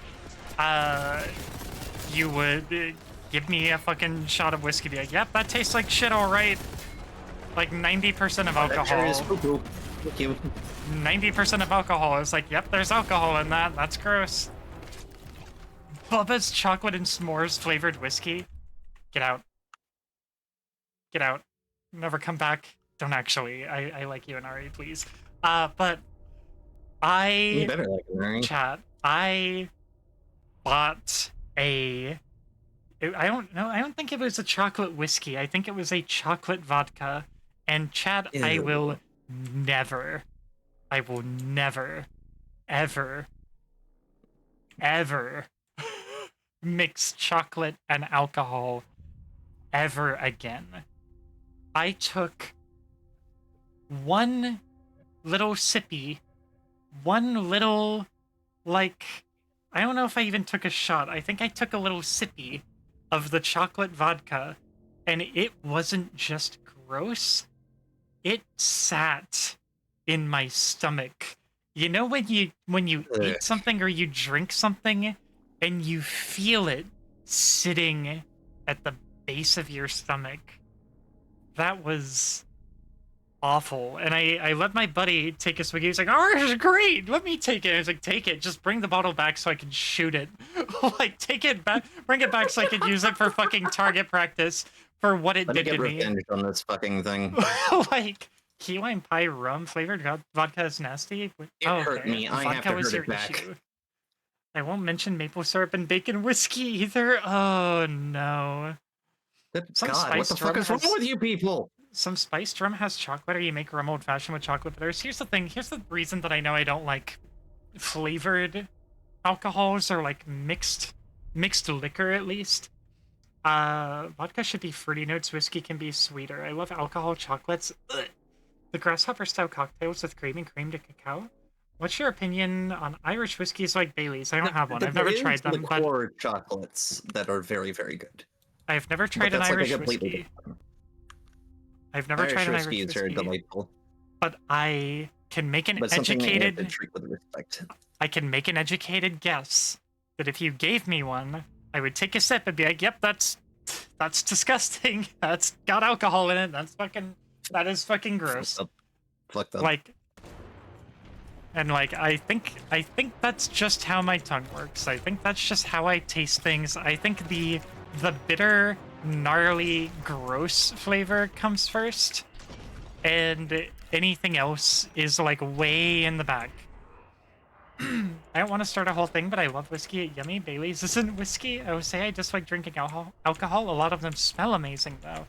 you would give me a fucking shot of whiskey, be like, "Yep, that tastes like shit, all right." Like 90% of That sure is alcohol. poo-poo. Thank you. 90% of alcohol is like, "Yep, there's alcohol in that. That's gross." Bubba's chocolate and s'mores flavored whiskey. Get out. Get out. Never come back. Don't actually. I like you and Ari, please. But You I better like it, Mary. chat. I bought I don't know. I don't think it was a chocolate whiskey. I think it was a chocolate vodka. And chat, I Ew. will never, ever, ever mix chocolate and alcohol ever again. I took one little sippy, one little, like, I don't know if I even took a shot. I think I took a little sippy of the chocolate vodka, and it wasn't just gross, it sat in my stomach. You know when you Ugh. eat something or you drink something and you feel it sitting at the base of your stomach? That was awful. And I let my buddy take a swig. He was like, "Oh, this is great. Let me take it." I was like, "Take it. Just bring the bottle back so I can shoot it." Like, take it back. Bring it back so I can use it for fucking target practice for what it Let me did get to me. revenge on this fucking thing. Like, key lime pie rum flavored vodka is nasty. It hurt me. I have Vodka to was hurt your it back. issue. I won't mention maple syrup and bacon whiskey either. Oh no. Good Some God, what the spiced fuck rum is wrong has- with you people? Some spiced rum has chocolate, or you make rum old fashioned with chocolate bitters. Here's the thing. Here's the reason that I know I don't like flavored alcohols or like mixed liquor at least. Vodka should be fruity notes. Whiskey can be sweeter. I love alcohol chocolates. Ugh. The grasshopper style cocktails with cream and cream to cacao. What's your opinion on Irish whiskeys like Bailey's? I don't have one. I've never tried them, but liqueur chocolates that are very, very good. I've never tried an But that's like a Irish completely whiskey. different. I've never Irish tried an Irish whiskeys are whiskey, delightful, but I can make an but something that you have to educated. treat with respect. I can make an educated guess that if you gave me one, I would take a sip and be like, "Yep, that's disgusting. That's got alcohol in it. That is fucking gross." Fucked up. Like, and like, I think that's just how my tongue works. I think that's just how I taste things. I think the bitter, gnarly, gross flavor comes first, and anything else is like way in the back. I don't want to start a whole thing, but I love whiskey. Yummy. Bailey's isn't whiskey. I would say I dislike drinking alcohol. A lot of them smell amazing though.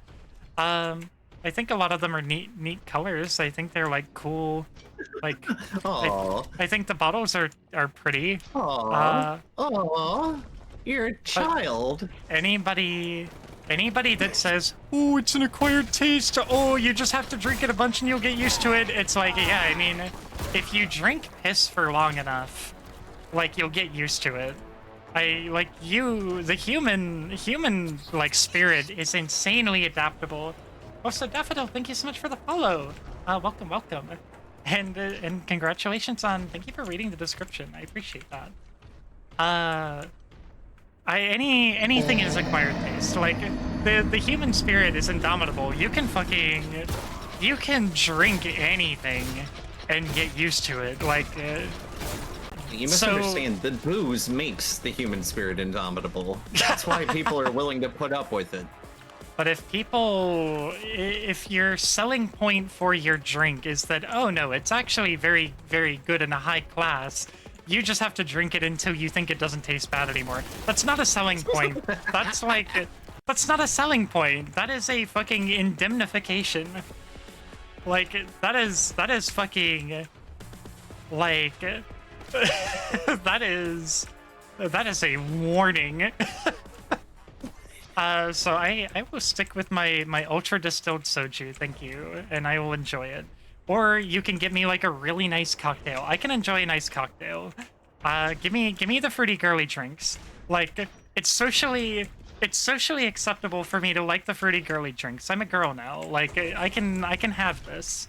I think a lot of them are neat colors. I think they're like cool. Like, Aww. I think the bottles are pretty. Aww. Aww. You're a child. Anybody that says, "Oh, it's an acquired taste. Oh, you just have to drink it a bunch and you'll get used to it." It's like, yeah, I mean, if you drink piss for long enough, like, you'll get used to it. The human like spirit is insanely adaptable. Also, Daffodil, thank you so much for the follow. Welcome. And congratulations on, thank you for reading the description. I appreciate that. Anything is acquired taste. Like, the human spirit is indomitable. You can drink anything and get used to it. Like, You So- misunderstand. The booze makes the human spirit indomitable. That's why people are willing to put up with it. but if your selling point for your drink is that, oh no, it's actually very, very good and a high class, you just have to drink it until you think it doesn't taste bad anymore. That's not a selling point. That's not a selling point. That is a fucking indemnification. Like, that is fucking, like, that is a warning. So I will stick with my ultra distilled soju, thank you, and I will enjoy it. Or you can get me like a really nice cocktail. I can enjoy a nice cocktail. Give me the fruity girly drinks. Like, it's socially it's socially acceptable for me to like the fruity girly drinks. I'm a girl now. Like I can have this.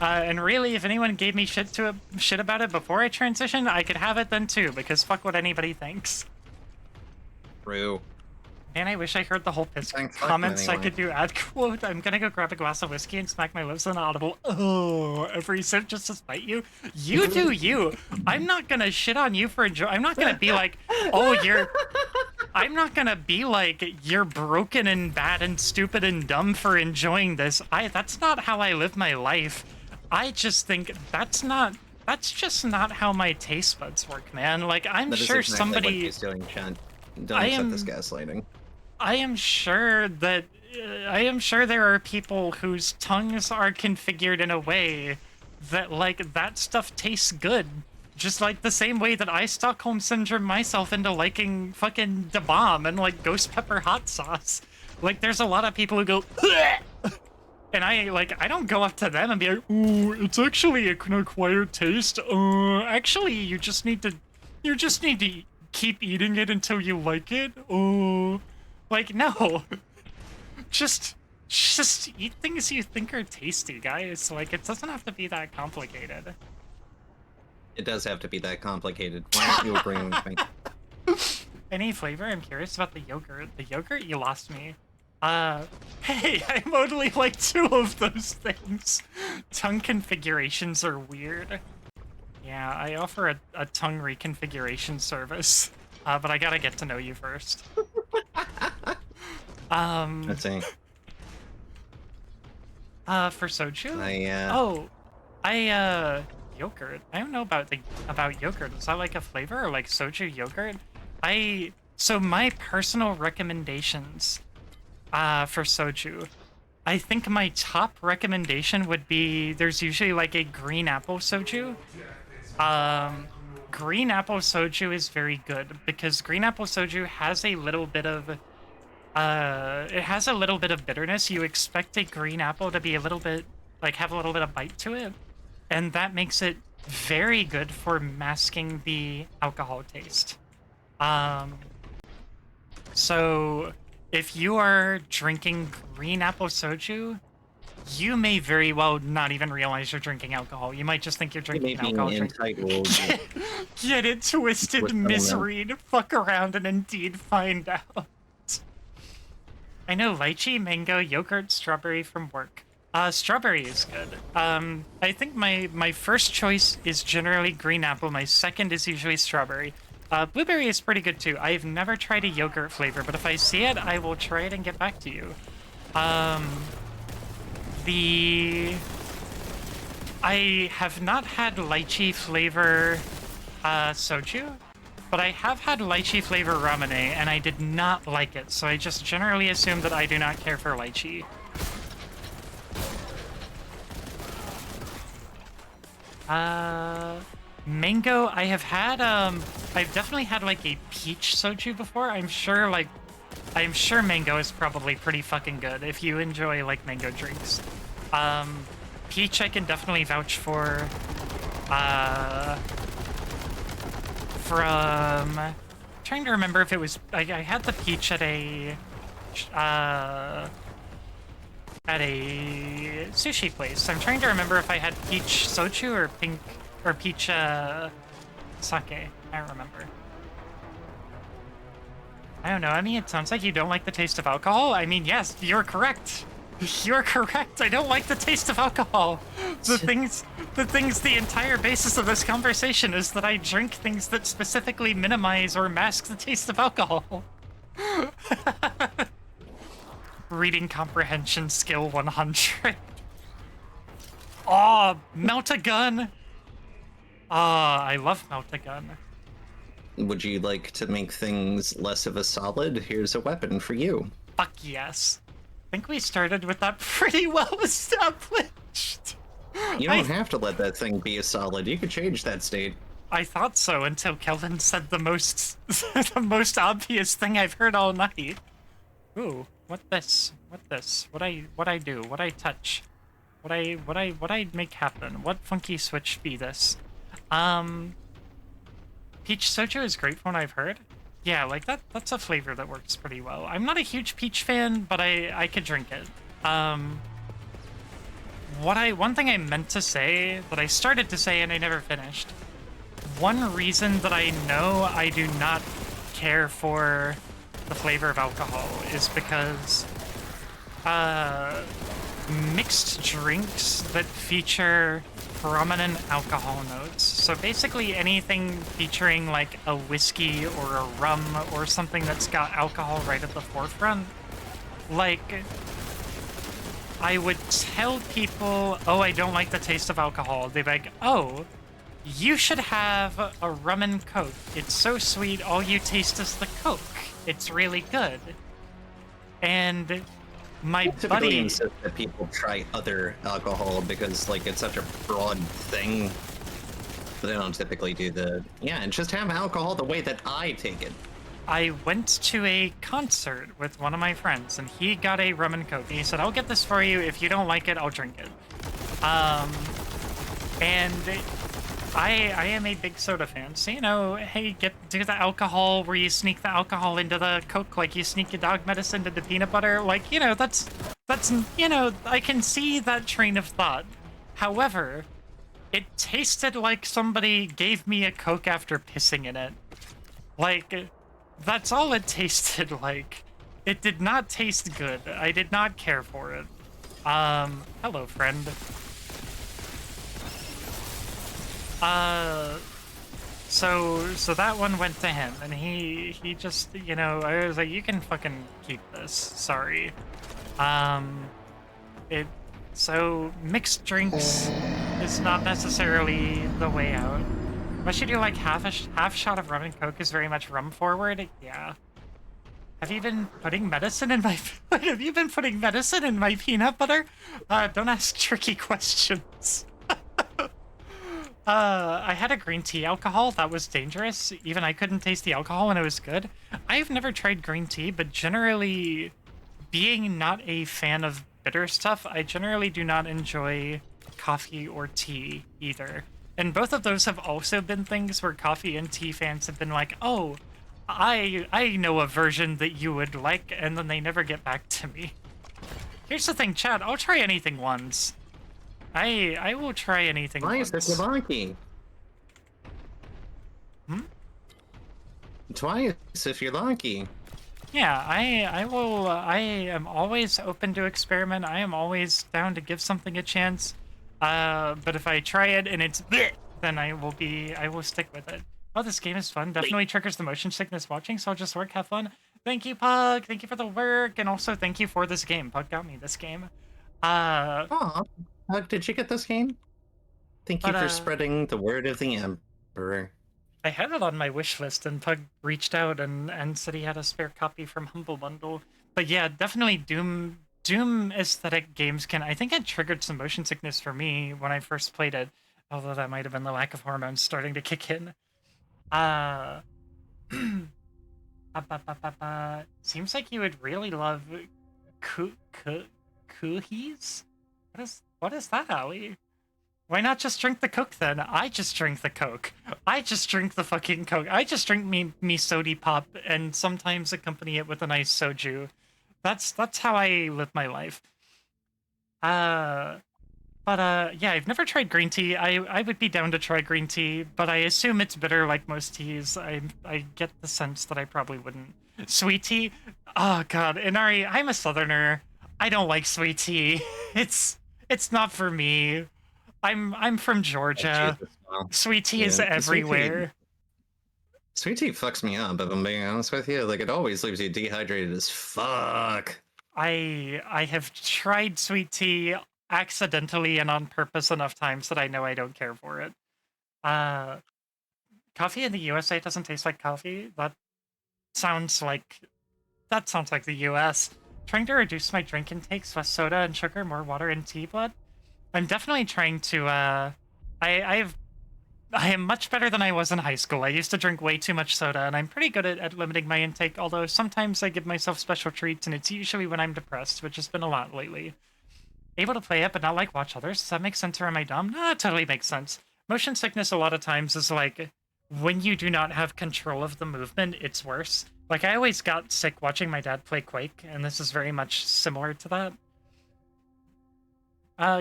And really, if anyone gave me shit about it before I transitioned, I could have it then too, because fuck what anybody thinks. True. Man, I wish I heard the whole piss Thanks, comments so I anyway. could do ad quote. I'm gonna go grab a glass of whiskey and smack my lips on audible. Oh, every sip just to spite you. You do you. I'm not gonna shit on you for enjoy. I'm not gonna be like, oh, you're. I'm not gonna be like, you're broken and bad and stupid and dumb for enjoying this. That's not how I live my life. I just think that's just not how my taste buds work, man. Like, I'm That is sure exactly what somebody. he's doing, Chad. Don't I accept this am- gaslighting. I am sure there are people whose tongues are configured in a way that, like, that stuff tastes good. Just like the same way that I Stockholm Syndrome myself into liking fucking Da Bomb and, like, ghost pepper hot sauce. Like, there's a lot of people who go, "Bleh!" And I don't go up to them and be like, ooh, it's actually an acquired taste. Actually, you just need to keep eating it until you like it. Like, no. Just eat things you think are tasty, guys. Like, it doesn't have to be that complicated. It does have to be that complicated. Why aren't you agreeing with me? Any flavor? I'm curious about the yogurt. The yogurt? You lost me. Hey, I totally like 2 of those things. Tongue configurations are weird. Yeah, I offer a tongue reconfiguration service. But I gotta get to know you first. Let's see. For soju? Yogurt. I don't know about yogurt. Is that like a flavor or like soju yogurt? So my personal recommendations for soju. I think my top recommendation would be there's usually like a green apple soju. Green apple soju is very good because green apple soju has a little bit of bitterness. You expect a green apple to be a little bit have a little bit of bite to it, and that makes it very good for masking the alcohol taste. So if you are drinking green apple soju, you may very well not even realize you're drinking alcohol. You might just think you're drinking an alcohol drink. Get it twisted, misread, fuck around, and indeed find out. I know lychee, mango, yogurt, strawberry from work. Strawberry is good. I think my first choice is generally green apple. My second is usually strawberry. Blueberry is pretty good too. I've never tried a yogurt flavor, but if I see it, I will try it and get back to you. I have not had lychee flavor soju, but I have had lychee flavor ramune, and I did not like it, so I just generally assume that I do not care for lychee. Mango, I've definitely had like a peach soju before. I'm sure mango is probably pretty fucking good if you enjoy like mango drinks. Peach I can definitely vouch for. Trying to remember if it was I had the peach at a sushi place. I'm trying to remember if I had peach soju or peach sake. I don't remember. I don't know. I mean, it sounds like you don't like the taste of alcohol. I mean, yes, you're correct. You're correct. I don't like the taste of alcohol. The entire basis of this conversation is that I drink things that specifically minimize or mask the taste of alcohol. Reading comprehension skill 100. Oh, melt a gun. I love melt a gun. Would you like to make things less of a solid? Here's a weapon for you. Fuck yes. I think we started with that pretty well established. You don't have to let that thing be a solid. You could change that state. I thought so until Kelvin said the most the most obvious thing I've heard all night. Ooh, what this? What this? What I do? What I touch? What I make happen? What funky switch be this? Peach soju is great from what I've heard. Yeah, like that's a flavor that works pretty well. I'm not a huge peach fan, but I could drink it. One thing I meant to say that I started to say and I never finished. One reason that I know I do not care for the flavor of alcohol is because mixed drinks that feature prominent alcohol notes. So basically anything featuring like a whiskey or a rum or something that's got alcohol right at the forefront. Like, I would tell people, oh, I don't like the taste of alcohol. They'd be like, oh, you should have a rum and coke. It's so sweet, all you taste is the coke. It's really good. And my Typically buddy... insist that people try other alcohol because, like, it's such a broad thing. But they don't typically do and just have alcohol the way that I take it. I went to a concert with one of my friends, and he got a rum and coke. And he said, I'll get this for you. If you don't like it, I'll drink it. And I am a big soda fan. So, you know, hey, do the alcohol where you sneak the alcohol into the Coke like you sneak your dog medicine into the peanut butter. Like, you know, that's, you know, I can see that train of thought. However, it tasted like somebody gave me a Coke after pissing in it. Like, that's all it tasted like. It did not taste good. I did not care for it. Hello, friend. So that one went to him, and he just, you know, I was like, you can fucking keep this. Sorry. So mixed drinks is not necessarily the way out. Unless you do like half shot of rum and coke is very much rum forward. Yeah. Have you been putting medicine in my Have you been putting medicine in my peanut butter? Don't ask tricky questions. I had a green tea alcohol that was dangerous. Even I couldn't taste the alcohol and it was good. I've never tried green tea, but generally, being not a fan of bitter stuff, I generally do not enjoy coffee or tea either. And both of those have also been things where coffee and tea fans have been like, oh, I know a version that you would like, and then they never get back to me. Here's the thing, chat, I'll try anything once. I will try anything once. Twice if you're lucky. Twice if you're lucky. Yeah, I will, I am always open to experiment. I am always down to give something a chance. But if I try it and it's bleh, then I will stick with it. Oh, this game is fun. Definitely triggers the motion sickness watching, so I'll just work, have fun. Thank you, Pug. Thank you for the work, and also thank you for this game. Pug got me this game. Aw, did you get this game? Thank you for spreading the word of the Emperor. I had it on my wish list, and Pug reached out and said he had a spare copy from Humble Bundle. But yeah, definitely Doom aesthetic games can... I think it triggered some motion sickness for me when I first played it, although that might have been the lack of hormones starting to kick in. Seems like you would really love cookies? What is that, Ali? Why not just drink the Coke then? I just drink the Coke. I just drink the fucking Coke. I just drink me sody pop and sometimes accompany it with a nice soju. That's how I live my life. Yeah, I've never tried green tea. I would be down to try green tea, but I assume it's bitter like most teas. I get the sense that I probably wouldn't. Sweet tea? Oh god, Inari, I'm a southerner. I don't like sweet tea. It's not for me. I'm from Georgia. Sweet tea is everywhere. Sweet tea fucks me up, if I'm being honest with you. Like, it always leaves you dehydrated as fuck. I have tried sweet tea accidentally and on purpose enough times that I know I don't care for it. Coffee in the USA doesn't taste like coffee. That sounds like the US. Trying to reduce my drink intakes, less soda and sugar, more water and tea blood. I'm definitely trying to, I am much better than I was in high school. I used to drink way too much soda, and I'm pretty good at limiting my intake, although sometimes I give myself special treats, and it's usually when I'm depressed, which has been a lot lately. Able to play it, but not watch others? Does that make sense, or am I dumb? No, that totally makes sense. Motion sickness a lot of times is like, when you do not have control of the movement, it's worse. Like, I always got sick watching my dad play Quake, and this is very much similar to that.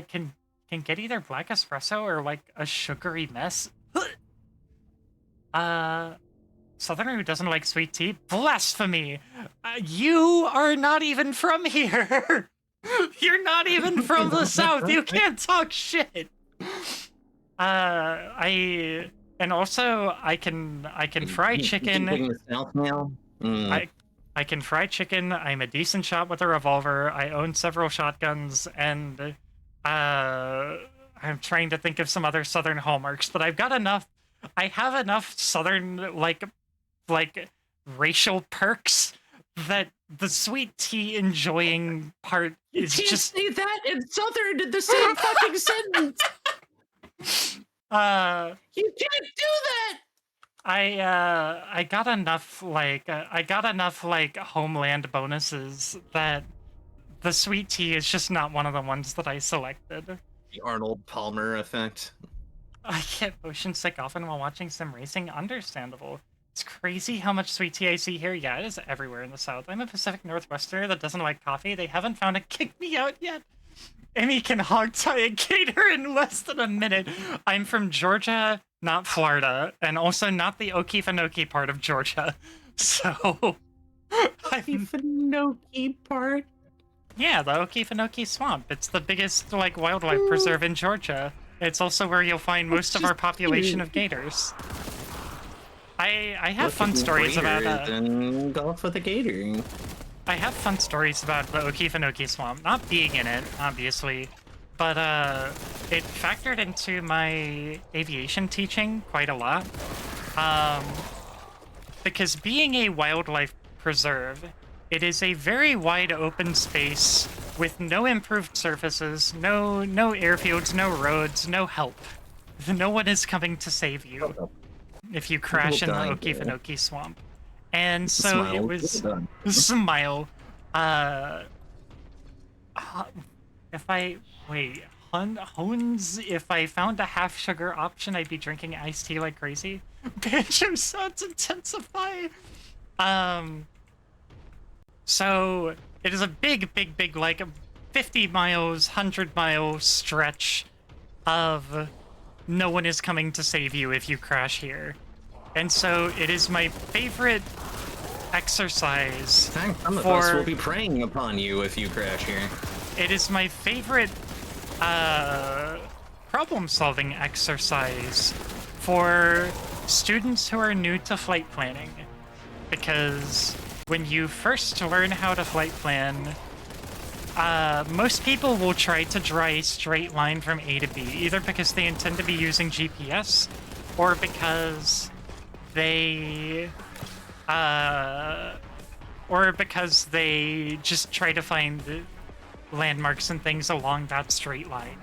Can get either black espresso or, like, a sugary mess. Southerner who doesn't like sweet tea? Blasphemy! You are not even from here! You're not even from the South! You can't talk shit! And also, I can fry chicken. In the South now? Mm. I can fry chicken. I'm a decent shot with a revolver. I own several shotguns, and I'm trying to think of some other Southern hallmarks, but I've got enough. I have enough Southern like racial perks that the sweet tea enjoying part is You just say that in Southern in the same fucking sentence. You can't do that. I got enough like homeland bonuses that the sweet tea is just not one of the ones that I selected. The Arnold Palmer effect. I get motion sick often while watching sim racing. Understandable. It's crazy how much sweet tea I see here. Yeah, it is everywhere in the South. I'm a Pacific Northwesterner that doesn't like coffee. They haven't found a kick me out yet. Amy can hog tie a gator in less than a minute. I'm from Georgia, not Florida, and also not the Okefenokee part of Georgia. So, Okefenokee part? Yeah, the Okefenokee Swamp. It's the biggest like wildlife preserve in Georgia. It's also where you'll find most of our population of gators. I have fun stories about then golf with a gator. I have fun stories about the Okefenokee Swamp, not being in it, obviously, but it factored into my aviation teaching quite a lot. Because being a wildlife preserve, it is a very wide open space with no improved surfaces, no airfields, no roads, no help. No one is coming to save you if you crash in the Okefenokee Swamp. And so it was smile. If I wait, Huns, if I found a half sugar option, I'd be drinking iced tea like crazy. Banjo sounds intensify. So it is a big, like 50 miles, 100-mile stretch of no one is coming to save you if you crash here. And so it is my favorite exercise. Some of us will be preying upon you if you crash here. It is my favorite problem-solving exercise for students who are new to flight planning. Because when you first learn how to flight plan, most people will try to draw a straight line from A to B, either because they intend to be using GPS, or because they just try to find landmarks and things along that straight line.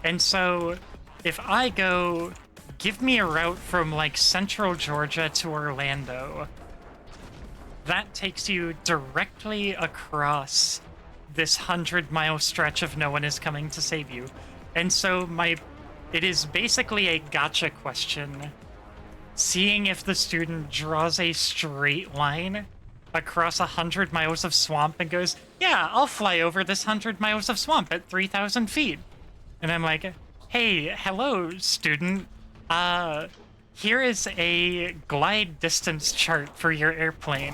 And so if I go, give me a route from like central Georgia to Orlando, that takes you directly across this 100-mile stretch of no one is coming to save you. And so it is basically a gotcha question, seeing if the student draws a straight line across 100 miles of swamp and goes, yeah, I'll fly over this 100 miles of swamp at 3,000 feet. And I'm like, hey, hello, student. Here is a glide distance chart for your airplane.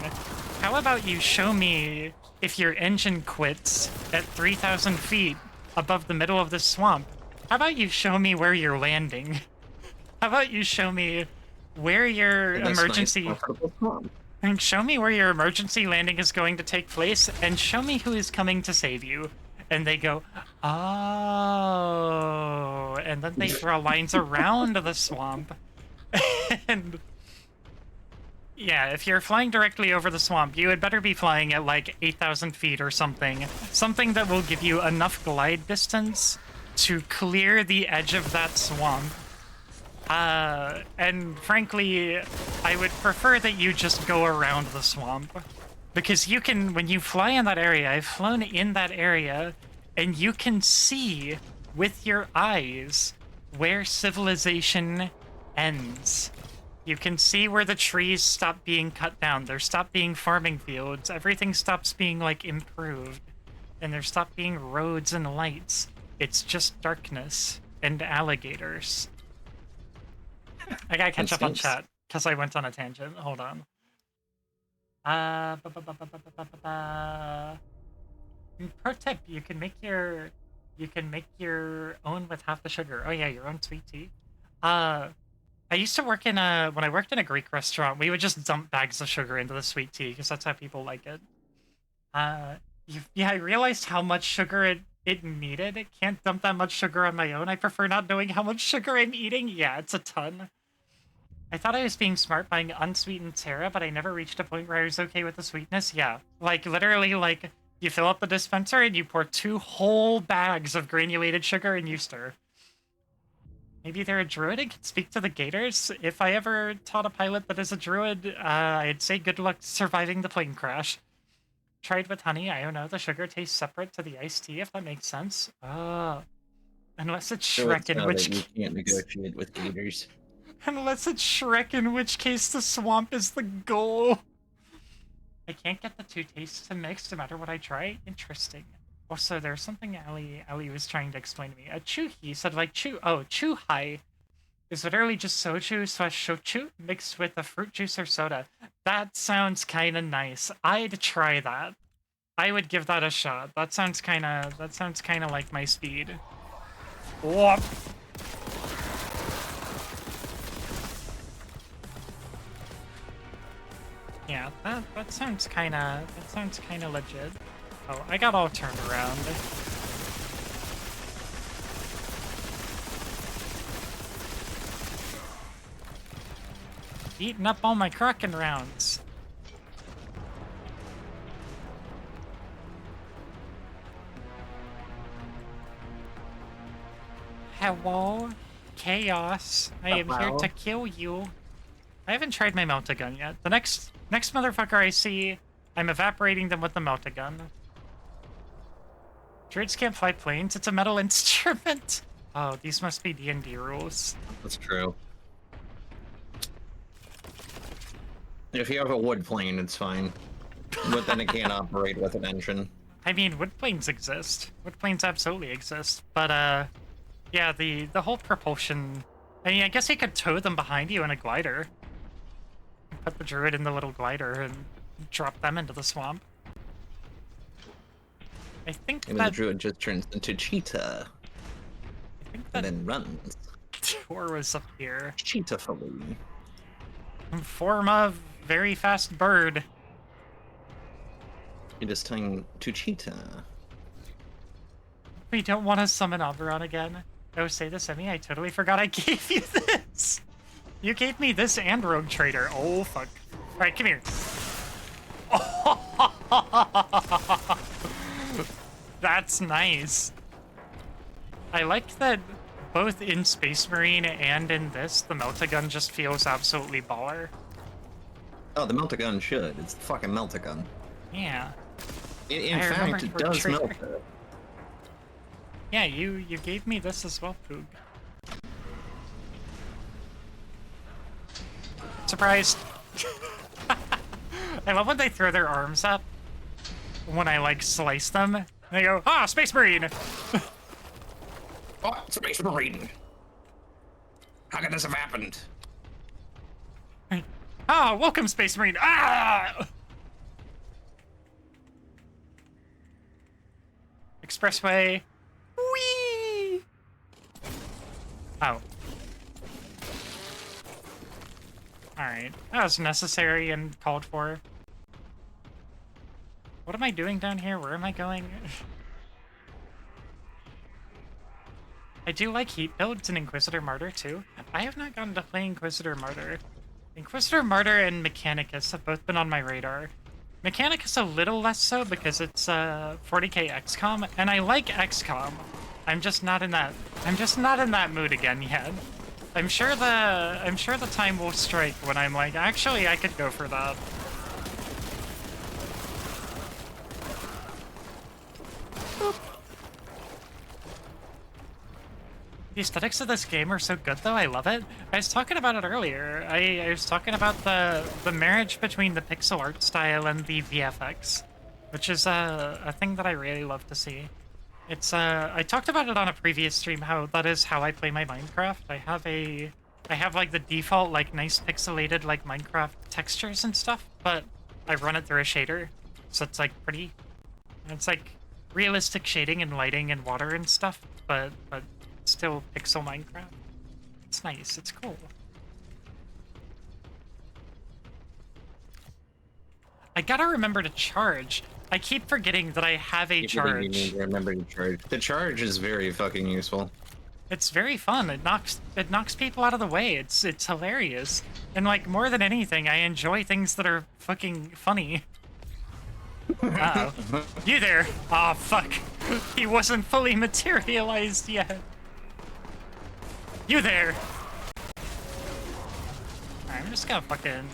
How about you show me if your engine quits at 3,000 feet above the middle of this swamp? How about you show me where you're landing? How about you show me where your emergency... And show me where your emergency landing is going to take place, and show me who is coming to save you. And they go, oh, and then they draw lines around the swamp. And yeah, if you're flying directly over the swamp, you had better be flying at like 8,000 feet or something. Something that will give you enough glide distance to clear the edge of that swamp. And frankly, I would prefer that you just go around the swamp. Because you can, when you fly in that area, I've flown in that area, and you can see with your eyes where civilization ends. You can see where the trees stop being cut down. There stop being farming fields. Everything stops being, like, improved. And there stop being roads and lights. It's just darkness and alligators. I gotta catch up on stinks. chat, because I went on a tangent. Hold on. Ba, ba, ba, ba, ba, ba, ba, ba. Pro tip, you can make your own with half the sugar. Oh yeah, your own sweet tea. I used to work in when I worked in a Greek restaurant, we would just dump bags of sugar into the sweet tea because that's how people like it. Yeah, I realized how much sugar it needed. It can't dump that much sugar on my own. I prefer not knowing how much sugar I'm eating. Yeah, it's a ton. I thought I was being smart buying unsweetened Terra, but I never reached a point where I was okay with the sweetness. Yeah, like literally, like you fill up the dispenser and you pour 2 whole bags of granulated sugar and you stir. Maybe they're a druid and can speak to the gators. If I ever taught a pilot that is a druid, I'd say good luck surviving the plane crash. Tried with honey. I don't know. The sugar tastes separate to the iced tea, if that makes sense. Unless it's So Shrek, it's in which that you can't case... negotiate with gators. Unless it's Shrek, in which case the swamp is the goal. I can't get the 2 tastes to mix no matter what I try. Interesting. Also, there's something Ali was trying to explain to me. A chuhi said like chuhai is literally just soju / shochu mixed with a fruit juice or soda. That sounds kind of nice. I'd try that. I would give that a shot. That sounds kind of like my speed. Whoop. Yeah, that sounds kind of legit. Oh, I got all turned around. Eating up all my Kraken rounds. Hello, Chaos. I am here to kill you. I haven't tried my Meltagun yet. The next motherfucker I see, I'm evaporating them with the Meltagun. Druids can't fly planes. It's a metal instrument. Oh, these must be D&D rules. That's true. If you have a wood plane, it's fine. But then it can't operate with an engine. I mean, wood planes exist. Wood planes absolutely exist. But, yeah, the whole propulsion... I mean, I guess you could tow them behind you in a glider. Put the druid in the little glider and drop them into the swamp. I think And that... the druid just turns into cheetah. I think that And then runs. Tor was up here. Cheetah-fully. Form of very fast bird. It is time to cheetah. We don't want to summon Oberon again. Oh, say this, Emmy. I totally forgot I gave you this. You gave me this and Rogue Trader. Oh, fuck. All right, come here. That's nice. I like that both in Space Marine and in this, the Meltagun just feels absolutely baller. Oh, the Meltagun should. It's the fucking Meltagun. Yeah. In I remember fact, it Rogue does Trader. melt it. Yeah, you gave me this as well, Poog. Surprised. I love when they throw their arms up when I, like, slice them. And they go, ah, Space Marine! Oh, Space Marine! How could this have happened? Ah, welcome, Space Marine! Ah! Expressway. Whee! Oh. Alright. That was necessary and called for. What am I doing down here? Where am I going? I do like heat builds in Inquisitor Martyr too. I have not gotten to play Inquisitor Martyr. Inquisitor Martyr and Mechanicus have both been on my radar. Mechanicus a little less so because it's 40k XCOM, and I like XCOM. I'm just not in that mood again yet. I'm sure the time will strike when I'm like, actually I could go for that. The aesthetics of this game are so good, though. I love it. I was talking about it earlier. I was talking about the marriage between the pixel art style and the VFX, which is a thing that I really love to see. It's I talked about it on a previous stream, how that is how I play my Minecraft. I have like the default like nice pixelated like Minecraft textures and stuff, but I run it through a shader, so it's like pretty. It's like realistic shading and lighting and water and stuff, but still pixel Minecraft. It's nice. It's cool. I gotta remember to charge. I keep forgetting that I have a You charge. need to remember to charge. The charge is very fucking useful. It's very fun. It knocks people out of the way. It's hilarious. And like more than anything, I enjoy things that are fucking funny. Uh-oh. You there? Aw, fuck. He wasn't fully materialized yet. You there? Alright, I'm just gonna fucking...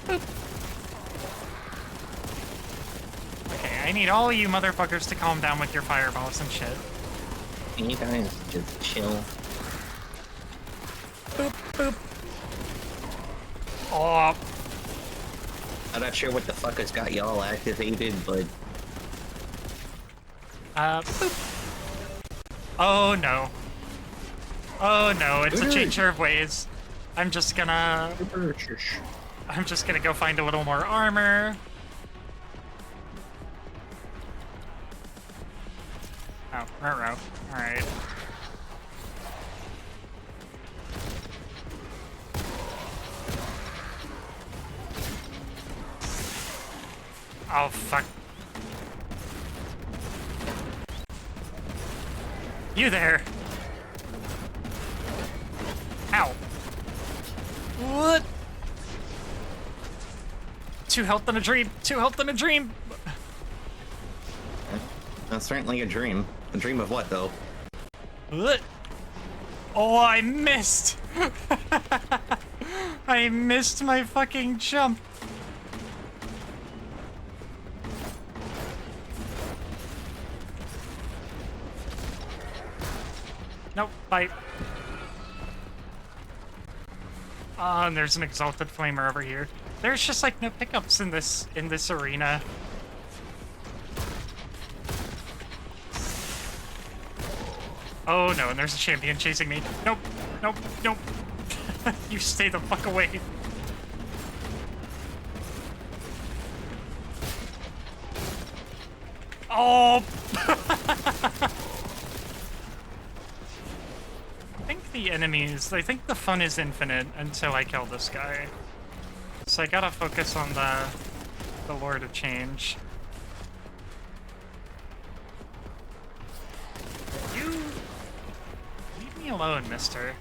Boop. Okay, I need all you motherfuckers to calm down with your fireballs and shit. You guys just chill. Boop, boop. Oh, I'm not sure what the fuck has got y'all activated, but... boop. Oh no. Oh no, it's a changer of ways. I'm just gonna go find a little more armor. Oh, ruh-roh. Alright. Oh, fuck. You there. Ow. What? 2 health and a dream. 2 health and a dream. That's certainly a dream. A dream of what, though? What? Oh, I missed. I missed my fucking jump. Nope, bye. And there's an exalted flamer over here. There's just like no pickups in this arena. Oh no, and there's a champion chasing me. Nope, nope, nope. You stay the fuck away. Oh! I think the enemies, I think the fun is infinite until I kill this guy. So I gotta focus on the Lord of Change. You leave me alone, mister.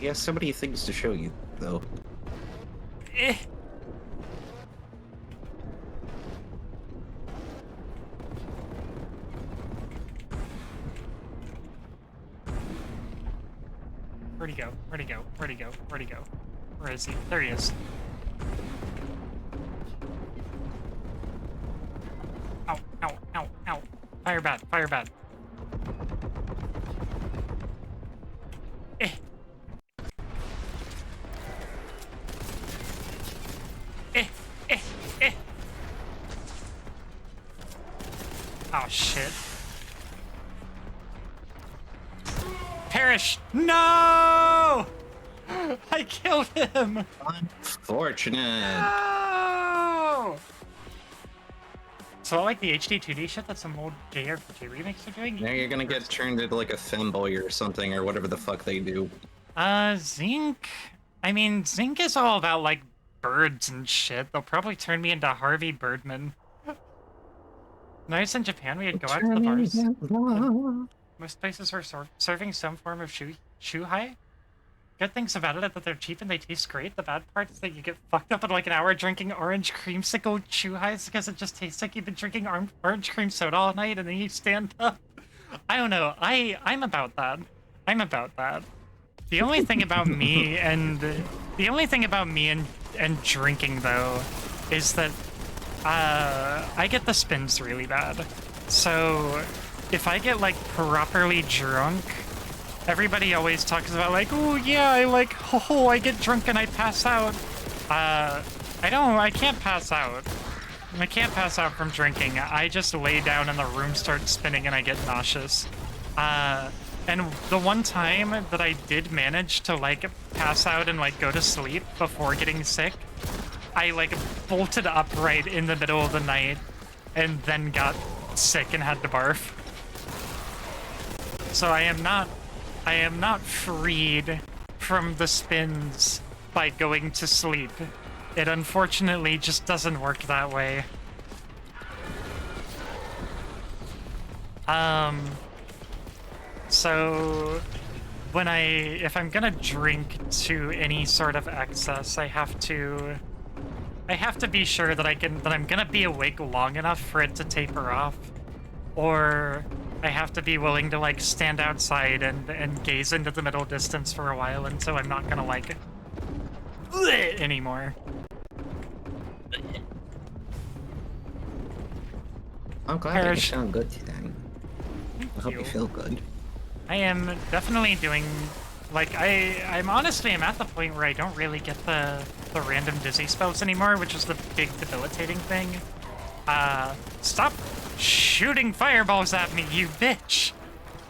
He has so many things to show you, though. Eh. Where'd he go? Where'd he go? Where'd he go? Where'd he go? Where is he? There he is. Ow, ow, ow, ow. Fire bad, fire bad. Eh. Eh, eh, eh. Oh, shit. Perish! No! I killed him! Unfortunate. No! So I like the HD 2D shit that some old JRPG remakes are doing. Now you're gonna get turned into like a femboy or something, or whatever the fuck they do. Zinc. I mean, Zinc is all about like birds and shit. They'll probably turn me into Harvey Birdman. When I was in Japan, we'd go out to the bars. Most places were serving some form of shuhai. Good things about it are that they're cheap and they taste great. The bad part is that you get fucked up in like an hour drinking orange creamsicle shuhais because it just tastes like you've been drinking orange cream soda all night and then you stand up. I don't know. I'm about that. I'm about that. The only thing about me and drinking though is that I get the spins really bad. So if I get like properly drunk, everybody always talks about like, oh yeah, I get drunk and I pass out. I can't pass out. I can't pass out from drinking. I just lay down and the room starts spinning and I get nauseous. And the one time that I did manage to like pass out and like go to sleep before getting sick, I like bolted upright in the middle of the night and then got sick and had to barf. So I am not freed from the spins by going to sleep. It unfortunately just doesn't work that way. So if I'm gonna drink to any sort of excess, I have to be sure that I'm gonna be awake long enough for it to taper off. Or I have to be willing to like stand outside and gaze into the middle distance for a while until I'm not gonna like anymore. I'm glad that you Parrish. sound good today. I hope you. you feel good. I am definitely doing, like, I'm honestly at the point where I don't really get the random dizzy spells anymore, which is the big debilitating thing. Stop shooting fireballs at me, you bitch!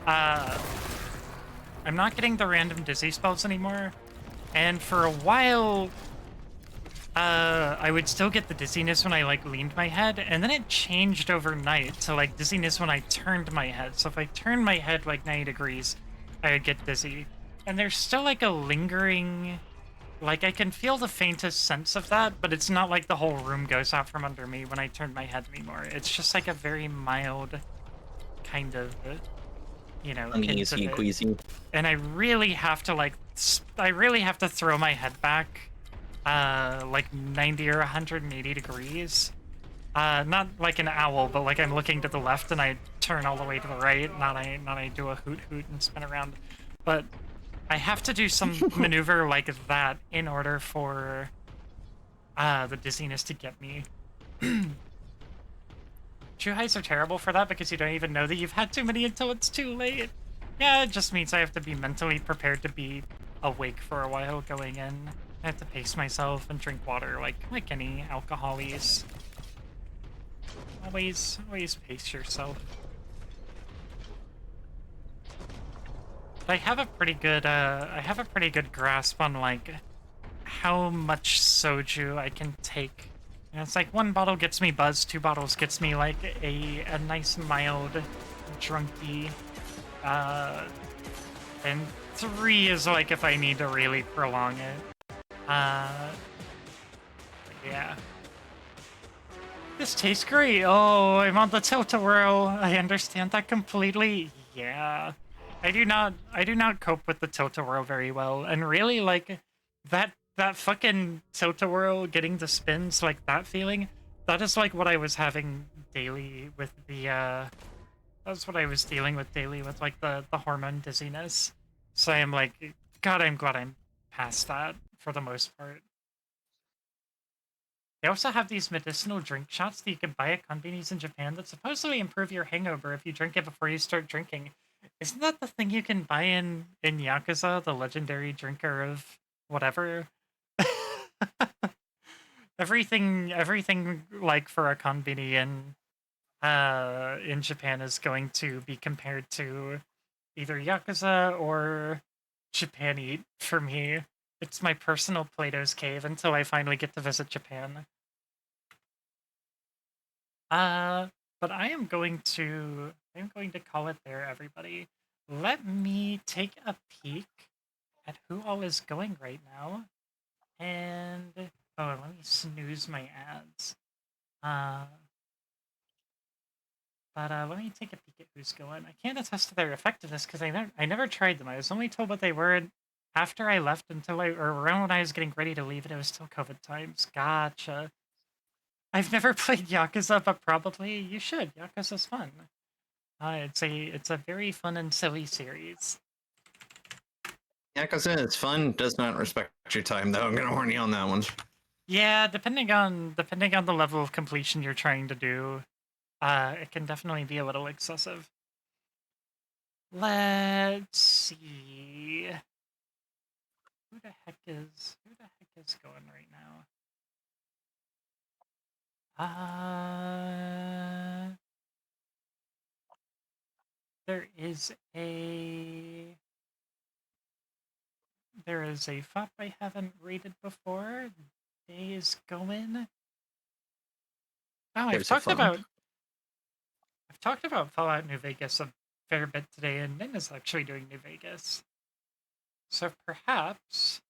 I'm not getting the random dizzy spells anymore, and for a while, I would still get the dizziness when I, like, leaned my head, and then it changed overnight to, like, dizziness when I turned my head. So if I turned my head, like, 90 degrees, I would get dizzy. And there's still, like, a lingering... Like, I can feel the faintest sense of that, but it's not like the whole room goes out from under me when I turn my head anymore. It's just, like, a very mild kind of, you know, Uneasy, queasy. and I really have to, like, throw my head back like 90 or 180 degrees. Not like an owl, but like I'm looking to the left and I turn all the way to the right, not I do a hoot and spin around. But I have to do some maneuver like that in order for the dizziness to get me. True highs are terrible for that because you don't even know that you've had too many until it's too late. Yeah, it just means I have to be mentally prepared to be awake for a while going in. I have to pace myself and drink water like any alcoholies. Always pace yourself. But I have a pretty good grasp on like how much soju I can take. And it's like 1 bottle gets me buzzed, 2 bottles gets me like a nice mild drunky, and 3 is like if I need to really prolong it. Yeah. This tastes great. Oh, I'm on the tilt-a-whirl. I understand that completely. Yeah. I do not cope with the tilt-a-whirl very well. And really, like, that fucking tilt-a-whirl getting the spins, like, that feeling, that is, like, what I was having daily with the, that's what I was dealing with daily with, like, the hormone dizziness. So I'm like, God, I'm glad I'm past that. For the most part. They also have these medicinal drink shots that you can buy at convenience in Japan that supposedly improve your hangover if you drink it before you start drinking. Isn't that the thing you can buy in Yakuza, the legendary drinker of whatever? everything like for a konbini in Japan is going to be compared to either Yakuza or Japan Eat for me. It's my personal Plato's Cave until I finally get to visit Japan. But I am going to call it there, everybody. Let me take a peek at who all is going right now. And let me snooze my ads. But let me take a peek at who's going. I can't attest to their effectiveness because I never tried them. I was only told what they were after I left or around when I was getting ready to leave, and it was still COVID times. Gotcha. I've never played Yakuza, but probably you should. Yakuza's fun. It's a very fun and silly series. Yakuza is fun, does not respect your time though. I'm gonna warn you on that one. Yeah, depending on the level of completion you're trying to do, it can definitely be a little excessive. Let's see. Who the heck is going right now? There is a FOP I haven't rated before. Day is going. Oh, There's a FOP. I've talked about Fallout New Vegas a fair bit today, and Nin is actually doing New Vegas. So perhaps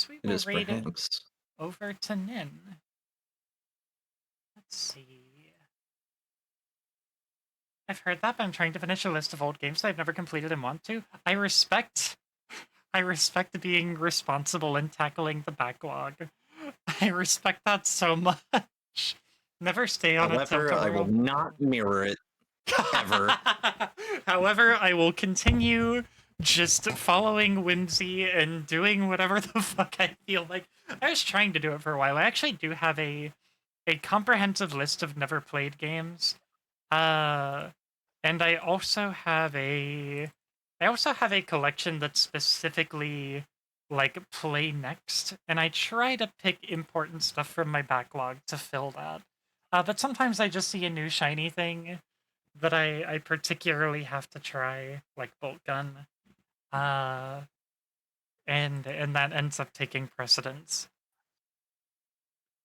we It will is raid it perhaps. over to Nin. Let's see. I've heard that, but I'm trying to finish a list of old games that I've never completed and want to. I respect being responsible and tackling the backlog. I respect that so much. Never stay on a However, I will tilt-a-whirl. not mirror it ever. However, I will continue just following Whimsy and doing whatever the fuck I feel like. I was trying to do it for a while. I actually do have a comprehensive list of never played games. And I also have a collection that's specifically like play next, and I try to pick important stuff from my backlog to fill that. But sometimes I just see a new shiny thing that I particularly have to try, like Bolt Gun, uh, and that ends up taking precedence.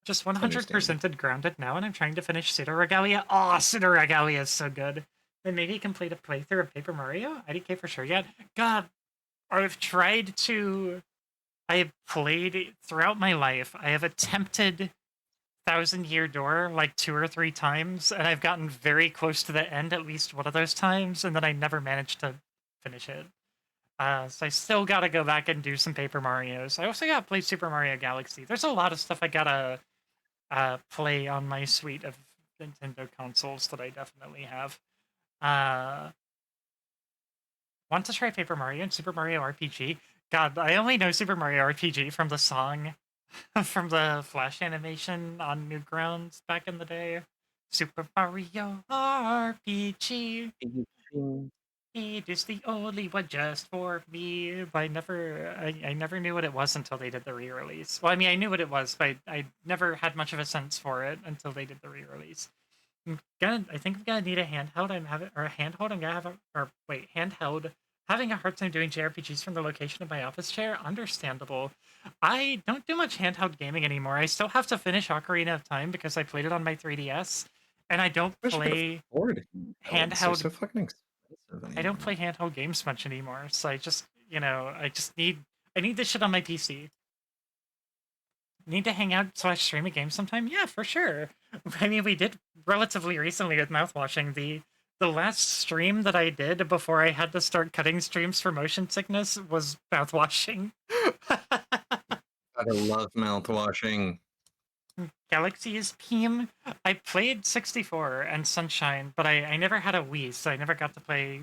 Just Understand. 100%ed grounded now, and I'm trying to finish Pseudo Regalia. Oh, Pseudo Regalia is so good. Then maybe complete a playthrough of Paper Mario? IDK for sure yet. God, I've tried to. I have played throughout my life. I have attempted Thousand Year Door like 2 or 3 times, and I've gotten very close to the end at least one of those times, and then I never managed to finish it. So I still gotta go back and do some Paper Marios. I also gotta play Super Mario Galaxy. There's a lot of stuff I gotta play on my suite of Nintendo consoles that I definitely have. Want to try Paper Mario and Super Mario RPG? God, I only know Super Mario RPG from the song from the Flash animation on Newgrounds back in the day. Super Mario RPG. It is the only one just for me. But I never knew what it was until they did the re-release. Well, I mean, I knew what it was, but I never had much of a sense for it until they did the re-release. I think I'm gonna need a handheld. Handheld. Having a hard time doing JRPGs from the location of my office chair. Understandable. I don't do much handheld gaming anymore. I still have to finish Ocarina of Time because I played it on my 3DS, and I don't I wish I could play afford handhelds. They're handheld. so fucking expensive I don't anymore. play handheld games much anymore. So I need this shit on my PC. Need to hang out / stream a game sometime? Yeah, for sure. I mean, we did relatively recently with mouthwashing. The last stream that I did before I had to start cutting streams for motion sickness was mouthwashing. I love mouthwashing. Galaxy's team. I played 64 and Sunshine, but I never had a Wii, so I never got to play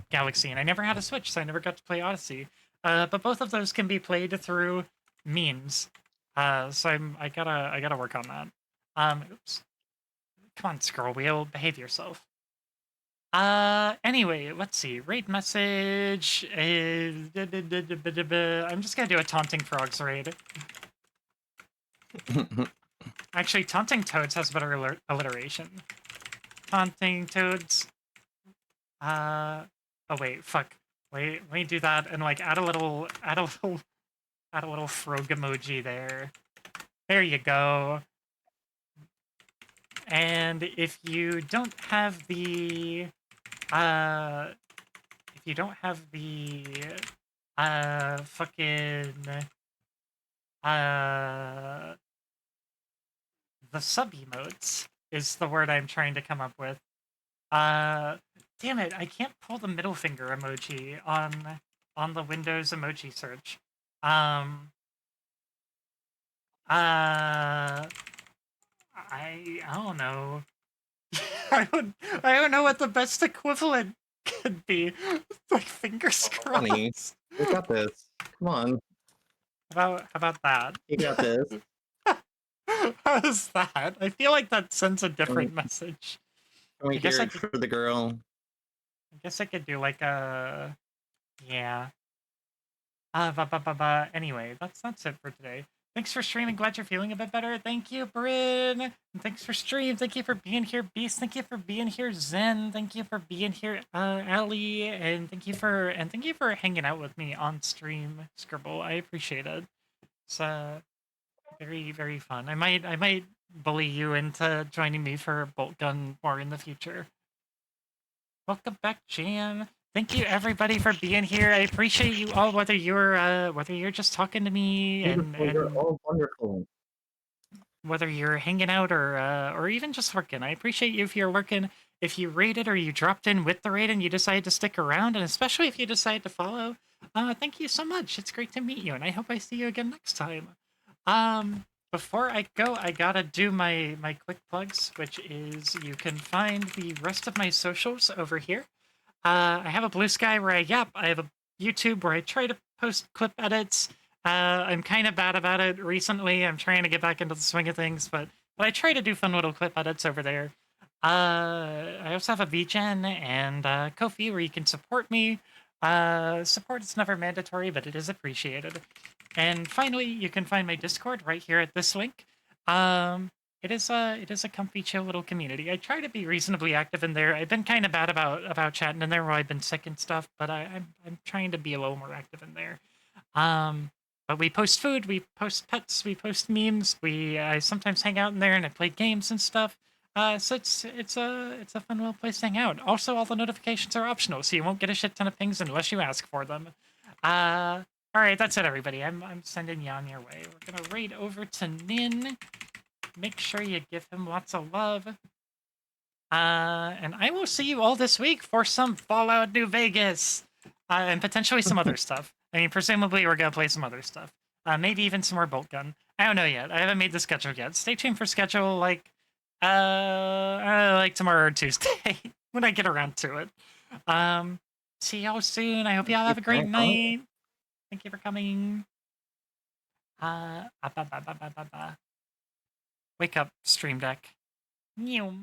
Galaxy, and I never had a Switch, so I never got to play Odyssey. But both of those can be played through means. So I gotta work on that. Oops. Come on, scroll wheel, behave yourself. Anyway, let's see. Raid message. I'm just gonna do a taunting frogs raid. Actually, taunting toads has better alliteration. Taunting toads. Oh wait, fuck. Wait, let me do that and like add a little frog emoji there. There you go. And if you don't have the fucking the sub emotes is the word I'm trying to come up with. Damn it, I can't pull the middle finger emoji on the Windows emoji search. I don't know. I don't know what the best equivalent could be. Like fingers Funny. crossed. You got this. Come on. How about that? You got this. How's that? I feel like that sends a different message. Can we I guess hear I it could. for the girl? I guess I could do like a yeah. Anyway, that's it for today. Thanks for streaming. Glad you're feeling a bit better. Thank you, Bryn. And thanks for stream. Thank you for being here, Beast. Thank you for being here, Zen. Thank you for being here, Ali. And thank you for hanging out with me on stream, Scribble. I appreciate it. It's very, very fun. I might bully you into joining me for Bolt Gun more in the future. Welcome back, Jan. Thank you everybody for being here. I appreciate you all, whether you're just talking to me Wonderful, you're and all wonderful. whether you're hanging out or even just working. I appreciate you if you're working, if you rated or you dropped in with the raid and you decided to stick around, and especially if you decide to follow. Thank you so much. It's great to meet you, and I hope I see you again next time. Before I go, I gotta do my quick plugs, which is you can find the rest of my socials over here. I have a Blue Sky where I yap. I have a YouTube where I try to post clip edits. I'm kind of bad about it recently. I'm trying to get back into the swing of things, but I try to do fun little clip edits over there. I also have a VGen and Ko-fi where you can support me. Support is never mandatory, but it is appreciated. And finally, you can find my Discord right here at this link. It is a comfy, chill little community. I try to be reasonably active in there. I've been kind of bad about chatting in there while I've been sick and stuff, but I'm trying to be a little more active in there. But we post food, we post pets, we post memes. I sometimes hang out in there and I play games and stuff. So it's a fun little place to hang out. Also, all the notifications are optional, so you won't get a shit ton of pings unless you ask for them. All right, that's it, everybody. I'm sending you on your way. We're gonna raid over to Nin. Make sure you give him lots of love. And I will see you all this week for some Fallout New Vegas. And potentially some other stuff. I mean, presumably we're gonna play some other stuff. Maybe even some more Bolt Gun. I don't know yet. I haven't made the schedule yet. Stay tuned for schedule like tomorrow or Tuesday when I get around to it. See y'all soon. I hope y'all have a great night. Thank you for coming. Wake up, Stream Deck. Meow.